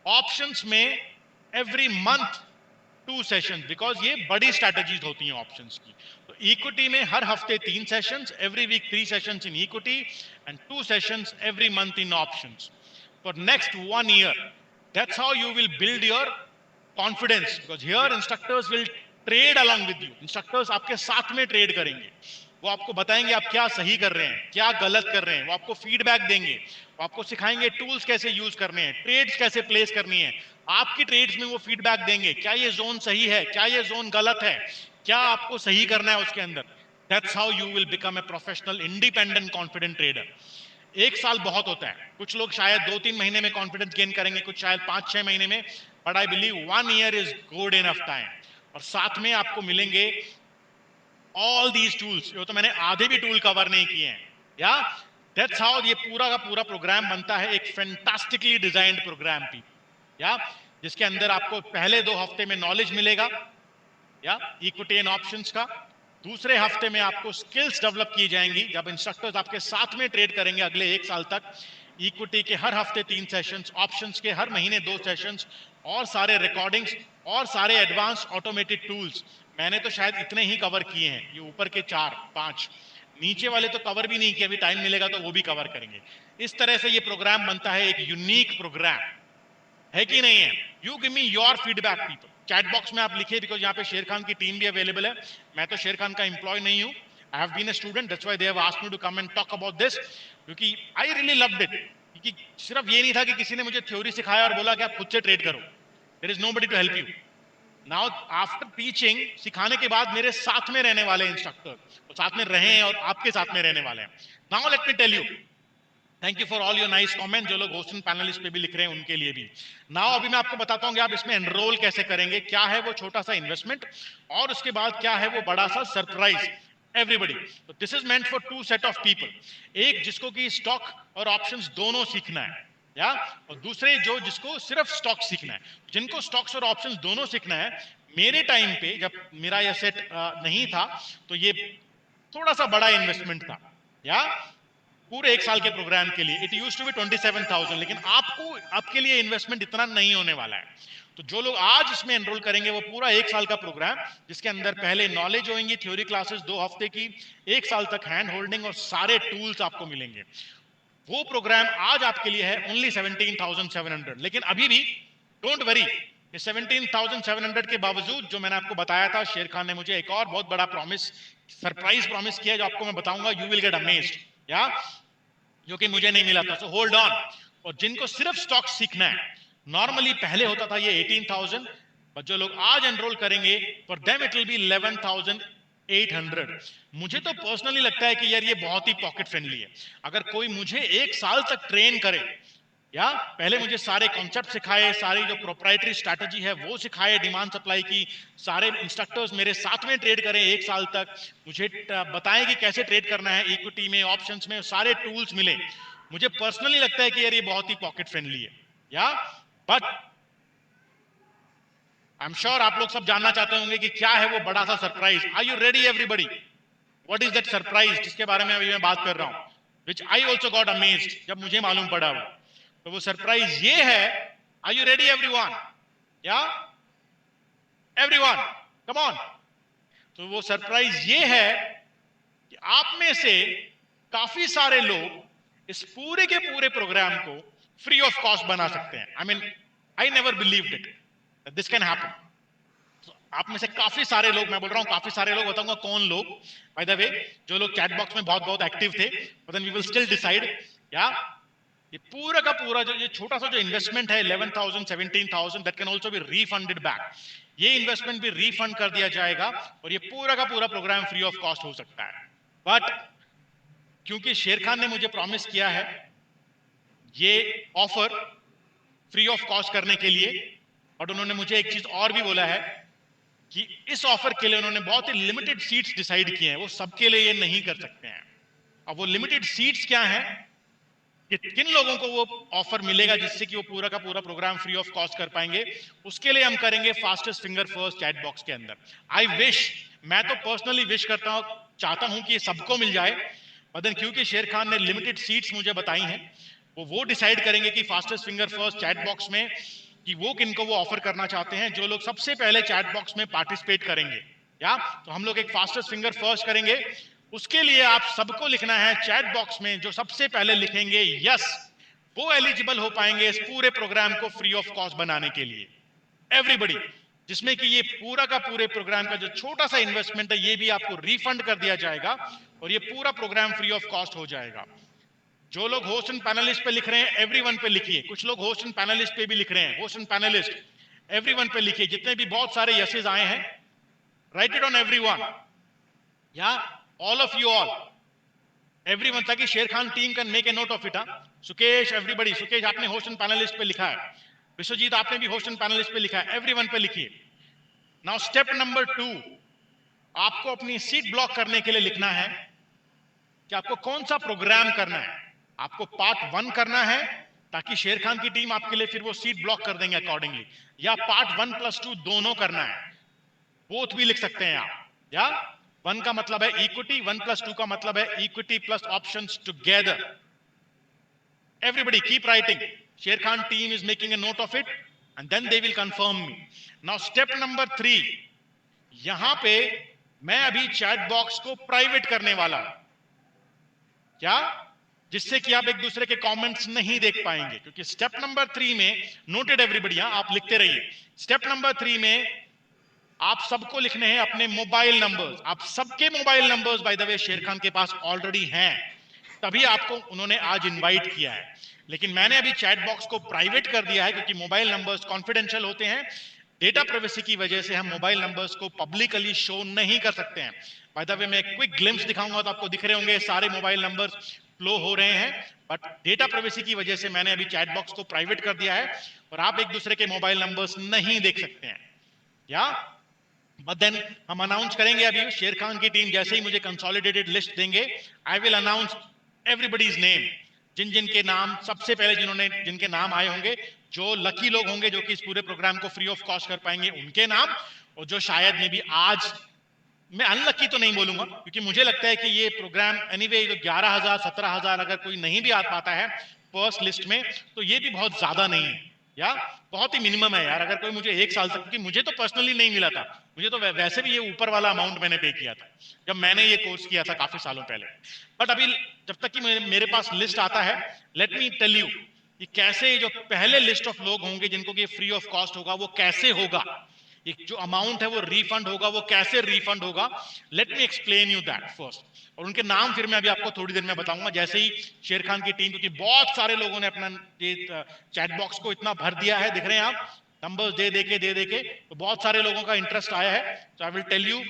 [SPEAKER 1] ऑप्शंस में एवरी मंथ 2 सेशन, बिकॉज ये बड़ी स्ट्रैटेजीज होती हैं ऑप्शंस की. तो इक्विटी में हर हफ्ते 3 sessions, every week 3 sessions in equity and 2 sessions every month in options for next 1 year. That's how you will build your confidence, because here instructors will trade along with you. Instructors आपके साथ में ट्रेड करेंगे. वो आपको बताएंगे आप क्या सही कर रहे हैं, क्या गलत कर रहे हैं. वो आपको फीडबैक देंगे, वो आपको सिखाएंगे टूल्स कैसे यूज करने हैं, ट्रेड्स कैसे प्लेस करनी है. आपकी ट्रेड्स में वो फीडबैक देंगे, क्या ये जोन सही है, क्या ये जोन गलत है, क्या आपको सही करना है उसके अंदर. That's how you will become a professional, independent, confident trader. 1 साल बहुत होता है. कुछ लोग शायद 2-3 महीने में कॉन्फिडेंस गेन करेंगे, कुछ शायद 5-6 महीने में. But I believe 1 year is good enough time. और साथ में आपको मिलेंगे ऑल दीज टूल्स. तो मैंने आधे भी टूल कवर नहीं किए हैं. या दैट्स हाउ ये पूरा का पूरा प्रोग्राम बनता है, एक फैंटास्टिकली डिजाइन्ड प्रोग्राम भी. या जिसके अंदर आपको पहले 2 हफ्ते में नॉलेज मिलेगा या इक्विटी एंड ऑप्शंस का. दूसरे हफ्ते में आपको स्किल्स डेवलप की जाएंगी जब इंस्ट्रक्टर्स आपके साथ में ट्रेड करेंगे अगले 1 साल तक. इक्विटी के हर हफ्ते 3 सेशंस, ऑप्शंस के हर महीने 2 सेशंस, और सारे रिकॉर्डिंग्स और सारे एडवांस ऑटोमेटेड टूल्स. मैंने तो शायद इतने ही कवर किए हैं, ये ऊपर के 4-5, नीचे वाले तो कवर भी नहीं किए. अभी टाइम मिलेगा तो वो भी कवर करेंगे. इस तरह से ये प्रोग्राम बनता है, एक यूनिक प्रोग्राम है कि नहीं है. You give me your feedback people. Chat box में आप लिखिए, बिकॉज यहाँ पे शेर खान की टीम भी अवेलेबल है. मैं तो शेर खान का एम्प्लॉय नहीं हूँ. I have been a student, that's why they have asked me to come and talk about this, क्योंकि आई रियली लव्ड इट. क्योंकि सिर्फ ये नहीं था कि किसी ने मुझे थ्योरी सिखाया और बोला कि आप खुद से ट्रेड करो. There is nobody to help you. Now after teaching, सिखाने के बाद मेरे साथ में रहने वाले इंस्ट्रक्टर वो साथ में रहे हैं और आपके साथ में रहने वाले हैं. Now let me tell you, thank you for all your nice comment. जो लोग होस्टिंग पैनलिस्ट पे भी लिख रहे हैं उनके लिए भी. नाउ अभी मैं आपको बताता हूं कि आप इसमें एनरोल कैसे करेंगे, क्या है वो छोटा सा इन्वेस्टमेंट, और उसके बाद क्या है वो बड़ा सा सरप्राइज एवरीबॉडी. तो this is meant for 2 set of people. एक जिसको कि स्टॉक और ऑप्शंस दोनों सीखना है, या और दूसरे जो जिसको सिर्फ स्टॉक सीखना है. जिनको स्टॉक्स और ऑप्शंस दोनों सीखना है, मेरे टाइम पे जब मेरा यह सेट नहीं था तो ये थोड़ा सा बड़ा इन्वेस्टमेंट था. या पूरे 1 साल के प्रोग्राम के लिए इट यूज्ड टू बी 27,000, लेकिन आपको आपके लिए इन्वेस्टमेंट इतना नहीं होने वाला है. तो जो लोग आज इसमें एनरोल करेंगे वो पूरा 1 साल का प्रोग्राम, जिसके अंदर पहले नॉलेज होंगी, थ्योरी क्लासेस 2 हफ्ते की, 1 साल तक हैंड होल्डिंग और सारे टूल्स आपको मिलेंगे. वो प्रोग्राम आज आपके लिए है ओनली 17,700. लेकिन अभी भी डोंट वरी, 17,700 के बावजूद जो मैंने आपको बताया था, शेर खान ने मुझे एक और बहुत बड़ा प्रॉमिस, सरप्राइज प्रॉमिस किया, जो आपको मैं बताऊंगा. You will get amazed. या जो कि मुझे नहीं मिला था. So hold on. और जिनको सिर्फ स्टॉक सीखना है, नॉर्मली पहले होता था ये 18,000, पर जो लोग आज एनरोल करेंगे for them it will be 11,800. मुझे तो पर्सनली लगता है कि यार ये बहुत ही पॉकेट फ्रेंडली है. अगर कोई मुझे 1 साल तक ट्रेन करे, या पहले मुझे सारे कॉन्सेप्ट सिखाए, सारी जो प्रोप्राइटरी स्ट्रैटेजी है वो सिखाए, डिमांड सप्लाई की, सारे इंस्ट्रक्टर्स मेरे साथ में ट्रेड करें 1 साल तक, मुझे बताएं कि कैसे ट्रेड करना है इक्विटी में, ऑप्शंस में, सारे टूल्स मिले, मुझे पर्सनली लगता है कि यार ये बहुत ही पॉकेट फ्रेंडली है. या बट आई एम श्योर आप लोग सब जानना चाहते होंगे कि क्या है वो बड़ा सा surprise. Are you ready everybody? What is that surprise जिसके बारे में अभी मैं बात कर रहा हूं, which I also got amazed जब मुझे मालूम पड़ा वो. तो वो सरप्राइज ये है. Are you ready everyone? Yeah everyone come on. तो वो सरप्राइज ये है कि आप में से काफी सारे लोग इस पूरे के पूरे प्रोग्राम को फ्री ऑफ कॉस्ट बना सकते हैं. I mean I never believed it this can happen. आप में से काफी सारे लोग, मैं बोल रहा हूं काफी सारे लोग, बताऊंगा कौन लोग. बाय द वे, जो लोग चैट बॉक्स में बहुत बहुत एक्टिव थे, but then we will still decide. या ये पूरा का पूरा जो ये छोटा सा जो इन्वेस्टमेंट है 11,000 17,000 that can also be refunded back, ये इन्वेस्टमेंट भी रीफंड कर दिया जाएगा और ये पूरा का पूरा प्रोग्राम फ्री ऑफ कॉस्ट हो सकता है। बट क्योंकि शेर खान ने मुझे प्रॉमिस किया है ये ऑफर फ्री ऑफ कॉस्ट करने के लिए, और उन्होंने मुझे एक चीज और भी बोला है कि इस ऑफर के लिए उन्होंने बहुत ही लिमिटेड सीट्स डिसाइड किए हैं, वो सबके लिए ये नहीं कर सकते हैं। अब वो लिमिटेड सीट्स क्या हैं कि किन लोगों को वो ऑफर मिलेगा जिससे कि वो पूरा का पूरा प्रोग्राम फ्री ऑफ कॉस्ट कर पाएंगे, उसके लिए हम करेंगे fastest finger first chat box के अंदर। आई विश, मैं तो पर्सनली विश करता हूं, चाहता हूं कि ये सबको मिल जाए, मगर क्योंकि शेर खान ने लिमिटेड सीट्स मुझे बताई हैं, वो डिसाइड करेंगे कि fastest finger first chat box में कि वो किनको वो ऑफर करना चाहते हैं, जो लोग सबसे पहले चैट बॉक्स में पार्टिसिपेट करेंगे। या तो हम लोग एक फास्टेस्ट फिंगर फर्स्ट करेंगे, उसके लिए आप सबको लिखना है चैट बॉक्स में, जो सबसे पहले लिखेंगे यस, वो एलिजिबल हो पाएंगे इस पूरे प्रोग्राम को फ्री ऑफ कॉस्ट बनाने के लिए। एवरीबडी, जिसमें कि ये पूरा का पूरे प्रोग्राम का जो छोटा सा इन्वेस्टमेंट है ये भी आपको रिफंड कर दिया जाएगा और ये पूरा प्रोग्राम फ्री ऑफ कॉस्ट हो जाएगा। जो लोग होस्ट एंड पैनलिस्ट पे लिख रहे हैं एवरीवन पे लिखिए, कुछ लोग होस्ट एंड पैनलिस्ट पे भी लिख रहे हैं, होस्ट एंड पैनलिस्ट एवरीवन पे लिखिए, जितने भी बहुत सारे यसेस आए हैं राइट इट ऑन एवरीवन, या all of you all, everyone, ताकि शेर Khan team can make a note of it. Sukesh, everybody, Sukesh आपने होस्ट एंड पैनलिस्ट पे लिखा है, विश्वजीत आपने भी होस्ट एंड पैनलिस्ट पे लिखा है, एवरीवन पे लिखिए। नाउ स्टेप नंबर 2, आपको अपनी सीट ब्लॉक करने के लिए लिखना है कि आपको कौन सा प्रोग्राम करना है। आपको पार्ट 1 करना है ताकि शेर खान की टीम आपके लिए फिर वो सीट ब्लॉक कर देंगे अकॉर्डिंगली, या पार्ट 1+2 दोनों करना है, बोथ भी लिख सकते हैं आप। या 1 का मतलब है इक्विटी, 1+2 का मतलब है equity plus options together. Everybody keep writing, Sher Khan team is making a note of it and then they will confirm me. Now step number 3, यहां पे मैं अभी चैट बॉक्स को प्राइवेट करने वाला हूं, क्या, जिससे कि आप एक दूसरे के कमेंट्स नहीं देख पाएंगे, क्योंकि स्टेप नंबर 3 में, नोटेड एवरीबडी, आप लिखते रहिए, स्टेप नंबर 3 में आप सबको लिखने हैं अपने मोबाइल नंबर्स। आप सबके mobile numbers by the way शेर खान के पास ऑलरेडी हैं, तभी आपको उन्होंने आज इनवाइट किया है। लेकिन मैंने अभी चैट बॉक्स को प्राइवेट कर दिया है क्योंकि मोबाइल नंबर्स कॉन्फिडेंशियल होते हैं, डेटा प्राइवेसी की वजह से हम मोबाइल नंबर्स को पब्लिकली शो नहीं कर सकते हैं। बाय द वे मैं क्विक ग्लिम्स दिखाऊंगा तो आपको दिख रहे होंगे सारे मोबाइल नंबर्स फ्लो हो रहे हैं, बट डेटा प्राइवेसी की वजह से मैंने अभी चैट बॉक्स को प्राइवेट कर दिया है और आप एक दूसरे के मोबाइल नंबर्स नहीं देख सकते हैं। या बट देन हम अनाउंस करेंगे, अभी शेर खान की टीम जैसे ही मुझे कंसोलिडेटेड लिस्ट देंगे, I will announce everybody's name, जिन जिन के नाम सबसे पहले जिनके नाम आए होंगे, जो लकी लोग होंगे जो कि इस पूरे प्रोग्राम को फ्री ऑफ कॉस्ट कर पाएंगे उनके नाम, और जो शायद में भी आज, मैं अनलकी तो नहीं बोलूंगा क्योंकि मुझे लगता है कि ये प्रोग्राम एनीवे 11,000 17,000 अगर कोई नहीं भी आ पाता है फर्स्ट लिस्ट में तो ये भी बहुत ज्यादा नहीं है, या बहुत ही मिनिमम है यार। अगर कोई मुझे 1 साल तक, क्योंकि मुझे तो पर्सनली नहीं मिला था, मुझे तो वैसे भी ये ऊपर वाला अमाउंट मैंने पे किया था जब मैंने ये कोर्स किया था काफी सालों पहले। बट अभी जब तक कि मेरे पास लिस्ट आता है, लेट मी टेल यू कि कैसे जो पहले लिस्ट ऑफ लोग होंगे जिनको कि फ्री ऑफ कॉस्ट होगा वो कैसे होगा, एक जो अमाउंट है वो रिफंड होगा, वो कैसे रिफंड होगा, let me explain you that first. और उनके नाम फिर मैं अभी आपको थोड़ी देर में बताऊंगा, जैसे ही शेर खान की टीम, क्योंकि बहुत सारे लोगों ने अपना ये चैट बॉक्स को इतना भर दिया है, दिख रहे हैं आप नंबर्स दे दे के, तो बहुत सारे लोगों का इंटरेस्ट आया है। तो आई विल टेल यू,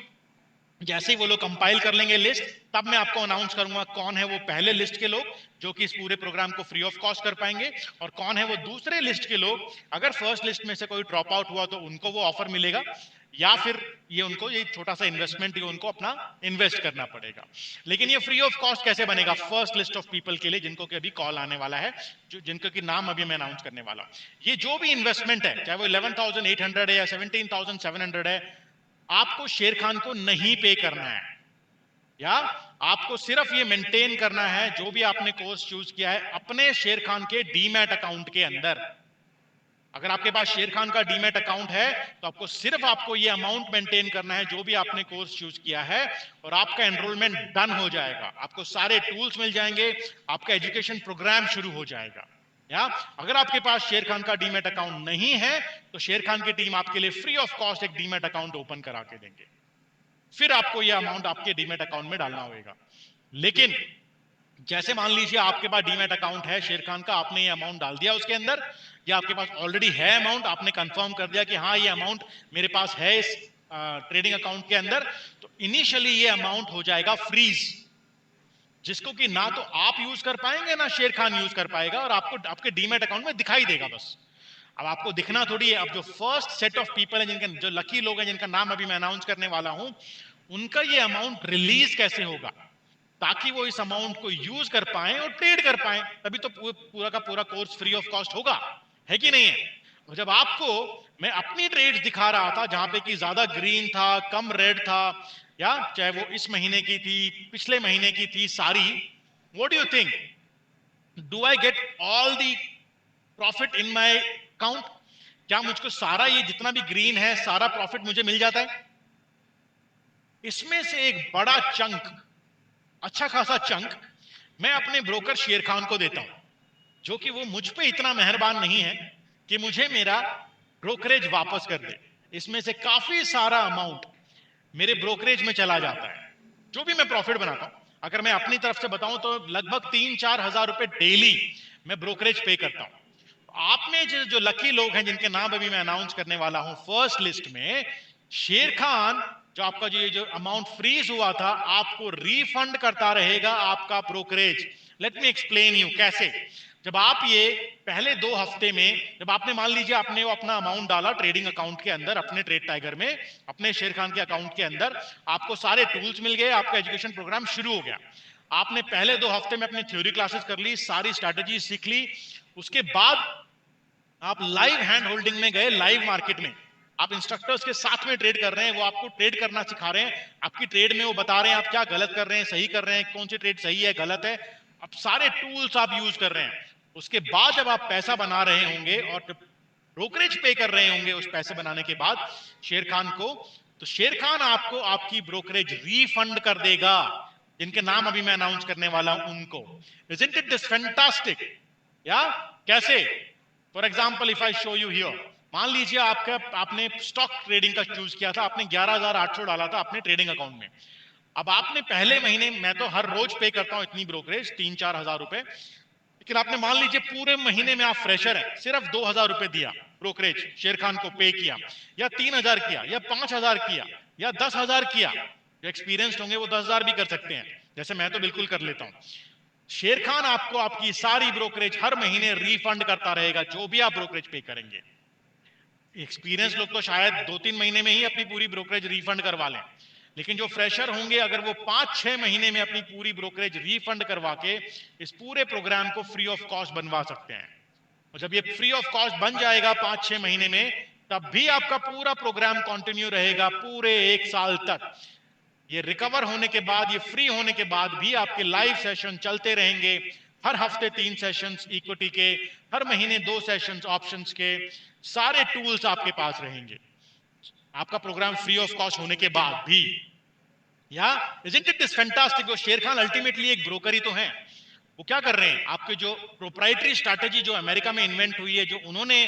[SPEAKER 1] जैसे ही वो लोग कंपाइल कर लेंगे लिस्ट, तब मैं आपको अनाउंस करूंगा कौन है वो पहले लिस्ट के लोग जो कि इस पूरे प्रोग्राम को फ्री ऑफ कॉस्ट कर पाएंगे, और कौन है वो दूसरे लिस्ट के लोग, अगर फर्स्ट लिस्ट में से कोई ड्रॉप आउट हुआ तो उनको वो ऑफर मिलेगा, या फिर ये उनको ये छोटा सा इन्वेस्टमेंट उनको अपना इन्वेस्ट करना पड़ेगा। लेकिन ये फ्री ऑफ कॉस्ट कैसे बनेगा फर्स्ट लिस्ट ऑफ पीपल के लिए जिनको कि अभी कॉल आने वाला है, जो जिनको कि नाम अभी मैं अनाउंस करने वाला। ये जो भी इन्वेस्टमेंट है, चाहे वो 11,800 है या 17,700 है, आपको शेर खान को नहीं पे करना है, या आपको सिर्फ ये मेंटेन करना है जो भी आपने कोर्स चूज किया है अपने शेर खान के डीमैट अकाउंट के अंदर। अगर आपके पास शेर खान का डीमैट अकाउंट है तो आपको सिर्फ आपको ये अमाउंट मेंटेन करना है जो भी आपने कोर्स चूज किया है, और आपका एनरोलमेंट डन हो जाएगा, आपको सारे टूल्स मिल जाएंगे, आपका एजुकेशन प्रोग्राम शुरू हो जाएगा। या अगर आपके पास शेर खान का डीमैट अकाउंट नहीं है तो शेर खान की टीम आपके लिए फ्री ऑफ कॉस्ट एक डीमैट अकाउंट ओपन करा के देंगे, फिर आपको यह अमाउंट आपके डीमैट अकाउंट में डालना होगा। लेकिन जैसे मान लीजिए आपके पास डीमैट अकाउंट है शेर खान का, आपने ये अमाउंट डाल दिया उसके अंदर, या आपके पास ऑलरेडी है अमाउंट, आपने कंफर्म कर दिया कि हाँ ये अमाउंट मेरे पास है इस ट्रेडिंग अकाउंट के अंदर, तो इनिशियली ये अमाउंट हो जाएगा फ्रीज, जिसको कि ना तो आप यूज कर पाएंगे ना शेर खान यूज कर पाएगा, और आपको आपके डीमैट अकाउंट में दिखाई देगा बस। अब आपको दिखना थोड़ी है, अब जो फर्स्ट सेट ऑफ पीपल है, जिनके जो लकी लोग हैं, जिनका नाम अभी मैं अनाउंस करने वाला हूं, उनका ये अमाउंट रिलीज कैसे होगा, ताकि वो इस अमाउंट को यूज कर पाए और ट्रेड कर पाए, तभी तो पूरा का पूरा कोर्स फ्री ऑफ कॉस्ट होगा, है कि नहीं है। और जब आपको मैं अपनी ट्रेड्स दिखा रहा था जहां पे कि ज्यादा ग्रीन था, कम रेड था, या चाहे वो इस महीने की थी, पिछले महीने की थी सारी, what do you think, do I get all the profit in my account? क्या मुझको सारा ये जितना भी ग्रीन है सारा प्रॉफिट मुझे मिल जाता है? इसमें से एक बड़ा चंक, अच्छा खासा चंक मैं अपने ब्रोकर शेर खान को देता हूं, जो कि वो मुझ पे इतना मेहरबान नहीं है कि मुझे मेरा ब्रोकरेज वापस कर दे। इसमें से काफी सारा अमाउंट मेरे ब्रोकरेज में चला जाता है, जो भी मैं प्रॉफिट बनाता हूं। अगर मैं अपनी तरफ से बताऊं तो लगभग 3-4 हजार रुपए डेली मैं ब्रोकरेज पे करता हूं। आप में जो लकी लोग हैं जिनके नाम अभी मैं अनाउंस करने वाला हूं फर्स्ट लिस्ट में, शेर खान, जो आपका जो अमाउंट फ्रीज हुआ था, आपको रिफंड करता रहेगा आपका brokerage. Let me explain you कैसे। जब आप ये पहले 2 हफ्ते में, जब आपने मान लीजिए आपने वो अपना अमाउंट डाला ट्रेडिंग अकाउंट के अंदर, अपने ट्रेड टाइगर में, अपने शेर खान के अकाउंट के अंदर, आपको सारे टूल्स मिल गए, आपका एजुकेशन प्रोग्राम शुरू हो गया। आपने पहले 2 हफ्ते में अपनी थ्योरी क्लासेस कर ली, सारी स्ट्रैटेजी सीख ली, उसके बाद आप लाइव हैंड होल्डिंग में गए, लाइव मार्केट में आप इंस्ट्रक्टर्स के साथ में ट्रेड कर रहे हैं, वो आपको ट्रेड करना सिखा रहे हैं, आपकी ट्रेड में वो बता रहे हैं आप क्या गलत कर रहे हैं, सही कर रहे हैं, कौन सी ट्रेड सही है गलत है, अब सारे टूल्स आप यूज कर रहे हैं। उसके बाद जब आप पैसा बना रहे होंगे और ब्रोकरेज पे कर रहे होंगे उस पैसे बनाने के बाद शेर खान को, तो शेर खान आपको आपकी ब्रोकरेज रीफंड कर देगा, जिनके नाम अभी मैं अनाउंस करने वाला हूं उनको। Isn't it this fantastic? या कैसे? For example if I show you here, मान लीजिए आपने स्टॉक ट्रेडिंग का चूज किया था, आपने 11,800 डाला था अपने ट्रेडिंग अकाउंट में। अब आपने पहले महीने, मैं तो हर रोज पे करता हूं इतनी ब्रोकरेज, 3-4 हजार रुपए, लेकिन आपने मान लीजिए पूरे महीने में आप फ्रेशर हैं, सिर्फ 2,000 रुपए दिया ब्रोकरेज, शेर खान को पे किया, या 3,000 किया, या 5,000 किया, या 10,000 किया। जो एक्सपीरियंस्ड होंगे वो 10,000 भी कर सकते हैं, जैसे मैं तो बिल्कुल कर लेता हूं। शेर खान आपको आपकी सारी ब्रोकरेज हर महीने रिफंड करता रहेगा, जो भी आप ब्रोकरेज पे करेंगे। एक्सपीरियंस लोग तो शायद 2-3 महीने में ही अपनी पूरी ब्रोकरेज रिफंड करवा लें, लेकिन जो फ्रेशर होंगे अगर वो 5-6 महीने में अपनी पूरी ब्रोकरेज रिफंड करवा के इस पूरे प्रोग्राम को फ्री ऑफ कॉस्ट बनवा सकते हैं। और जब ये फ्री ऑफ कॉस्ट बन जाएगा 5-6 महीने में, तब भी आपका पूरा प्रोग्राम कंटिन्यू रहेगा पूरे 1 साल तक। ये रिकवर होने के बाद, ये फ्री होने के बाद भी आपके लाइव सेशन चलते रहेंगे। हर हफ्ते 3 सेशंस इक्विटी के, हर महीने 2 सेशंस ऑप्शंस के, सारे टूल्स आपके पास रहेंगे आपका प्रोग्राम फ्री ऑफ कॉस्ट होने के बाद भी। या इजंट इट दिस फैंटास्टिक? वो शेर खान अल्टीमेटली एक ब्रोकर ही तो है। वो क्या कर रहे हैं, आपके जो प्रोप्राइटरी स्ट्रैटेजी जो अमेरिका में इन्वेंट हुई है, जो उन्होंने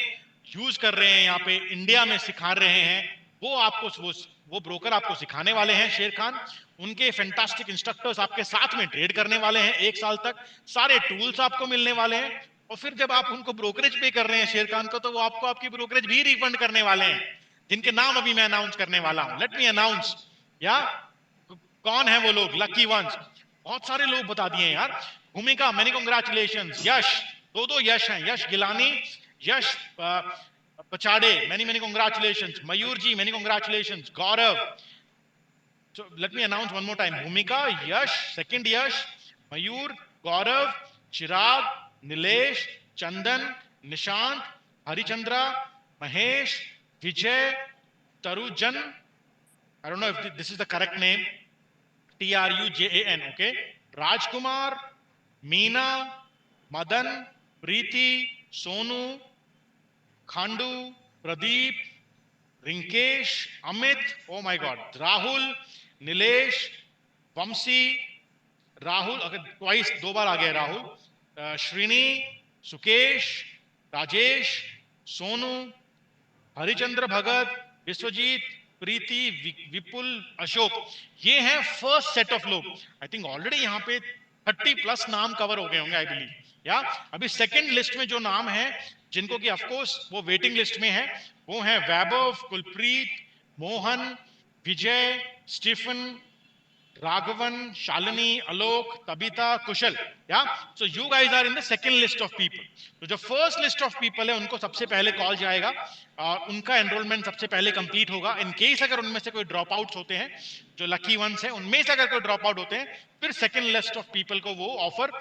[SPEAKER 1] यूज कर रहे हैं यहाँ पे इंडिया में सिखा रहे हैं, वो आपको वो ब्रोकर आपको सिखाने वाले हैं शेर खान। उनके फैंटास्टिक इंस्ट्रक्टर्स आपके साथ में ट्रेड करने वाले हैं 1 साल तक, सारे टूल्स आपको मिलने वाले हैं, और फिर जब आप उनको ब्रोकरेज पे कर रहे हैं शेर खान को, तो वो आपको आपकी ब्रोकरेज भी रिफंड करने वाले हैं, जिनके नाम अभी मैं अनाउंस करने वाला हूं। Let me announce. या कौन है वो लोग लकी वंस? बहुत सारे लोग बता दिए यार। भूमिका, मेनी कांग्रेचुलेशन। यश, 2 यश हैं, यश गिलानी, यश पचाड़े, many many congratulation. Mayur ji, many congratulation. Gaurav, so let me announce one more time. Bhumika, Yash, second Yash, Mayur, Gaurav, Chirag, Nilesh, Chandan, Nishant, Harichandra, Mahesh, Vijay, Tarujan. I don't know if this is the correct name. Trujan, okay. Rajkumar, Meena, Madan, Preeti, Sonu, Khandu, Pradeep, Rinkesh, Amit, oh my god, Rahul, Nilesh, Vanshi, Rahul, अगर ट्वाइस 2 बार आ गया राहुल, श्रीनी, सुकेश, राजेश, सोनू, हरिचंद्र भगत, विश्वजीत, प्रीति, विपुल, अशोक। ये हैं फर्स्ट सेट ऑफ लोग। आई थिंक ऑलरेडी यहाँ पे 30+ नाम कवर हो गए होंगे आई बिलीव। या अभी सेकंड लिस्ट में जो नाम है जिनको कि ऑफ कोर्स वो वेटिंग लिस्ट में है, वो है वैभव, कुलप्रीत, मोहन, विजय, Stephen, Raghavan, Shalini, Alok, Tabitha, Kushal. Yeah. So you guys are in the second list of people. तो जो फर्स्ट लिस्ट ऑफ पीपल है उनको सबसे पहले कॉल जाएगा और उनका एनरोलमेंट सबसे पहले कंप्लीट होगा। इन केस अगर उनमें से कोई ड्रॉप आउट्स होते हैं, जो लकी वंस है उनमें से अगर कोई ड्रॉप आउट होते हैं, फिर सेकंड लिस्ट ऑफ पीपल को वो ऑफर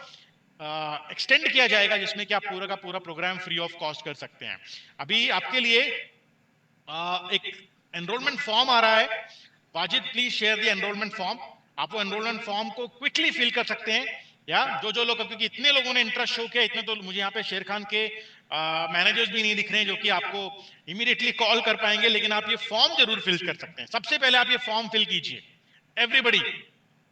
[SPEAKER 1] एक्सटेंड किया जाएगा जिसमें कि आप पूरा का पूरा प्रोग्राम फ्री ऑफ कॉस्ट कर सकते हैं। अभी आपके लिए एक एनरोलमेंट फॉर्म आ रहा है। Wajid please share the enrolment form. आप वो एनरोलमेंट फॉर्म को क्विकली फिल कर सकते हैं। या जो लोग, क्योंकि इतने लोगों ने इंटरेस्ट शो किया, इतने तो मुझे यहाँ पे शेर खान के मैनेजर्स भी नहीं दिख रहे हैं जो कि आपको इमीडिएटली कॉल कर पाएंगे, लेकिन आप ये फॉर्म जरूर फिल कर सकते हैं। सबसे पहले आप ये फॉर्म फिल कीजिए एवरीबडी।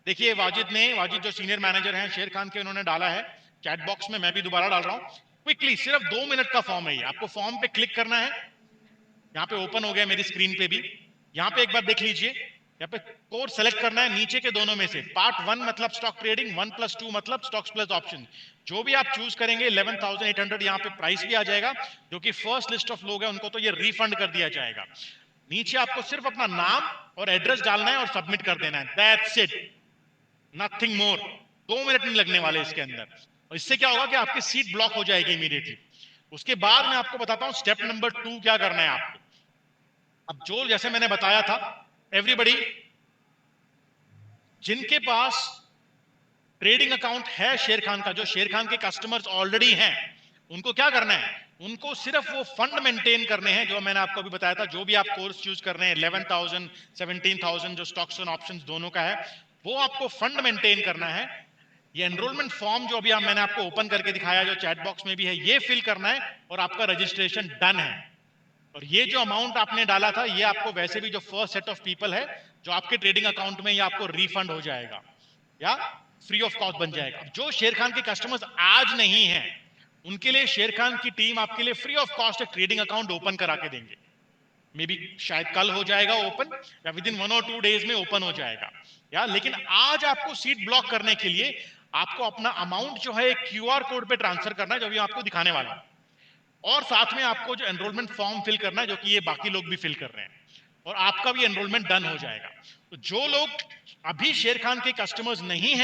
[SPEAKER 1] देखिए वाजिद जो सीनियर मैनेजर हैं शेर खान के, उन्होंने डाला है चैट बॉक्स में, मैं भी दोबारा डाल रहा हूँ। क्विकली सिर्फ 2 मिनट का फॉर्म है ये। आपको फॉर्म पे क्लिक करना है, यहाँ पे ओपन हो गया मेरी स्क्रीन पे भी। यहाँ पे एक बार देख लीजिए, यहाँ पे कोर्स सेलेक्ट करना है नीचे के दोनों में से। पार्ट 1 मतलब स्टॉक ट्रेडिंग, 1+2 मतलब स्टॉक्स प्लस ऑप्शन। जो भी आप चूज करेंगे 11,800 यहाँ पे प्राइस भी आ जाएगा। जो कि फर्स्ट लिस्ट ऑफ लोग हैं उनको तो ये रिफंड कर दिया जाएगा। नीचे आपको सिर्फ अपना नाम और एड्रेस डालना है और सबमिट कर देना है, that's it, nothing more. 2 minute नहीं लगने वाले इसके अंदर। और इससे क्या होगा कि आपकी सीट ब्लॉक हो जाएगी इमीडिएटली। उसके बाद मैं आपको बताता हूं स्टेप नंबर 2 क्या करना है आपको। अब जो जैसे मैंने बताया था, एवरीबडी जिनके पास ट्रेडिंग अकाउंट है शेर खान का, जो शेर खान के कस्टमर्स ऑलरेडी हैं, उनको क्या करना है, उनको सिर्फ वो फंड मेंटेन करने हैं जो मैंने आपको अभी बताया था। जो भी आप कोर्स चूज कर रहे हैं 11,000 17,000 जो स्टॉक्स और ऑप्शंस दोनों का है, वो आपको फंड मेंटेन करना है। ये एनरोलमेंट फॉर्म जो अभी मैंने आपको ओपन करके दिखाया, जो चैट बॉक्स में भी है, ये फिल करना है और आपका रजिस्ट्रेशन डन है। और ये जो अमाउंट आपने डाला था, ये आपको वैसे भी जो फर्स्ट सेट ऑफ पीपल है जो आपके ट्रेडिंग अकाउंट में, ये आपको रिफंड हो जाएगा या फ्री ऑफ कॉस्ट बन जाएगा। जो शेर खान के कस्टमर्स आज नहीं हैं, उनके लिए शेर खान की टीम आपके लिए फ्री ऑफ कॉस्ट एक ट्रेडिंग अकाउंट ओपन करा के देंगे। मे बी शायद कल हो जाएगा ओपन, या विद इन 1 और 2 डेज में ओपन हो जाएगा। या लेकिन आज आपको सीट ब्लॉक करने के लिए आपको अपना अमाउंट जो है एक क्यूआर कोड पे ट्रांसफर करना है, जो भी आपको दिखाने वाला हूं। और साथ में आपको जो एनरोलमेंट फॉर्म फिल करना है, जो कि ये बाकी लोग भी फिल कर रहे हैं, और आपका भी एनरोलमेंट डन हो जाएगा। तो जो लोग अभी शेर खान के कस्टमर्स नहीं हैं